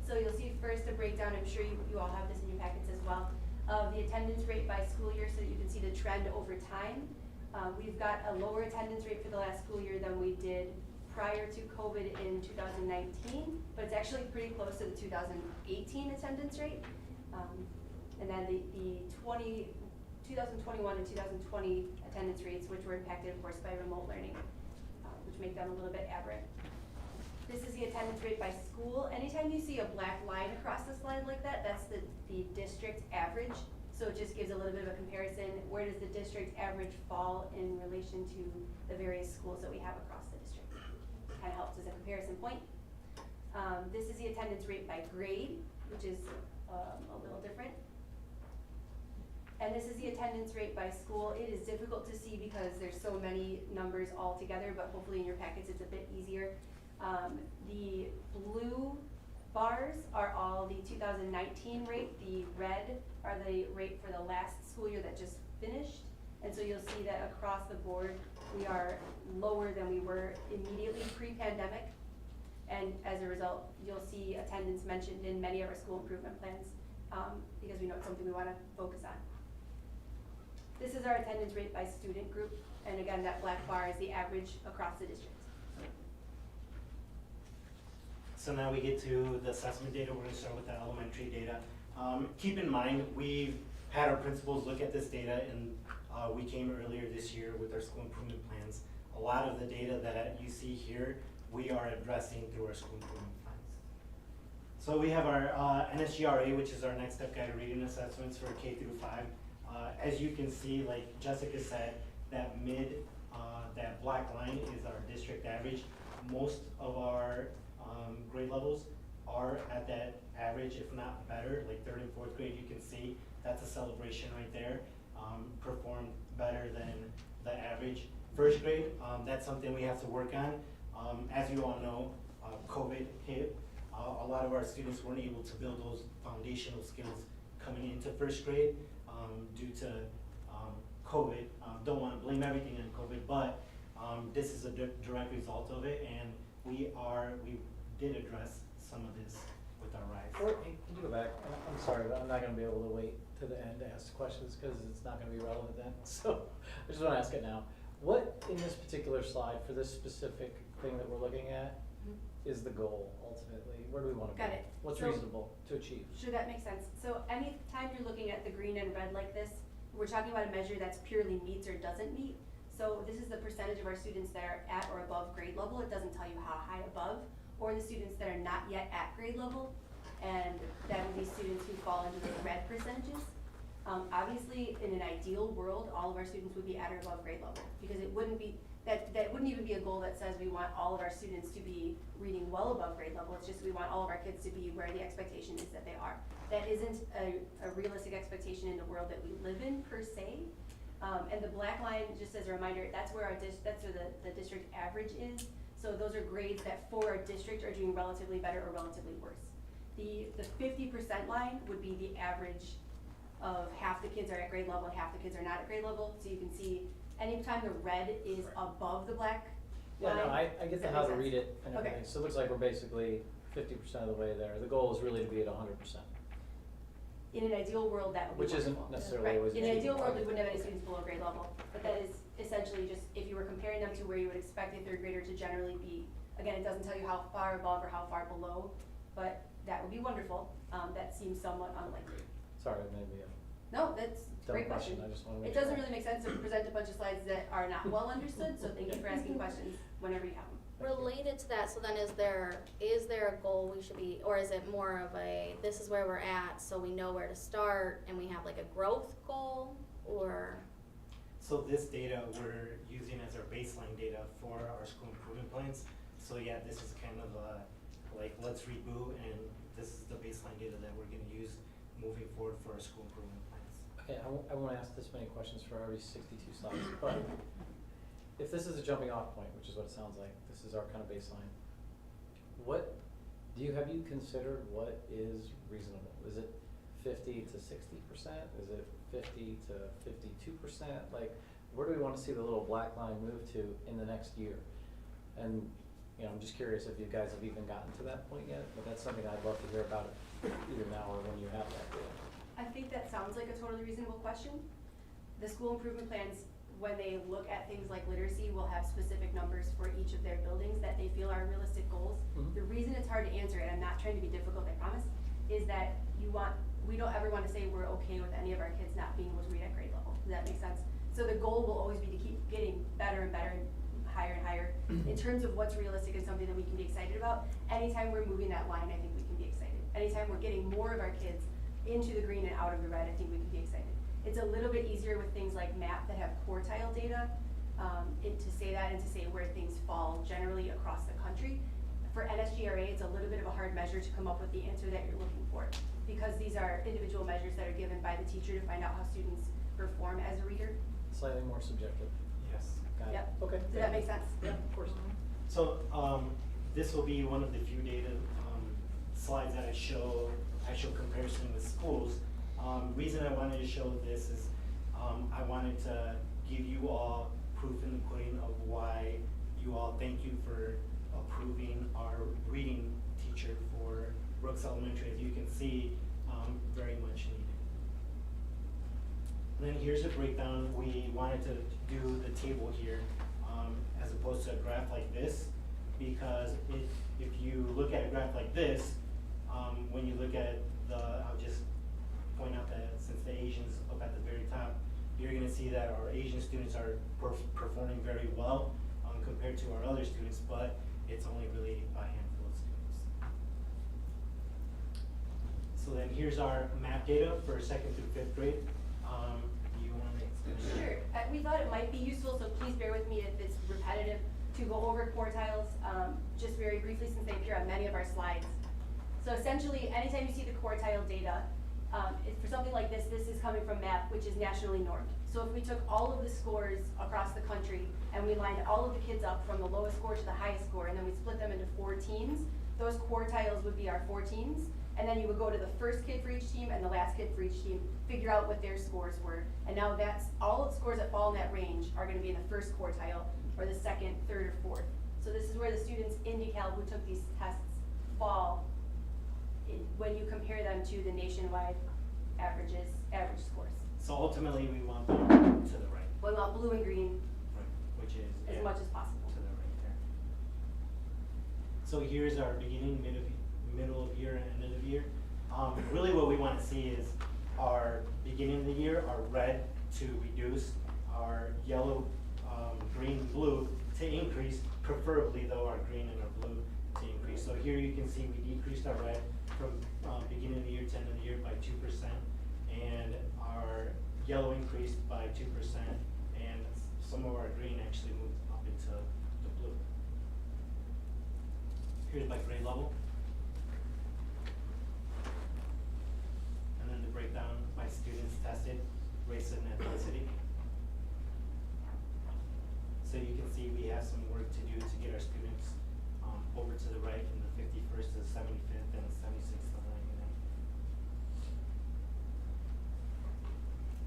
Speaker 6: So you'll see first a breakdown, I'm sure you all have this in your packets as well, of the attendance rate by school year so that you can see the trend over time. We've got a lower attendance rate for the last school year than we did prior to COVID in 2019, but it's actually pretty close to the 2018 attendance rate. And then the 2021 and 2020 attendance rates, which were impacted, of course, by remote learning, which make them a little bit aberrant. This is the attendance rate by school. Anytime you see a black line across this line like that, that's the district average. So it just gives a little bit of a comparison. Where does the district average fall in relation to the various schools that we have across the district? Kind of helps as a comparison point. This is the attendance rate by grade, which is a little different. And this is the attendance rate by school. It is difficult to see because there's so many numbers all together, but hopefully in your packets it's a bit easier. The blue bars are all the 2019 rate. The red are the rate for the last school year that just finished. And so you'll see that across the board, we are lower than we were immediately pre-pandemic. And as a result, you'll see attendance mentioned in many of our school improvement plans because we know it's something we want to focus on. This is our attendance rate by student group. And again, that black bar is the average across the district.
Speaker 15: So now we get to the assessment data. We're going to start with the elementary data. Keep in mind, we've had our principals look at this data, and we came earlier this year with our school improvement plans. A lot of the data that you see here, we are addressing through our school improvement plans. So we have our NSGRA, which is our next step guided reading assessments for K through 5. As you can see, like Jessica said, that that black line is our district average. Most of our grade levels are at that average, if not better. Like 3rd and 4th grade, you can see that's a celebration right there. Performed better than the average. 1st grade, that's something we have to work on. As you all know, COVID hit. A lot of our students weren't able to build those foundational skills coming into 1st grade due to COVID. Don't want to blame everything on COVID, but this is a direct result of it, and we did address some of this with our rise.
Speaker 4: Hey, can you go back? I'm sorry, but I'm not gonna be able to wait to the end to ask questions because it's not gonna be relevant then. So I just wanna ask it now. What in this particular slide for this specific thing that we're looking at is the goal ultimately? Where do we wanna go?
Speaker 6: Got it.
Speaker 4: What's
Speaker 6: So-
Speaker 4: reasonable to achieve?
Speaker 6: Sure, that makes sense. So anytime you're looking at the green and red like this, we're talking about a measure that's purely meets or doesn't meet. So this is the percentage of our students that are at or above grade level. It doesn't tell you how high above, or the students that are not yet at grade level, and that would be students who fall into the red percentages. Obviously, in an ideal world, all of our students would be at or above grade level, because it wouldn't be, that wouldn't even be a goal that says we want all of our students to be reading well above grade level. It's just we want all of our kids to be where the expectation is that they are. That isn't a realistic expectation in the world that we live in per se. And the black line, just as a reminder, that's where the district average is. So those are grades that for our district are doing relatively better or relatively worse. The 50% line would be the average of half the kids are at grade level and half the kids are not at grade level. So you can see anytime the red is above the black line.
Speaker 4: Yeah, no, I get
Speaker 6: does
Speaker 4: the
Speaker 6: that
Speaker 4: how
Speaker 6: make
Speaker 4: to
Speaker 6: sense?
Speaker 4: read it and
Speaker 6: Okay.
Speaker 4: everything. So it looks like we're basically 50% of the way there. The goal is really to be at 100%.
Speaker 6: In an ideal world, that would be
Speaker 4: Which isn't
Speaker 6: wonderful.
Speaker 4: necessarily
Speaker 6: Right.
Speaker 4: always
Speaker 6: In an ideal
Speaker 4: achievable.
Speaker 6: world, we wouldn't have any students below grade level, but that is essentially just, if you were comparing them to where you would expect a 3rd grader to generally be, again, it doesn't tell you how far above or how far below, but that would be wonderful. That seems somewhat unlikely.
Speaker 4: Sorry, maybe a
Speaker 6: No, that's a
Speaker 4: dumb
Speaker 6: great question.
Speaker 4: I just wanna make
Speaker 6: It
Speaker 4: sure.
Speaker 6: doesn't really make sense to present a bunch of slides that are not well understood, so thank you for asking questions whenever you have them.
Speaker 2: Related to that, so then is there a goal we should be, or is it more of a, this is where we're at, so we know where to start, and we have like a growth goal, or?
Speaker 15: So this data we're using as our baseline data for our school improvement plans. So yeah, this is kind of like let's reboot, and this is the baseline data that we're gonna use moving forward for our school improvement plans.
Speaker 4: Okay, I won't ask this many questions for already 62 slides, but if this is a jumping off point, which is what it sounds like, this is our kind of baseline, what Have you considered what is reasonable? Is it 50 to 60%? Is it 50 to 52%? Like, where do we want to see the little black line move to in the next year? And, you know, I'm just curious if you guys have even gotten to that point yet, but that's something I'd love to hear about either now or when you have that data.
Speaker 18: I think that sounds like a totally reasonable question. The school improvement plans, when they look at things like literacy, will have specific numbers for each of their buildings that they feel are realistic goals.
Speaker 4: Mhm.
Speaker 18: The reason it's hard to answer, and I'm not trying to be difficult, I promise, is that we don't ever want to say we're okay with any of our kids not being able to read at grade level. Does that make sense? So the goal will always be to keep getting better and better and higher. In terms of what's realistic and something that we can be excited about, anytime we're moving that line, I think we can be excited. Anytime we're getting more of our kids into the green and out of the red, I think we can be excited. It's a little bit easier with things like MAP that have quartile data, to say that and to say where things fall generally across the country. For NSGRA, it's a little bit of a hard measure to come up with the answer that you're looking for, because these are individual measures that are given by the teacher to find out how students perform as a reader.
Speaker 4: Slightly more subjective.
Speaker 15: Yes.
Speaker 4: Got it.
Speaker 18: Yep.
Speaker 4: Okay.
Speaker 18: Does that make sense?
Speaker 4: Yeah, of course.
Speaker 15: So, this will be one of the few data, slides that I show actual comparison with schools. Reason I wanted to show this is, I wanted to give you all proof in the pudding of why you all, thank you for approving our reading teacher for Brooks Elementary. As you can see, very much needed. And then here's a breakdown. We wanted to do the table here, as opposed to a graph like this, because if you look at a graph like this, when you look at I'll just point out that since the Asians up at the very top, you're gonna see that our Asian students are performing very well, compared to our other students, but it's only really a handful of students. So then here's our math data for 2nd through 5th grade. Do you want to explain?
Speaker 18: Sure. We thought it might be useful, so please bear with me if it's repetitive, to go over quartiles just very briefly since they appear on many of our slides. So essentially, anytime you see the quartile data, for something like this is coming from MAP, which is nationally normed. So if we took all of the scores across the country and we lined all of the kids up from the lowest score to the highest score, and then we split them into 4 teams, those quartiles would be our 4 teams. And then you would go to the first kid for each team and the last kid for each team, figure out what their scores were. And now that's, all of the scores that fall in that range are gonna be in the first quartile, or the second, third, or fourth. So this is where the students in DeKalb who took these tests fall when you compare them to the nationwide average scores.
Speaker 15: So ultimately, we want them to the right.
Speaker 18: We want blue and green
Speaker 15: Right, which is
Speaker 18: as much as possible.
Speaker 15: to the right there. So here's our beginning, middle of year, and end of year. Really what we want to see is our beginning of the year, our red to reduce, our yellow, green, blue to increase, preferably though our green and our blue to increase. So here you can see we decreased our red from beginning of the year to end of the year by 2%, and our yellow increased by 2%, and some of our green actually moved up into the blue. Here's by grade level. And then the breakdown by students tested, race and ethnicity. So you can see we have some work to do to get our students over to the right from the 51st to the 75th and the 76th to the 99th.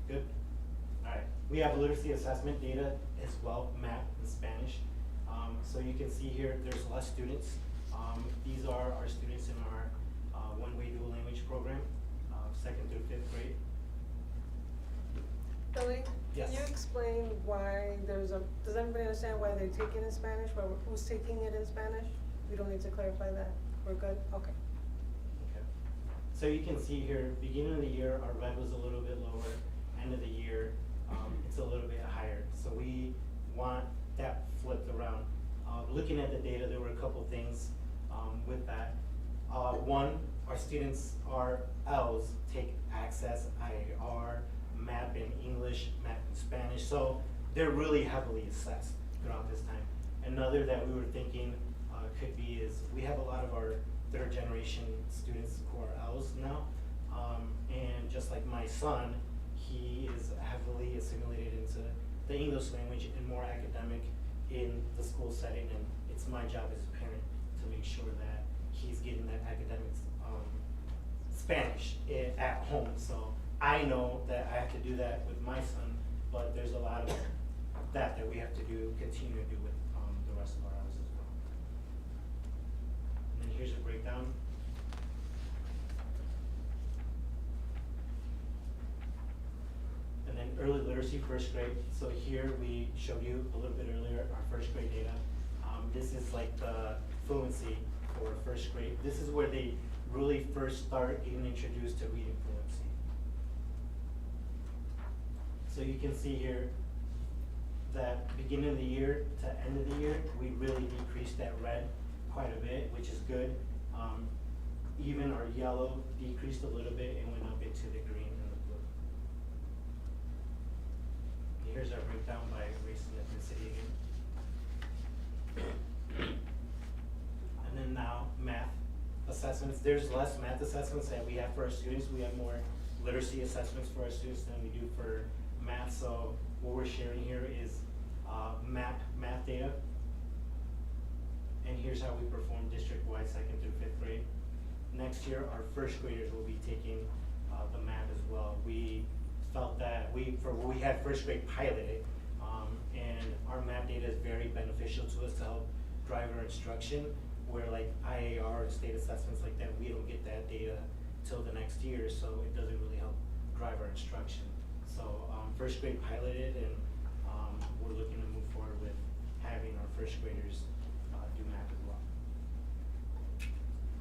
Speaker 15: Good. All right. We have literacy assessment data as well, MAP in Spanish. So you can see here there's less students. These are our students in our one-way dual language program, 2nd through 5th grade.
Speaker 13: Billy,
Speaker 15: Yes.
Speaker 13: can you explain why does everybody understand why they take it in Spanish, who's taking it in Spanish? We don't need to clarify that, we're good, okay.
Speaker 15: Okay. So you can see here, beginning of the year, our red was a little bit lower, end of the year, it's a little bit higher. So we want that flipped around. Looking at the data, there were a couple things with that. One, our students, our L's take access, IAR, MAP in English, MAP in Spanish, so they're really heavily assessed throughout this time. Another that we were thinking could be is we have a lot of our 3rd generation students who are L's now, and just like my son, he is heavily assimilated into the English language and more academic in the school setting, and it's my job as a parent to make sure that he's getting that academic Spanish at home. So I know that I have to do that with my son, but there's a lot of that we have to do, continue to do with the rest of our hours as well. And then here's a breakdown. And then early literacy, first grade. So here we showed you a little bit earlier our first grade data. This is like the fluency for first grade. This is where they really first start getting introduced to reading fluency. So you can see here that beginning of the year to end of the year, we really decreased that red quite a bit, which is good. Even our yellow decreased a little bit and went up into the green and the blue. Here's our breakdown by race and ethnicity again. And then now math assessments. There's less math assessments that we have for our students. We have more literacy assessments for our students than we do for math. So what we're sharing here is math data. And here's how we perform district-wide 2nd through 5th grade. Next year, our first graders will be taking the math as well. We felt that we had first grade piloted, and our math data is very beneficial to us to help drive our instruction, where like IAR and state assessments like that, we don't get that data till the next year, so it doesn't really help drive our instruction. So first grade piloted, and we're looking to move forward with having our first graders do math as well.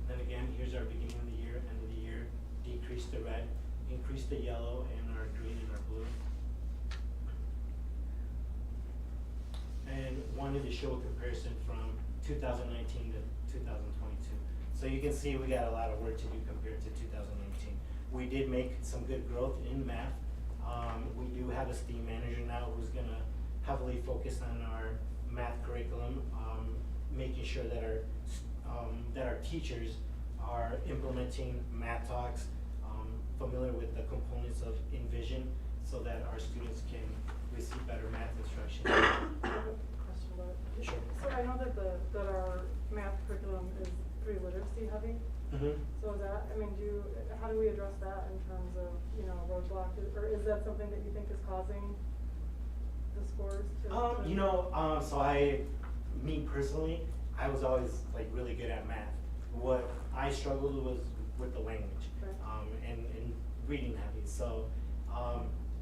Speaker 15: Then again, here's our beginning of the year, end of the year, decrease the red, increase the yellow, and our green and our blue. And wanted to show a comparison from 2019 to 2022. So you can see we got a lot of work to do compared to 2019. We did make some good growth in math. We do have a STEAM manager now who's gonna heavily focus on our math curriculum, making sure that our teachers are implementing math talks, familiar with the components of Envision, so that our students can receive better math instruction.
Speaker 11: I have a question about it.
Speaker 15: Sure.
Speaker 11: So I know that our math curriculum is pretty literacy heavy.
Speaker 15: Mm-hmm.
Speaker 11: So is that, I mean, how do we address that in terms of, roadblock, or is that something that you think is causing the scores to?
Speaker 15: So me personally, I was always like really good at math. What I struggled was with the language,
Speaker 11: Right.
Speaker 15: and reading heavy. So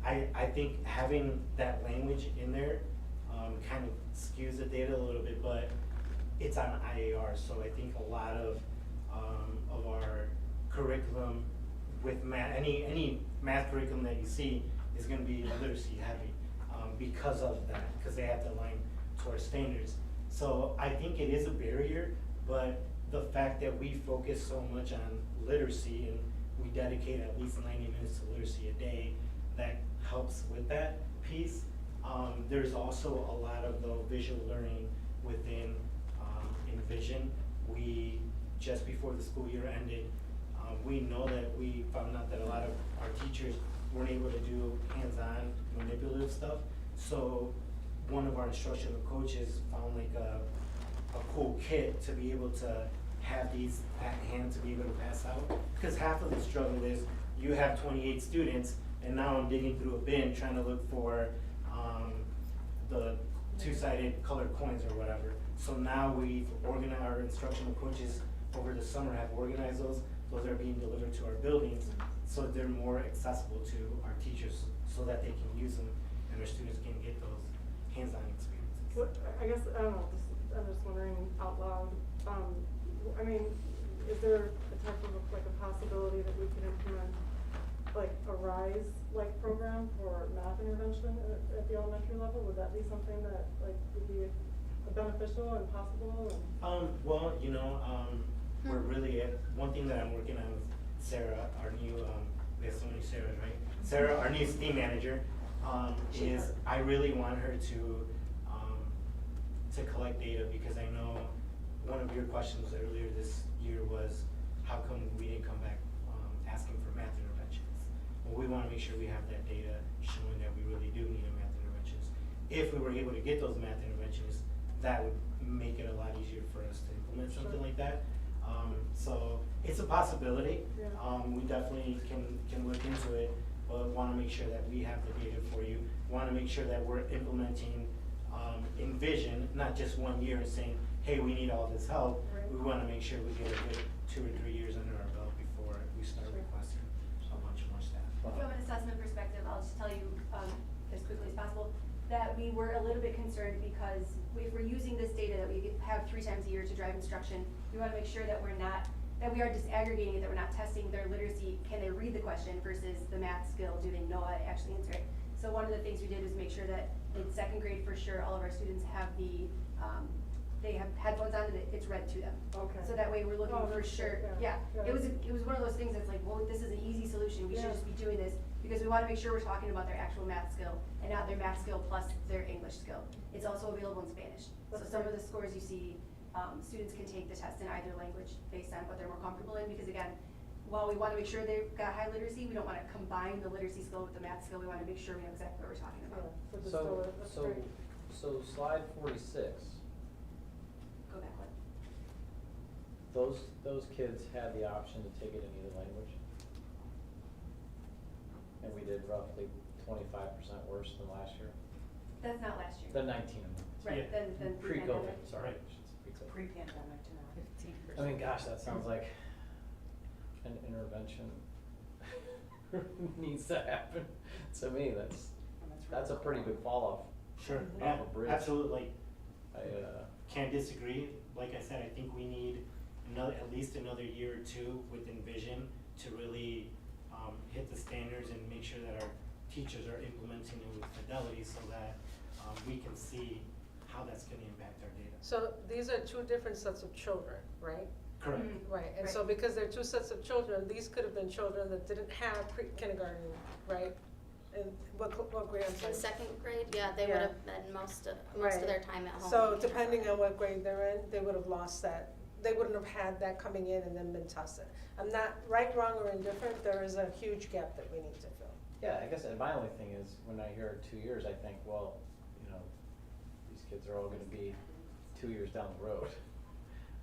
Speaker 15: I think having that language in there kind of skews the data a little bit, but it's on IAR, so I think a lot of our curriculum with math, any math curriculum that you see is going to be literacy heavy because of that, because they have to align to our standards. So I think it is a barrier, but the fact that we focus so much on literacy and we dedicate at least 90 minutes to literacy a day, that helps with that piece. There's also a lot of the visual learning within Envision. We, just before the school year ended, we know that we found out that a lot of our teachers weren't able to do hands-on manipulative stuff. So one of our instructional coaches found like a cool kit to be able to have these at hand to be able to pass out. Because half of the struggle is you have 28 students, and now I'm digging through a bin trying to look for the two-sided colored coins or whatever. So now we've organized, our instructional coaches over the summer have organized those. Those are being delivered to our buildings, so they're more accessible to our teachers so that they can use them and our students can get those hands-on experiences.
Speaker 11: What, I guess, I don't know, I'm just wondering out loud, I mean, is there a type of like a possibility that we could implement like a RISE-like program for math intervention at the elementary level? Would that be something that like would be beneficial and possible? We're really one thing that I'm working on with Sarah, our new, we have so many Sarahs, right? Sarah, our new STEAM manager, is I really want her to collect data, because I know one of your questions earlier this year was how come we didn't come back asking for math interventions? Well, we want to make sure we have that data showing that we really do need a math interventions. If we were able to get those math interventions, that would make it a lot easier for us to implement something like that.
Speaker 15: So it's a possibility.
Speaker 11: Yeah.
Speaker 15: We definitely can look into it, but want to make sure that we have the data for you. Want to make sure that we're implementing Envision, not just 1 year and saying, hey, we need all this help.
Speaker 11: Right.
Speaker 15: We want to make sure we get a good 2 or 3 years under our belt before we start requesting a bunch more staff.
Speaker 18: From an assessment perspective, I'll just tell you, as quickly as possible, that we were a little bit concerned because if we're using this data that we have 3 times a year to drive instruction, we wanna make sure that that we are disaggregating it, that we're not testing their literacy, can they read the question versus the math skill, do they know how to actually answer it? So one of the things we did was make sure that in 2nd grade, for sure, all of our students have they have headphones on and it's read to them.
Speaker 11: Okay.
Speaker 18: So that way we're looking
Speaker 11: Oh,
Speaker 18: for
Speaker 11: that's
Speaker 18: sure,
Speaker 11: good,
Speaker 18: yeah,
Speaker 11: yeah.
Speaker 18: it was one of those things that's like, well, this is an easy solution, we should
Speaker 11: Yeah.
Speaker 18: just be doing this, because we wanna make sure we're talking about their actual math skill, and not their math skill plus their English skill. It's also available in Spanish, so
Speaker 11: That's
Speaker 18: some of
Speaker 11: great.
Speaker 18: the scores you see, students can take the test in either language based on what they're more comfortable in, because again, while we wanna make sure they've got high literacy, we don't wanna combine the literacy skill with the math skill, we wanna make sure we know exactly what we're talking about.
Speaker 11: Yeah,
Speaker 4: So,
Speaker 11: that's
Speaker 4: so,
Speaker 11: great.
Speaker 4: so slide 46,
Speaker 18: Go back one.
Speaker 4: those kids had the option to take it in either language? And we did roughly 25% worse than last year?
Speaker 18: That's not last year.
Speaker 4: Than 19.
Speaker 18: Right, than
Speaker 4: Pre-COVID,
Speaker 18: pre-pandemic.
Speaker 4: sorry.
Speaker 15: Right.
Speaker 4: I should say pre-COVID.
Speaker 12: Pre-pandemic to now.
Speaker 8: 15%.
Speaker 4: I mean, gosh, that sounds like an intervention needs to happen. To me, that's a pretty good fall off.
Speaker 15: Sure,
Speaker 4: Off
Speaker 15: yeah,
Speaker 4: a bridge.
Speaker 15: absolutely.
Speaker 4: I,
Speaker 15: Can't disagree. Like I said, I think we need at least another year or 2 with Envision to really hit the standards and make sure that our teachers are implementing it with fidelity so that we can see how that's going to impact our data.
Speaker 13: So these are 2 different sets of children, right?
Speaker 15: Correct.
Speaker 13: Right, and so
Speaker 18: Right.
Speaker 13: because they're 2 sets of children, these could have been children that didn't have kindergarten, right? And what grade? I'm
Speaker 2: In
Speaker 13: sorry?
Speaker 2: 2nd grade, yeah, they would
Speaker 13: Yeah.
Speaker 2: have been most of
Speaker 13: Right.
Speaker 2: their time at home.
Speaker 13: So depending on what grade they're in, they would have lost that, they wouldn't have had that coming in and then been tested. I'm not, right, wrong, or indifferent, there is a huge gap that we need to fill.
Speaker 4: yeah, I guess, and my only thing is, when I hear 2 years, I think, well, you know, these kids are all gonna be 2 years down the road,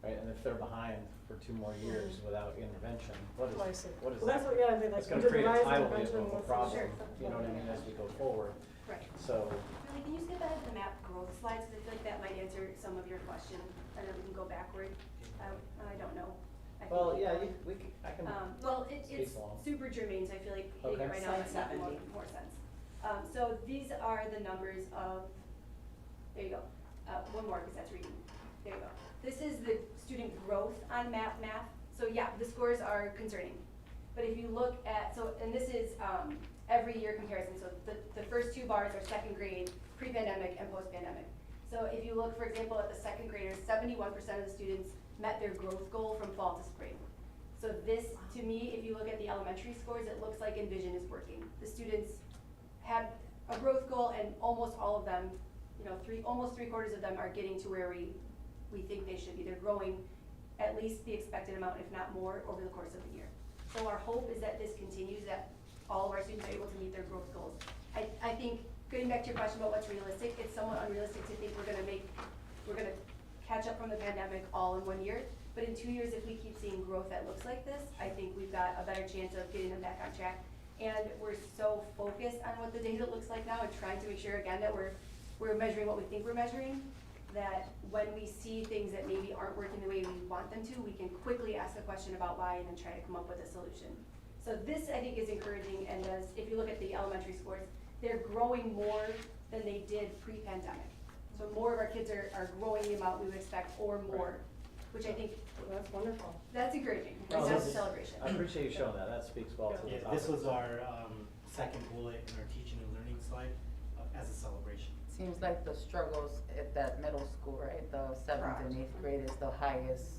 Speaker 4: right? And if they're behind for 2 more years without intervention, what is
Speaker 13: Oh, I see.
Speaker 4: what is
Speaker 11: Well, that's
Speaker 4: that?
Speaker 11: what, yeah, I mean, like,
Speaker 4: It's gonna
Speaker 11: we did
Speaker 4: create
Speaker 11: the
Speaker 4: a
Speaker 11: rise
Speaker 4: tidal wave
Speaker 11: intervention
Speaker 4: of a
Speaker 11: with-
Speaker 4: problem,
Speaker 18: Sure.
Speaker 4: you know what I mean, as we go forward.
Speaker 18: Right.
Speaker 4: So,
Speaker 18: Really, can you skip ahead to the map growth slides, because I feel like that might answer some of your question, and then we can go backward. I don't know. I think
Speaker 4: well,
Speaker 18: we
Speaker 4: yeah,
Speaker 18: can.
Speaker 4: I can.
Speaker 18: Well,
Speaker 4: speak
Speaker 18: it's
Speaker 4: along.
Speaker 18: super germane, so I feel like hitting
Speaker 4: Okay.
Speaker 18: it right now
Speaker 12: Slide
Speaker 18: might make
Speaker 12: 70.
Speaker 18: more sense. So these are the numbers of, there you go, one more, because that's reading. There you go. This is the student growth on math. So yeah, the scores are concerning. But if you look at, and this is every year comparison, so the first 2 bars are 2nd grade, pre-pandemic and post-pandemic. So if you look, for example, at the 2nd graders, 71% of the students met their growth goal from fall to spring. So this, to me, if you look at the elementary scores, it looks like Envision is working. The students had a growth goal, and almost all of them, you know, almost 3/4 of them are getting to where we think they should be. They're growing at least the expected amount, if not more, over the course of the year. So our hope is that this continues, that all of our students are able to meet their growth goals. I think, getting back to your question about what's realistic, it's somewhat unrealistic to think we're gonna catch up from the pandemic all in 1 year. But in 2 years, if we keep seeing growth that looks like this, I think we've got a better chance of getting them back on track. And we're so focused on what the data looks like now and trying to make sure, again, that we're measuring what we think we're measuring, that when we see things that maybe aren't working the way we want them to, we can quickly ask a question about why and then try to come up with a solution. So this, I think, is encouraging, and if you look at the elementary scores, they're growing more than they did pre-pandemic. So more of our kids are growing the amount we would expect or more, which I think,
Speaker 11: That's wonderful.
Speaker 18: that's encouraging,
Speaker 4: Well,
Speaker 18: and that's a
Speaker 4: this-
Speaker 18: celebration.
Speaker 4: I appreciate you showing that, that speaks well to the
Speaker 15: Yeah,
Speaker 4: topic.
Speaker 15: this was our 2nd bullet in our teaching and learning slide as a celebration.
Speaker 8: Seems like the struggles at that middle school, right, the 7th and 8th grade is the highest.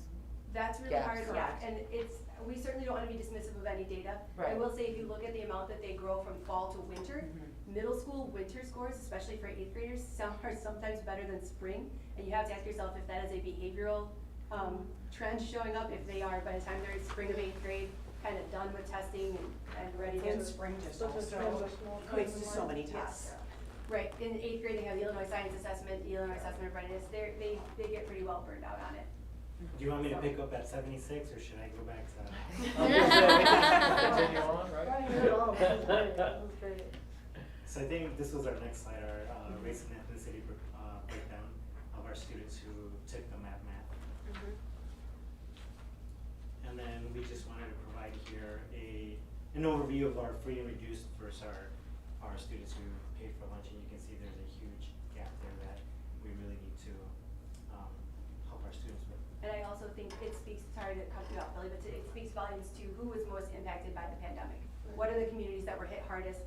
Speaker 18: That's really
Speaker 8: Gaps.
Speaker 18: hard, yeah,
Speaker 8: Correct.
Speaker 18: and we certainly don't wanna be dismissive of any data. I
Speaker 8: Right.
Speaker 18: will say, if you look at the amount that they grow from fall to winter,
Speaker 8: Mhm.
Speaker 18: middle school winter scores, especially for 8th graders, are sometimes better than spring. And you have to ask yourself if that is a behavioral, trend showing up, if they are, by the time they're in spring of 8th grade, kind of done with testing and ready to.
Speaker 12: And spring just
Speaker 11: Such a
Speaker 12: also
Speaker 11: transitional
Speaker 12: equates to so
Speaker 11: time.
Speaker 12: many tests.
Speaker 18: Right, in 8th grade, they have the Illinois Science Assessment, the Illinois Assessment of Readiness, they get pretty well burned out on it.
Speaker 15: Do you want me to pick up at 76 or should I go back to?
Speaker 4: Continue on, right?
Speaker 11: Right, yeah, oh, that was great, that was great.
Speaker 15: So I think this was our next slide, our race and ethnicity breakdown of our students who took the math. And then we just wanted to provide here an overview of our free and reduced versus our students who paid for lunch, and you can see there's a huge gap there that we really need to help our students with.
Speaker 18: And I also think it speaks, sorry to cut you off, Billy, but it speaks volumes to who was most impacted by the pandemic. What are the communities that were hit hardest?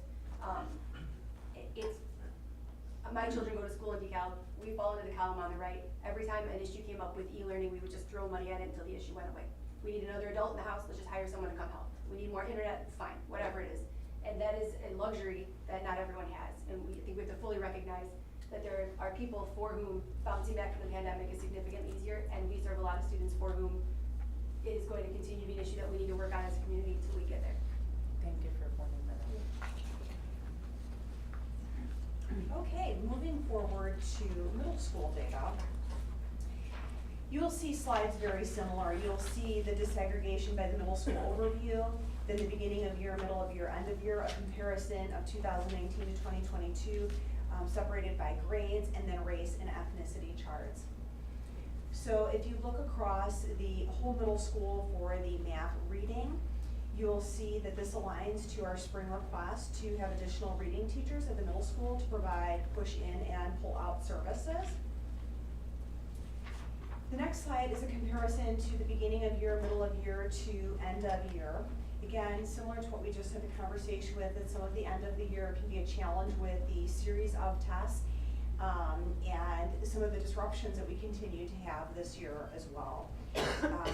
Speaker 18: My children go to school in DeKalb. We fall into the column on the right. Every time an issue came up with e-learning, we would just throw money at it until the issue went away. We need another adult in the house, let's just hire someone to come help. We need more internet, it's fine, whatever it is. And that is a luxury that not everyone has. And I think we have to fully recognize that there are people for whom bouncing back from the pandemic is significantly easier, and we serve a lot of students for whom it is going to continue to be an issue that we need to work on as a community until we get there.
Speaker 9: Thank you for pointing that out.
Speaker 17: Okay, moving forward to middle school data. You'll see slides very similar. You'll see the disaggregation by the middle school overview, then the beginning of year, middle of year, end of year, a comparison of 2019 to 2022, separated by grades, and then race and ethnicity charts. So if you look across the whole middle school for the math reading, you'll see that this aligns to our spring request to have additional reading teachers at the middle school to provide push in and pull out services. The next slide is a comparison to the beginning of year, middle of year to end of year. Again, similar to what we just had the conversation with, that some of the end of the year can be a challenge with the series of tests and some of the disruptions that we continue to have this year as well.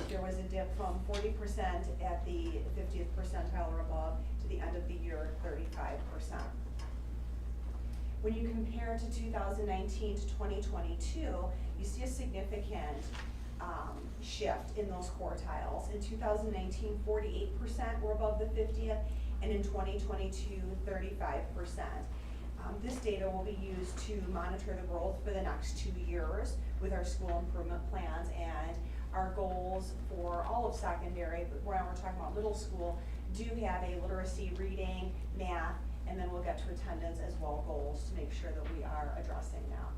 Speaker 17: There was a dip from 40% at the 50th percentile or above to the end of the year, 35%. When you compare to 2019 to 2022, you see a significant shift in those quartiles. In 2019, 48% were above the 50th, and in 2022, 35%. This data will be used to monitor the growth for the next 2 years with our school improvement plans and our goals for all of secondary, but when we're talking about middle school, do have a literacy, reading, math, and then we'll get to attendance as well goals to make sure that we are addressing that.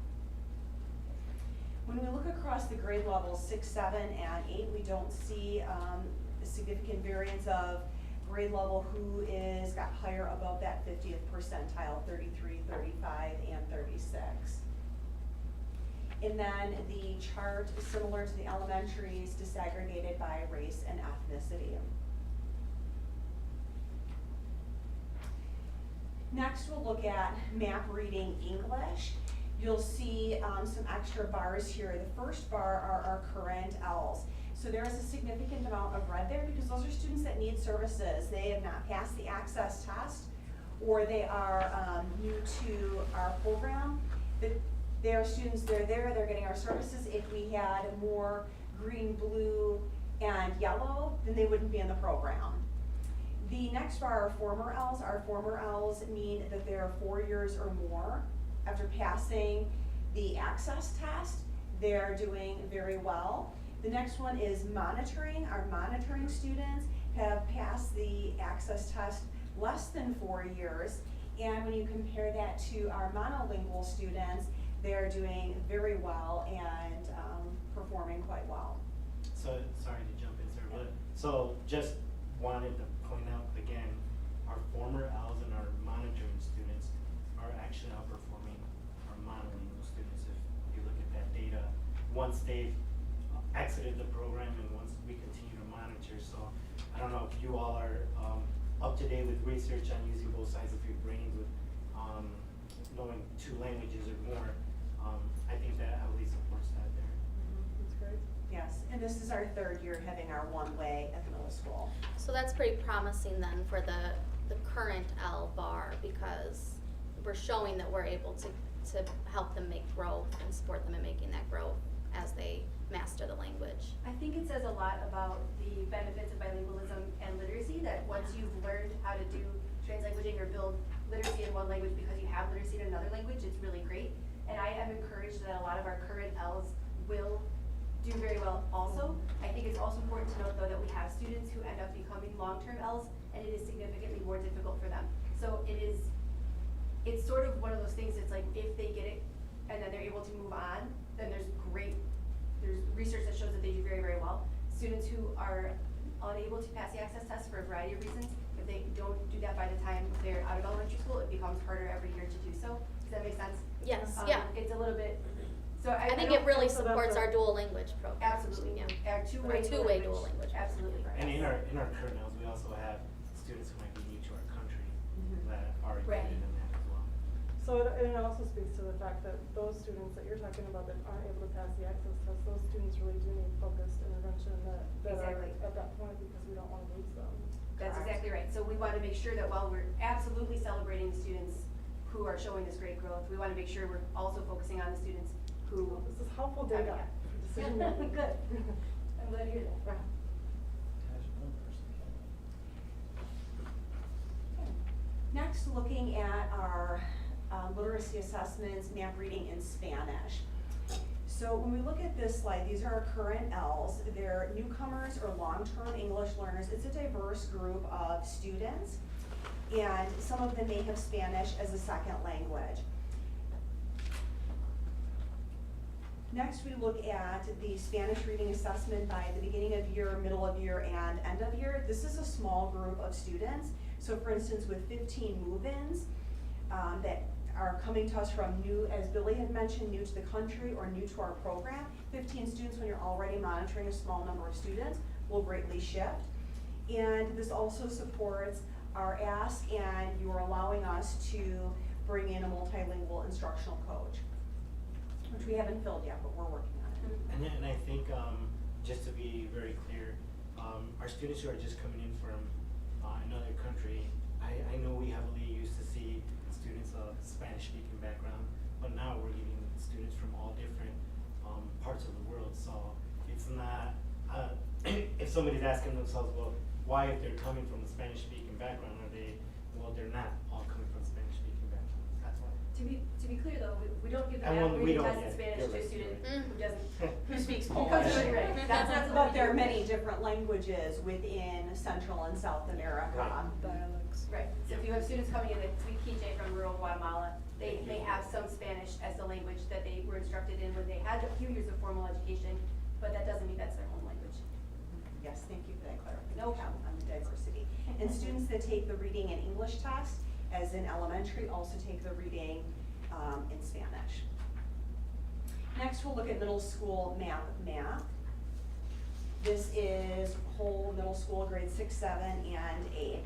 Speaker 17: When we look across the grade levels 6, 7, and 8, we don't see a significant variance of grade level who is got higher above that 50th percentile, 33, 35, and 36. And then the chart is similar to the elementaries, disaggregated by race and ethnicity. Next, we'll look at map reading English. You'll see some extra bars here. The first bar are our current Ls. So there is a significant amount of red there because those are students that need services. They have not passed the access test, or they are new to our program. They are students, they're there, they're getting our services. If we had more green, blue, and yellow, then they wouldn't be in the program. The next bar are former Ls. Our former Ls mean that they're 4 years or more after passing the access test. They're doing very well. The next one is monitoring. Our monitoring students have passed the access test less than 4 years. And when you compare that to our monolingual students, they're doing very well and performing quite well.
Speaker 15: So, sorry to jump in, sir, but, so just wanted to point out again, our former Ls and our monitoring students are actually outperforming our monolingual students if you look at that data once they've exited the program and once we continue to monitor. So I don't know if you all are up to date with research on using both sides of your brains with knowing 2 languages or more. I think that heavily supports that there.
Speaker 11: That's great.
Speaker 17: Yes, and this is our 3rd year having our one-way at the middle school.
Speaker 2: So that's pretty promising then for the current L bar, because we're showing that we're able to help them make growth and support them in making that growth as they master the language.
Speaker 18: I think it says a lot about the benefits of bilingualism and literacy, that once you've learned how to do translanguaging or build literacy in one language because you have literacy in another language, it's really great. And I am encouraged that a lot of our current Ls will do very well also. I think it's also important to note though that we have students who end up becoming long-term Ls, and it is significantly more difficult for them. So it's sort of one of those things, it's like if they get it and then they're able to move on, then there's research that shows that they do very, very well. Students who are unable to pass the access test for a variety of reasons, if they don't do that by the time they're out of elementary school, it becomes harder every year to do so. Does that make sense?
Speaker 2: Yes, yeah.
Speaker 18: It's a little bit, so
Speaker 2: I think
Speaker 18: don't
Speaker 2: it really
Speaker 18: feel so that's
Speaker 2: supports our dual language program.
Speaker 18: Absolutely,
Speaker 2: Yeah.
Speaker 18: our two-way
Speaker 2: dual language.
Speaker 18: Absolutely.
Speaker 15: And in our kernels, we also have students who might be new to our country that are
Speaker 18: Right.
Speaker 15: included in that as well.
Speaker 11: So it also speaks to the fact that those students that you're talking about that aren't able to pass the access test, those students really do need focused intervention that
Speaker 18: Exactly.
Speaker 11: are at that point because we don't want to lose them.
Speaker 18: That's exactly right. So we want to make sure that while we're absolutely celebrating the students who are showing this great growth, we want to make sure we're also focusing on the students who.
Speaker 11: This is helpful data
Speaker 18: Yeah.
Speaker 11: for decision making.
Speaker 18: Good. I'm glad to hear that.
Speaker 17: Next, looking at our literacy assessments, map reading in Spanish. So when we look at this slide, these are our current Ls. They're newcomers or long-term English learners. It's a diverse group of students, and some of them may have Spanish as a second language. Next, we look at the Spanish reading assessment by the beginning of year, middle of year, and end of year. This is a small group of students. So for instance, with 15 move-ins that are coming to us from new, as Billy had mentioned, new to the country or new to our program, 15 students when you're already monitoring a small number of students will greatly shift. And this also supports our ask, and you are allowing us to bring in a multilingual instructional coach, which we haven't filled yet, but we're working on it.
Speaker 15: And I think, just to be very clear, our students who are just coming in from another country, I know we heavily used to see students of Spanish-speaking background, but now we're getting students from all different parts of the world. So it's not, if somebody's asking themselves, well, why if they're coming from a Spanish-speaking background, well, they're not all coming from Spanish-speaking backgrounds. That's why.
Speaker 18: To be clear though, we don't give the
Speaker 15: And
Speaker 18: map
Speaker 15: when we
Speaker 18: reading
Speaker 15: don't,
Speaker 18: test in
Speaker 15: yeah,
Speaker 18: Spanish to a
Speaker 15: you're
Speaker 18: student
Speaker 15: right.
Speaker 18: who doesn't,
Speaker 17: Who speaks
Speaker 18: who
Speaker 17: Polish.
Speaker 18: comes from right. That's what
Speaker 17: But
Speaker 18: we
Speaker 17: there are
Speaker 18: do.
Speaker 17: many different languages within Central and South America.
Speaker 13: Dialects.
Speaker 18: Right, so if you have students coming in, like Quiche from rural Guatemala, they have some Spanish as the language that they were instructed in when they had a few years of formal education, but that doesn't mean that's their home language.
Speaker 17: Yes, thank you for that clarification
Speaker 18: No problem.
Speaker 17: on the diversity. And students that take the reading and English test, as in elementary, also take the reading in Spanish. Next, we'll look at middle school math. This is whole middle school, grades 6, 7, and 8.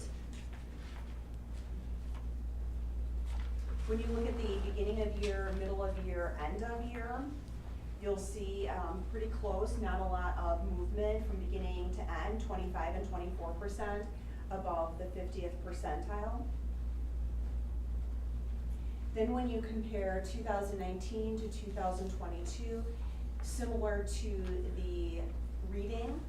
Speaker 17: When you look at the beginning of year, middle of year, end of year, you'll see pretty close, not a lot of movement from beginning to end, 25 and 24% above the 50th percentile. Then when you compare 2019 to 2022, similar to the reading,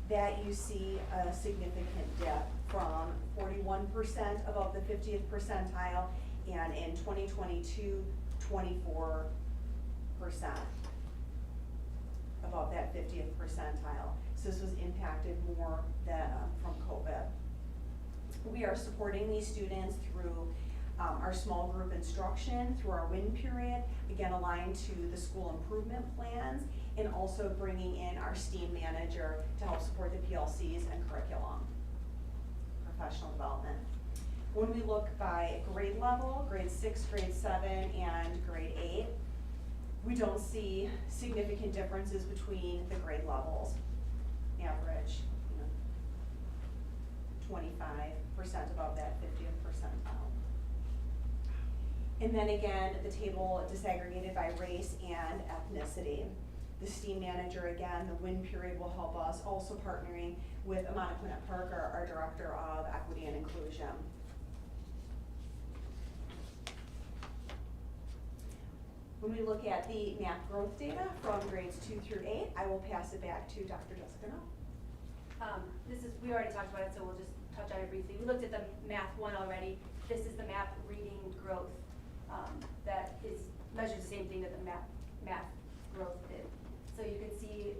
Speaker 17: that you see a significant dip from 41% above the 50th percentile, and in 2022, 24% above that 50th percentile. So this was impacted more than from COVID. We are supporting these students through our small group instruction, through our WIN period, again aligned to the school improvement plans, and also bringing in our STEAM manager to help support the PLCs and curriculum, professional development. When we look by grade level, grade 6, grade 7, and grade 8, we don't see significant differences between the grade levels. Average, 25% above that 50th percentile. And then again, the table disaggregated by race and ethnicity. The STEAM manager, again, the WIN period will help us, also partnering with Amanda Quinette Parker, our Director of Equity and Inclusion. When we look at the math growth data from grades 2 through 8, I will pass it back to Dr. Jessica Null.
Speaker 18: We already talked about it, so we'll just touch on it briefly. We looked at the math one already. This is the math reading growth that measures the same thing that the math growth did. So you can see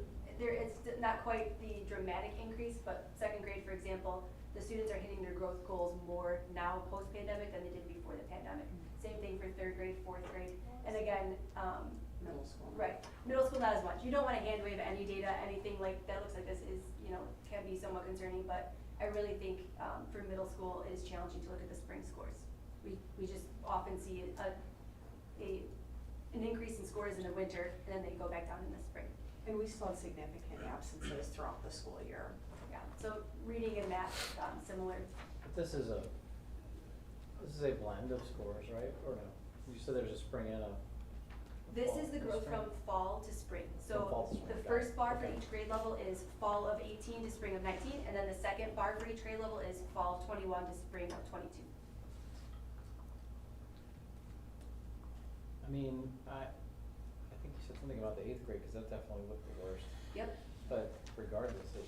Speaker 18: not quite the dramatic increase, but second grade, for example, the students are hitting their growth goals more now post-pandemic than they did before the pandemic. Same thing for third grade, fourth grade, and again,
Speaker 12: Middle school.
Speaker 18: right, middle school not as much. You don't wanna hand wave any data, anything like, that looks like this is, can be somewhat concerning, but I really think, for middle school, it is challenging to look at the spring scores. We just often see an increase in scores in the winter, and then they go back down in the spring.
Speaker 17: And we still have significant absences throughout the school year.
Speaker 18: Yeah, so reading and math, similar.
Speaker 4: But this is a blend of scores, right? Or no? You said there's a spring and a
Speaker 18: This
Speaker 4: fall
Speaker 18: is the
Speaker 4: and
Speaker 18: growth
Speaker 4: spring?
Speaker 18: from fall to spring.
Speaker 4: From fall
Speaker 18: So
Speaker 4: to spring,
Speaker 18: the
Speaker 4: got
Speaker 18: first
Speaker 4: it.
Speaker 18: bar for
Speaker 4: Okay.
Speaker 18: each grade level is fall of 18 to spring of 19, and then the second bar for each grade level is fall of 21 to spring of 22.
Speaker 4: I mean, I think you said something about the 8th grade, because that definitely looked the worst.
Speaker 18: Yep.
Speaker 4: But regardless, it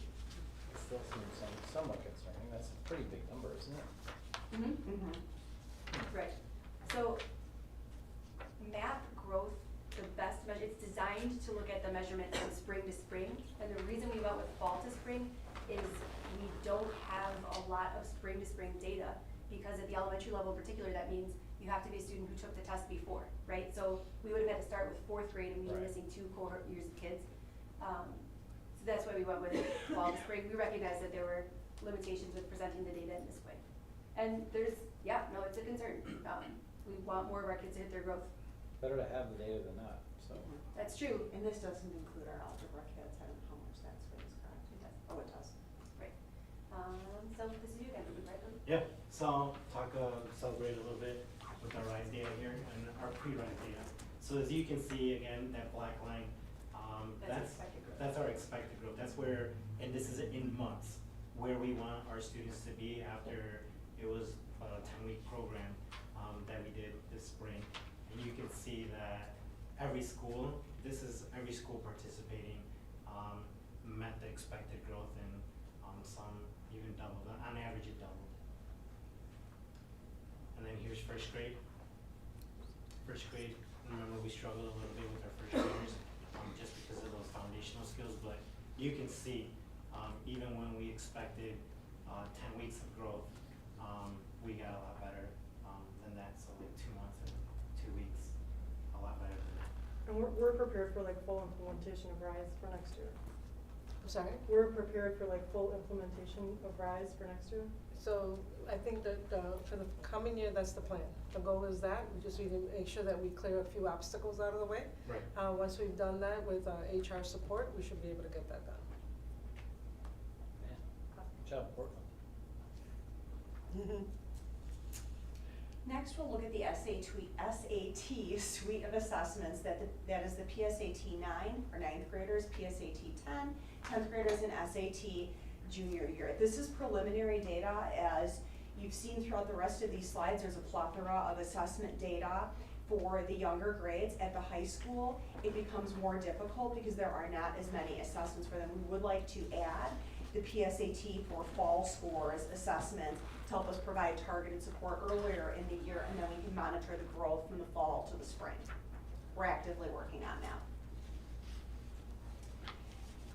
Speaker 4: still seems somewhat concerning. That's a pretty big number, isn't it?
Speaker 18: Right. So math growth, the best measure, it's designed to look at the measurement from spring to spring. And the reason we went with fall to spring is we don't have a lot of spring to spring data, because at the elementary level in particular, that means you have to be a student who took the test before, right? So we would have had to start with fourth grade, and we were
Speaker 4: Right.
Speaker 18: missing 2 cohort years of kids. So that's why we went with fall to spring. We recognized that there were limitations with presenting the data in this way. And it's a concern. We want more of our kids to hit their growth.
Speaker 4: Better to have the data than not, so.
Speaker 18: That's true.
Speaker 17: And this doesn't include our algebra kids, I don't know how much that's for, is correct?
Speaker 18: It does.
Speaker 17: Oh, it does.
Speaker 18: Right. So this is you again, right? Lou?
Speaker 15: Yeah, so celebrate a little bit with our RISE data here and our pre-RISE data. So as you can see, again, that black line,
Speaker 18: That's expected growth.
Speaker 15: that's our expected growth. That's where, and this is in months, where we want our students to be after it was a 10-week program that we did this spring. And you can see that every school participating met the expected growth, and some even doubled. On average, it doubled. And then here's first grade. First grade, remember we struggled a little bit with our first graders just because of those foundational skills, but you can see even when we expected 10 weeks of growth, we got a lot better than that. So like 2 months and 2 weeks, a lot better than that.
Speaker 11: And we're prepared for like full implementation of RISE for next year.
Speaker 13: I'm sorry?
Speaker 11: We're prepared for like full implementation of RISE for next year.
Speaker 13: So I think that for the coming year, that's the plan. The goal is that, we just need to make sure that we clear a few obstacles out of the way.
Speaker 15: Right.
Speaker 13: Once we've done that with HR support, we should be able to get that done.
Speaker 4: Man, good job, Portland.
Speaker 17: Next, we'll look at the SAT suite of assessments, that is the PSAT 9 for 9th graders, PSAT 10, 10th graders, and SAT junior year. This is preliminary data. As you've seen throughout the rest of these slides, there's a plethora of assessment data for the younger grades. At the high school, it becomes more difficult because there are not as many assessments for them. We would like to add the PSAT for fall scores assessment to help us provide targeted support earlier in the year, and then we can monitor the growth from the fall to the spring. We're actively working on that.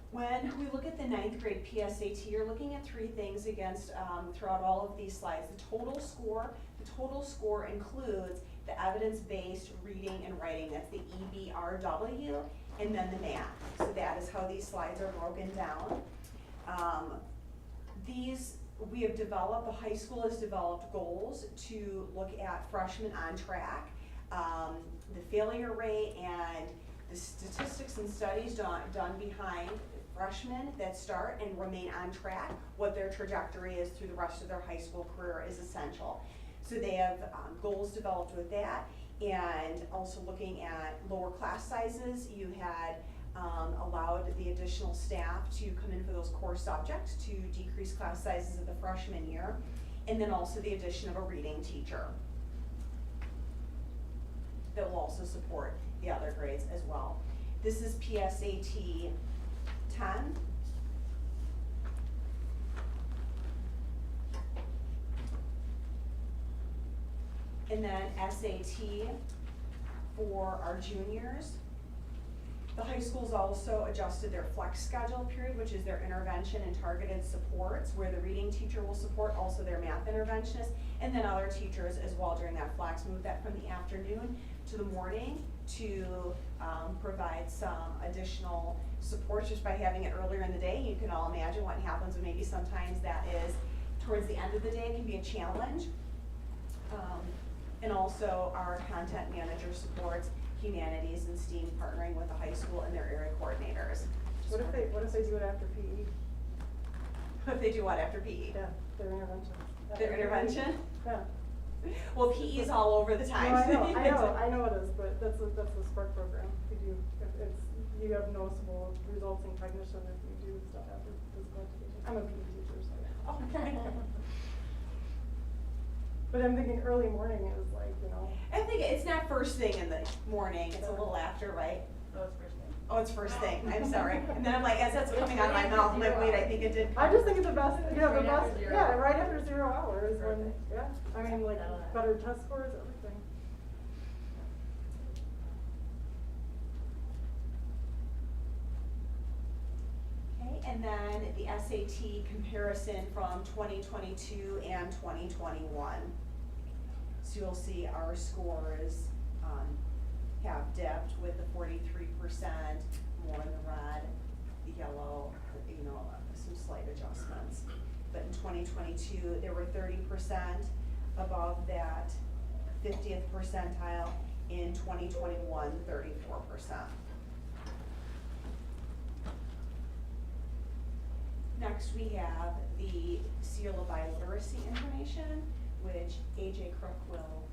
Speaker 17: When we look at the 9th grade PSAT, you're looking at 3 things against throughout all of these slides. The total score includes the evidence-based reading and writing, that's the EBRW, and then the math. So that is how these slides are broken down. We have developed, the high school has developed goals to look at freshmen on track, the failure rate and the statistics and studies done behind freshmen that start and remain on track, what their trajectory is through the rest of their high school career is essential. So they have goals developed with that, and also looking at lower class sizes. You had allowed the additional staff to come in for those core subjects to decrease class sizes of the freshman year, and then also the addition of a reading teacher that will also support the other grades as well. This is PSAT 10. And then SAT for our juniors. The high schools also adjusted their flex schedule period, which is their intervention and targeted supports, where the reading teacher will support also their math interventionist, and then other teachers as well during that flex. Move that from the afternoon to the morning to provide some additional support just by having it earlier in the day. You can all imagine what happens when maybe sometimes that is towards the end of the day can be a challenge. And also our content manager supports humanities and STEAM, partnering with the high school and their area coordinators.
Speaker 11: What if they do it after PE?
Speaker 17: What if they do what after PE?
Speaker 11: Yeah, their intervention.
Speaker 17: Their intervention?
Speaker 11: Yeah.
Speaker 17: Well, PE is all over the time.
Speaker 11: No, I know it is, but that's the SPARK program. You have noticeable results in cognition if you do stuff after physical education. I'm a PE teacher, so.
Speaker 17: Okay.
Speaker 11: But I'm thinking early morning is like, you know.
Speaker 17: I think it's not first thing in the morning, it's a little after, right?
Speaker 11: No, it's first thing.
Speaker 17: Oh, it's first thing, I'm sorry. And then I'm like, as that's coming out of my mouth, I'm like, wait, I think it did.
Speaker 11: I just think it's the best, yeah, the
Speaker 18: Right
Speaker 11: best,
Speaker 18: after 0
Speaker 11: yeah,
Speaker 18: hours.
Speaker 11: right after 0 hours when,
Speaker 18: Perfect.
Speaker 11: yeah. I mean, like,
Speaker 18: That'll happen.
Speaker 11: better test scores, everything.
Speaker 17: Okay, and then the SAT comparison from 2022 and 2021. So you'll see our scores have dipped with the 43%, more in the red, the yellow, you know, some slight adjustments. But in 2022, there were 30% above that 50th percentile. In 2021, 34%. Next, we have the seal of illiteracy information, which AJ Crook will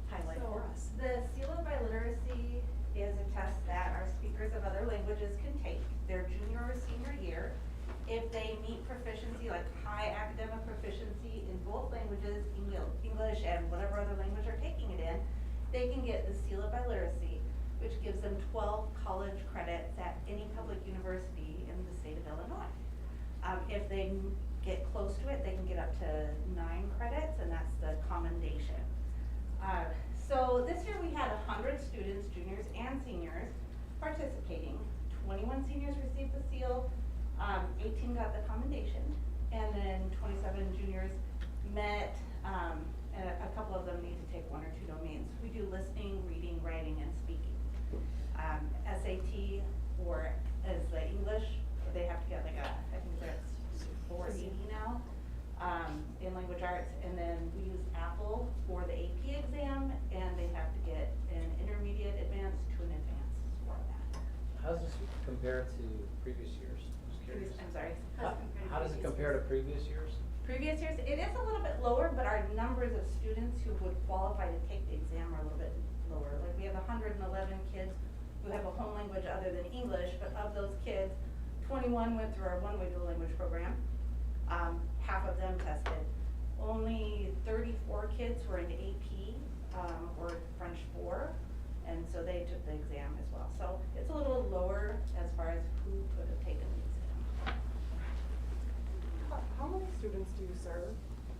Speaker 17: highlight for us.
Speaker 19: The seal of illiteracy is a test that our speakers of other languages can take their junior or senior year. If they meet proficiency, like high academic proficiency in both languages, English and whatever other language they're taking it in, they can get the seal of illiteracy, which gives them 12 college credits at any public university in the state of Illinois. If they get close to it, they can get up to 9 credits, and that's the commendation. So this year we had 100 students, juniors and seniors, participating. 21 seniors received the seal, 18 got the commendation, and then 27 juniors met, and a couple of them need to take 1 or 2 domains. We do listening, reading, writing, and speaking. SAT or as the English, they have to get like I think that's 480 now, in language arts, and then we use Apple for the AP exam, and they have to get an intermediate advanced to an advanced for that.
Speaker 4: How does this compare to previous years? Just curious.
Speaker 19: I'm sorry.
Speaker 4: How does it compare to previous years?
Speaker 19: Previous years, it is a little bit lower, but our numbers of students who would qualify to take the exam are a little bit lower. Like we have 111 kids who have a home language other than English, but of those kids, 21 went through our one-way dual language program. Half of them tested. Only 34 kids were in AP, or French 4, and so they took the exam as well. So it's a little lower as far as who could have taken the exam.
Speaker 11: How many students do you serve?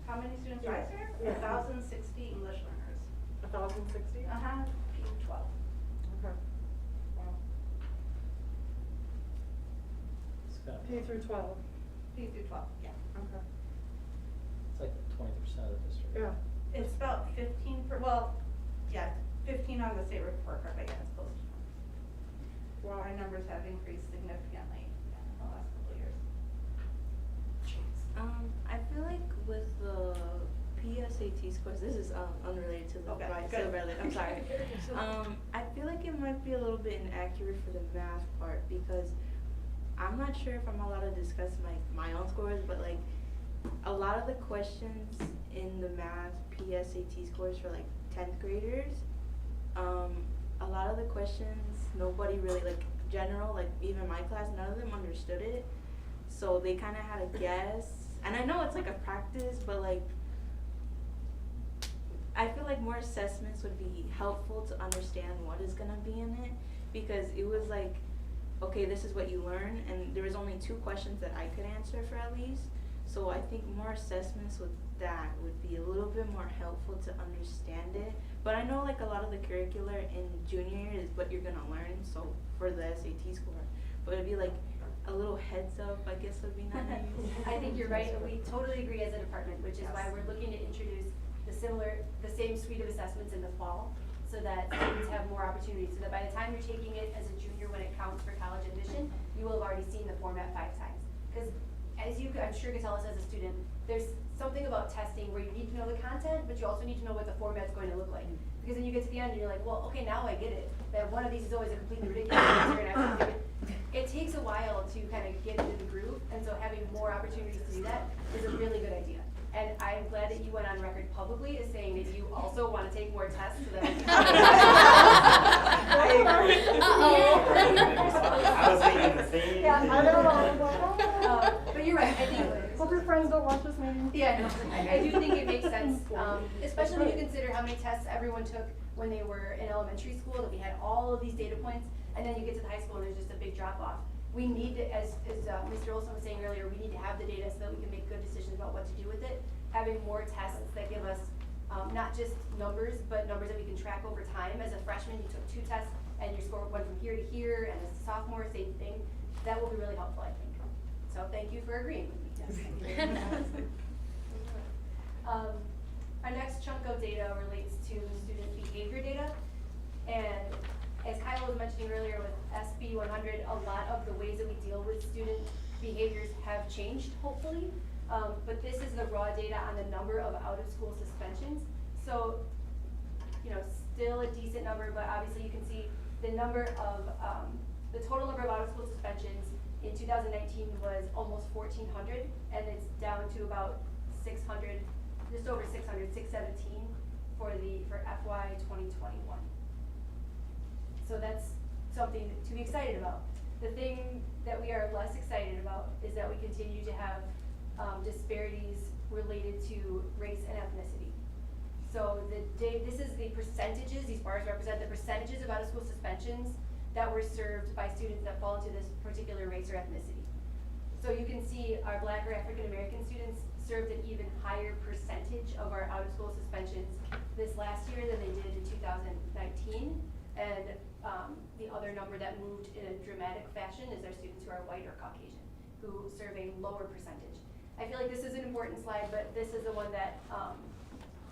Speaker 19: How many students do I serve?
Speaker 11: Yeah.
Speaker 19: 1,060 English learners.
Speaker 11: 1,060?
Speaker 19: P12.
Speaker 11: Okay. Wow.
Speaker 4: It's kind of,
Speaker 11: P through 12.
Speaker 19: P through 12, yeah.
Speaker 11: Okay.
Speaker 4: it's like 20% of the district.
Speaker 11: Yeah.
Speaker 19: It's about 15 15 on the state report card, but yeah, it's close to 20.
Speaker 11: Wow.
Speaker 19: Our numbers have increased significantly in the last couple of years.
Speaker 5: I feel like with the PSAT scores, this is unrelated to the
Speaker 19: Okay,
Speaker 5: rise
Speaker 19: good.
Speaker 5: of I'm sorry. I feel like it might be a little bit inaccurate for the math part because I'm not sure if I'm allowed to discuss my own scores, but like a lot of the questions in the math PSAT scores for like 10th graders, a lot of the questions nobody really like general, like even my class, none of them understood it. So they kind of had a guess. And I know it's like a practice, but like I feel like more assessments would be helpful to understand what is gonna be in it, because it was like, okay, this is what you learn, and there was only 2 questions that I could answer for at least. So I think more assessments with that would be a little bit more helpful to understand it. But I know like a lot of the curricular in junior year is what you're gonna learn, so for the SAT score. But it'd be like a little heads up, I guess would be nice.
Speaker 18: I think you're right, and we totally agree as a department, which is why we're looking to introduce the same suite of assessments in the fall, so that students have more opportunities, so that by the time you're taking it as a junior when it counts for college admission, you will have already seen the format 5 times. Because as you, I'm sure, can tell us as a student, there's something about testing where you need to know the content, but you also need to know what the format's going to look like. Because then you get to the end and you're like, well, okay, now I get it, that one of these is always a completely ridiculous answer, and I have to figure it takes a while to kind of get into the groove, and so having more opportunities to do that is a really good idea. And I'm glad that you went on record publicly as saying that you also want to take more tests so that
Speaker 15: I agree. I was thinking the same.
Speaker 11: Yeah, I know.
Speaker 18: but you're right, I think.
Speaker 11: Hope your friends don't watch this meeting.
Speaker 18: Yeah, no, I do think it makes sense, especially when you consider how many tests everyone took when they were in elementary school, that we had all of these data points, and then you get to the high school and there's just a big drop off. We need to, as Mr. Olson was saying earlier, we need to have the data so that we can make good decisions about what to do with it. Having more tests that give us not just numbers, but numbers that we can track over time. As a freshman, you took 2 tests and your score went from here to here, and as a sophomore, same thing. That will be really helpful, I think. So thank you for agreeing with me. Our next chunk of data relates to student behavior data. And as Kyle was mentioning earlier with SB 100, a lot of the ways that we deal with student behaviors have changed, hopefully. But this is the raw data on the number of out-of-school suspensions. So, you know, still a decent number, but obviously you can see the number of, the total number of out-of-school suspensions in 2019 was almost 1,400, and it's down to about 600, just over 600, 617 for FY 2021. So that's something to be excited about. The thing that we are less excited about is that we continue to have disparities related to race and ethnicity. So this is the percentages, these bars represent the percentages of out-of-school suspensions that were served by students that fall into this particular race or ethnicity. So you can see our Black or African American students served an even higher percentage of our out-of-school suspensions this last year than they did in 2019. And the other number that moved in a dramatic fashion is our students who are white or Caucasian, who serve a lower percentage. I feel like this is an important slide, but this is the one that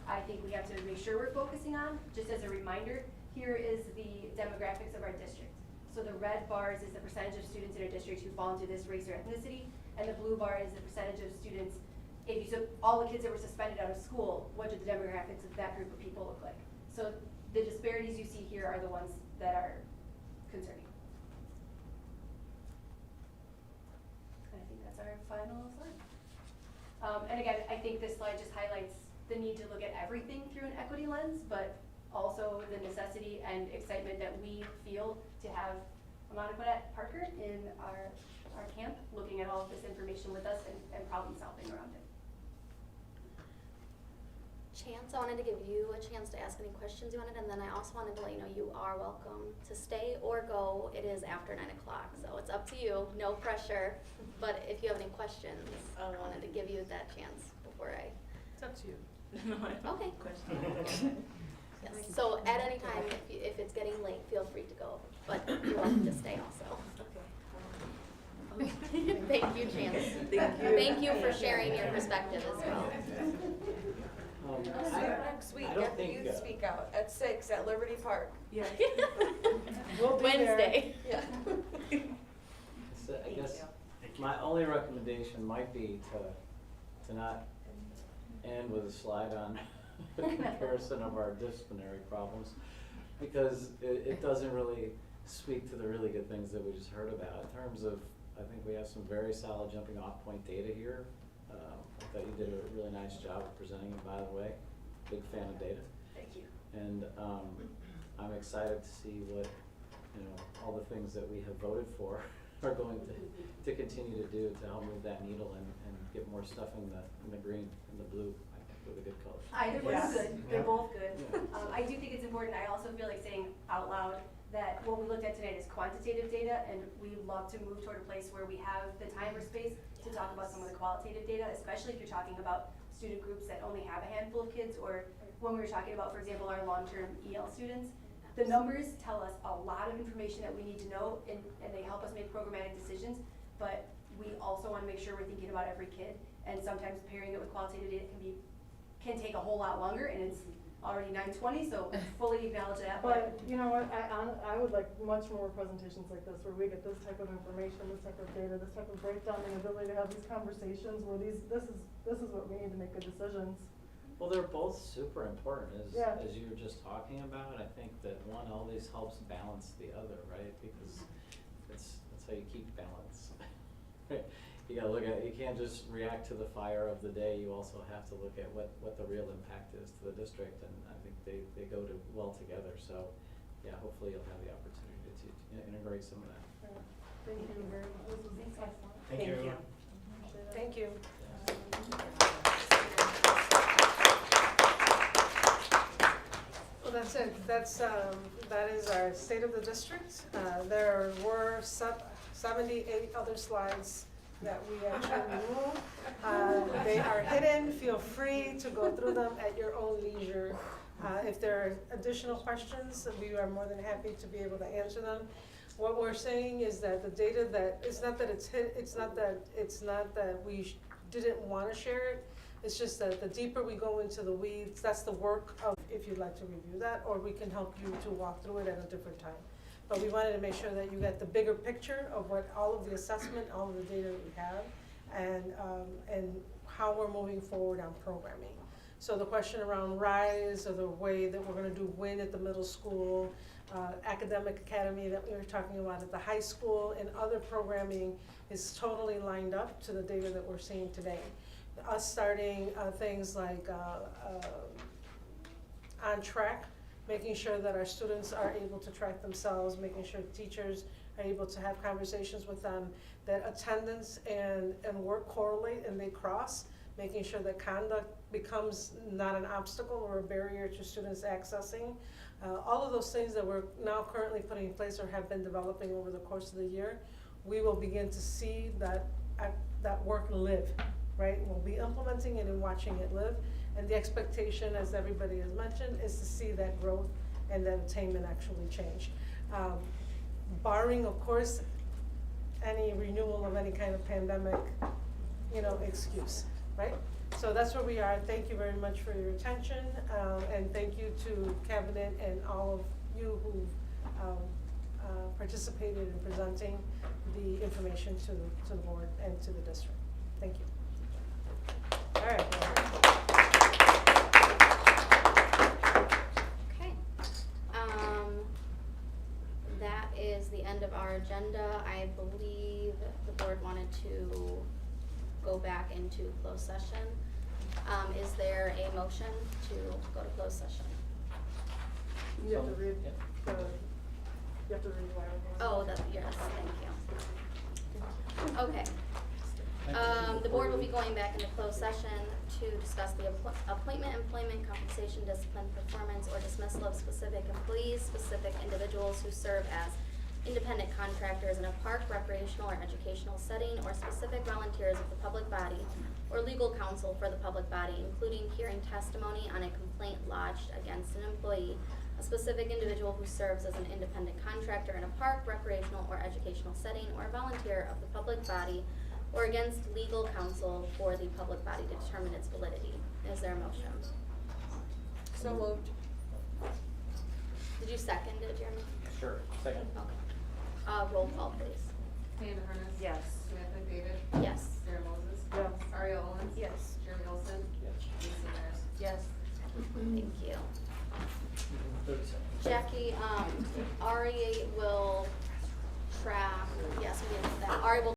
Speaker 18: I think we have to make sure we're focusing on. Just as a reminder, here is the demographics of our district. So the red bars is the percentage of students in our district who fall into this race or ethnicity, and the blue bar is the percentage of students, if you took all the kids that were suspended out of school, what did the demographics of that group of people look like? So the disparities you see here are the ones that are concerning. And I think that's our final slide. And again, I think this slide just highlights the need to look at everything through an equity lens, but also the necessity and excitement that we feel to have Amanakwadat Parker in our camp, looking at all of this information with us and problem solving around it.
Speaker 2: Chance, I wanted to give you a chance to ask any questions you wanted, and then I also wanted to let you know you are welcome to stay or go. It is after 9 o'clock, so it's up to you, no pressure. But if you have any questions, I wanted to give you that chance before I.
Speaker 13: It's up to you.
Speaker 2: Okay. Yes. So at any time, if it's getting late, feel free to go, but you're welcome to stay also. Okay. Thank you, Chance. Thank you for sharing your perspective as well.
Speaker 14: Next week
Speaker 4: I
Speaker 14: at the youth speak out at 6 at Liberty Park.
Speaker 13: Yeah.
Speaker 14: We'll be there.
Speaker 2: Wednesday.
Speaker 14: Yeah.
Speaker 4: So I guess my only recommendation might be to not end with a slide on a comparison of our disciplinary problems, because it doesn't really speak to the really good things that we just heard about. In terms of, I think we have some very solid jumping off point data here. I thought you did a really nice job of presenting it, by the way. Big fan of data.
Speaker 18: Thank you.
Speaker 4: And I'm excited to see what, all the things that we have voted for are going to continue to do to help move that needle and get more stuff in the green and the blue. I think with a good color.
Speaker 18: Either one's good. They're both good.
Speaker 4: Yeah.
Speaker 18: I do think it's important. I also feel like saying out loud that what we looked at tonight is quantitative data, and we love to move toward a place where we have the time or space to talk about some of the qualitative data, especially if you're talking about student groups that only have a handful of kids, or when we were talking about, for example, our long-term EL students. The numbers tell us a lot of information that we need to know, and they help us make programmatic decisions, but we also wanna make sure we're thinking about every kid, and sometimes pairing it with qualitative data can take a whole lot longer, and it's already 9:20, so fully acknowledge that.
Speaker 11: But, you know what, I would like much more presentations like this, where we get this type of information, this type of data, this type of breakdown, and ability to have these conversations where this is what we need to make good decisions.
Speaker 4: Well, they're both super important,
Speaker 11: Yeah.
Speaker 4: as you were just talking about. I think that one always helps balance the other, right? Because that's how you keep balance. You gotta look at, you can't just react to the fire of the day, you also have to look at what the real impact is to the district, and I think they go well together. So, yeah, hopefully you'll have the opportunity to integrate some of that.
Speaker 11: Thank you very much. This was excellent.
Speaker 15: Thank you, everyone.
Speaker 13: Thank you. Well, that's it. That is our state of the district. There were 78 other slides that we actually removed. They are hidden. Feel free to go through them at your own leisure. If there are additional questions, we are more than happy to be able to answer them. What we're saying is that the data it's not that we didn't want to share it. It's just that the deeper we go into the weeds, that's the work of, if you'd like to review that, or we can help you to walk through it at a different time. But we wanted to make sure that you get the bigger picture of what all of the assessment, all of the data that we have, and how we're moving forward on programming. So the question around RISE, or the way that we're gonna do WIN at the middle school, academic academy that we were talking about at the high school, and other programming is totally lined up to the data that we're seeing today. Us starting things like on track, making sure that our students are able to track themselves, making sure teachers are able to have conversations with them, that attendance and work correlate and they cross, making sure that conduct becomes not an obstacle or a barrier to students accessing. All of those things that we're now currently putting in place or have been developing over the course of the year, we will begin to see that work live, right? We'll be implementing it and watching it live. And the expectation, as everybody has mentioned, is to see that growth and that attainment actually change. Barring, of course, any renewal of any kind of pandemic, excuse, right? So that's where we are. Thank you very much for your attention, and thank you to Cabinet and all of you who participated in presenting the information to the board and to the district. Thank you. All right.
Speaker 2: Okay. That is the end of our agenda. I believe the board wanted to go back into closed session. Is there a motion to go to closed session?
Speaker 11: You have to read why.
Speaker 2: Oh, yes, thank you. Okay. The board will be going back into closed session to discuss the appointment, employment, compensation, discipline, performance, or dismissal of specific employees, specific individuals who serve as independent contractors in a park, recreational, or educational setting, or specific volunteers of the public body or legal counsel for the public body, including hearing testimony on a complaint lodged against an employee, a specific individual who serves as an independent contractor in a park, recreational, or educational setting, or a volunteer of the public body, or against legal counsel for the public body to determine its validity. Is there a motion?
Speaker 14: So moved.
Speaker 2: Did you second it, Jeremy?
Speaker 4: Sure. Second.
Speaker 2: Okay. Roll call, please.
Speaker 3: Amanda Hernes?
Speaker 6: Yes.
Speaker 3: Samantha McDavid?
Speaker 2: Yes.
Speaker 3: Sarah Moses?
Speaker 11: Yes.
Speaker 3: Aria Owens?
Speaker 14: Yes.
Speaker 3: Jeremy Olson?
Speaker 4: Yes.
Speaker 3: Lisa Myers?
Speaker 14: Yes.
Speaker 2: Thank you.
Speaker 4: 30 seconds.
Speaker 2: Jackie, Ari will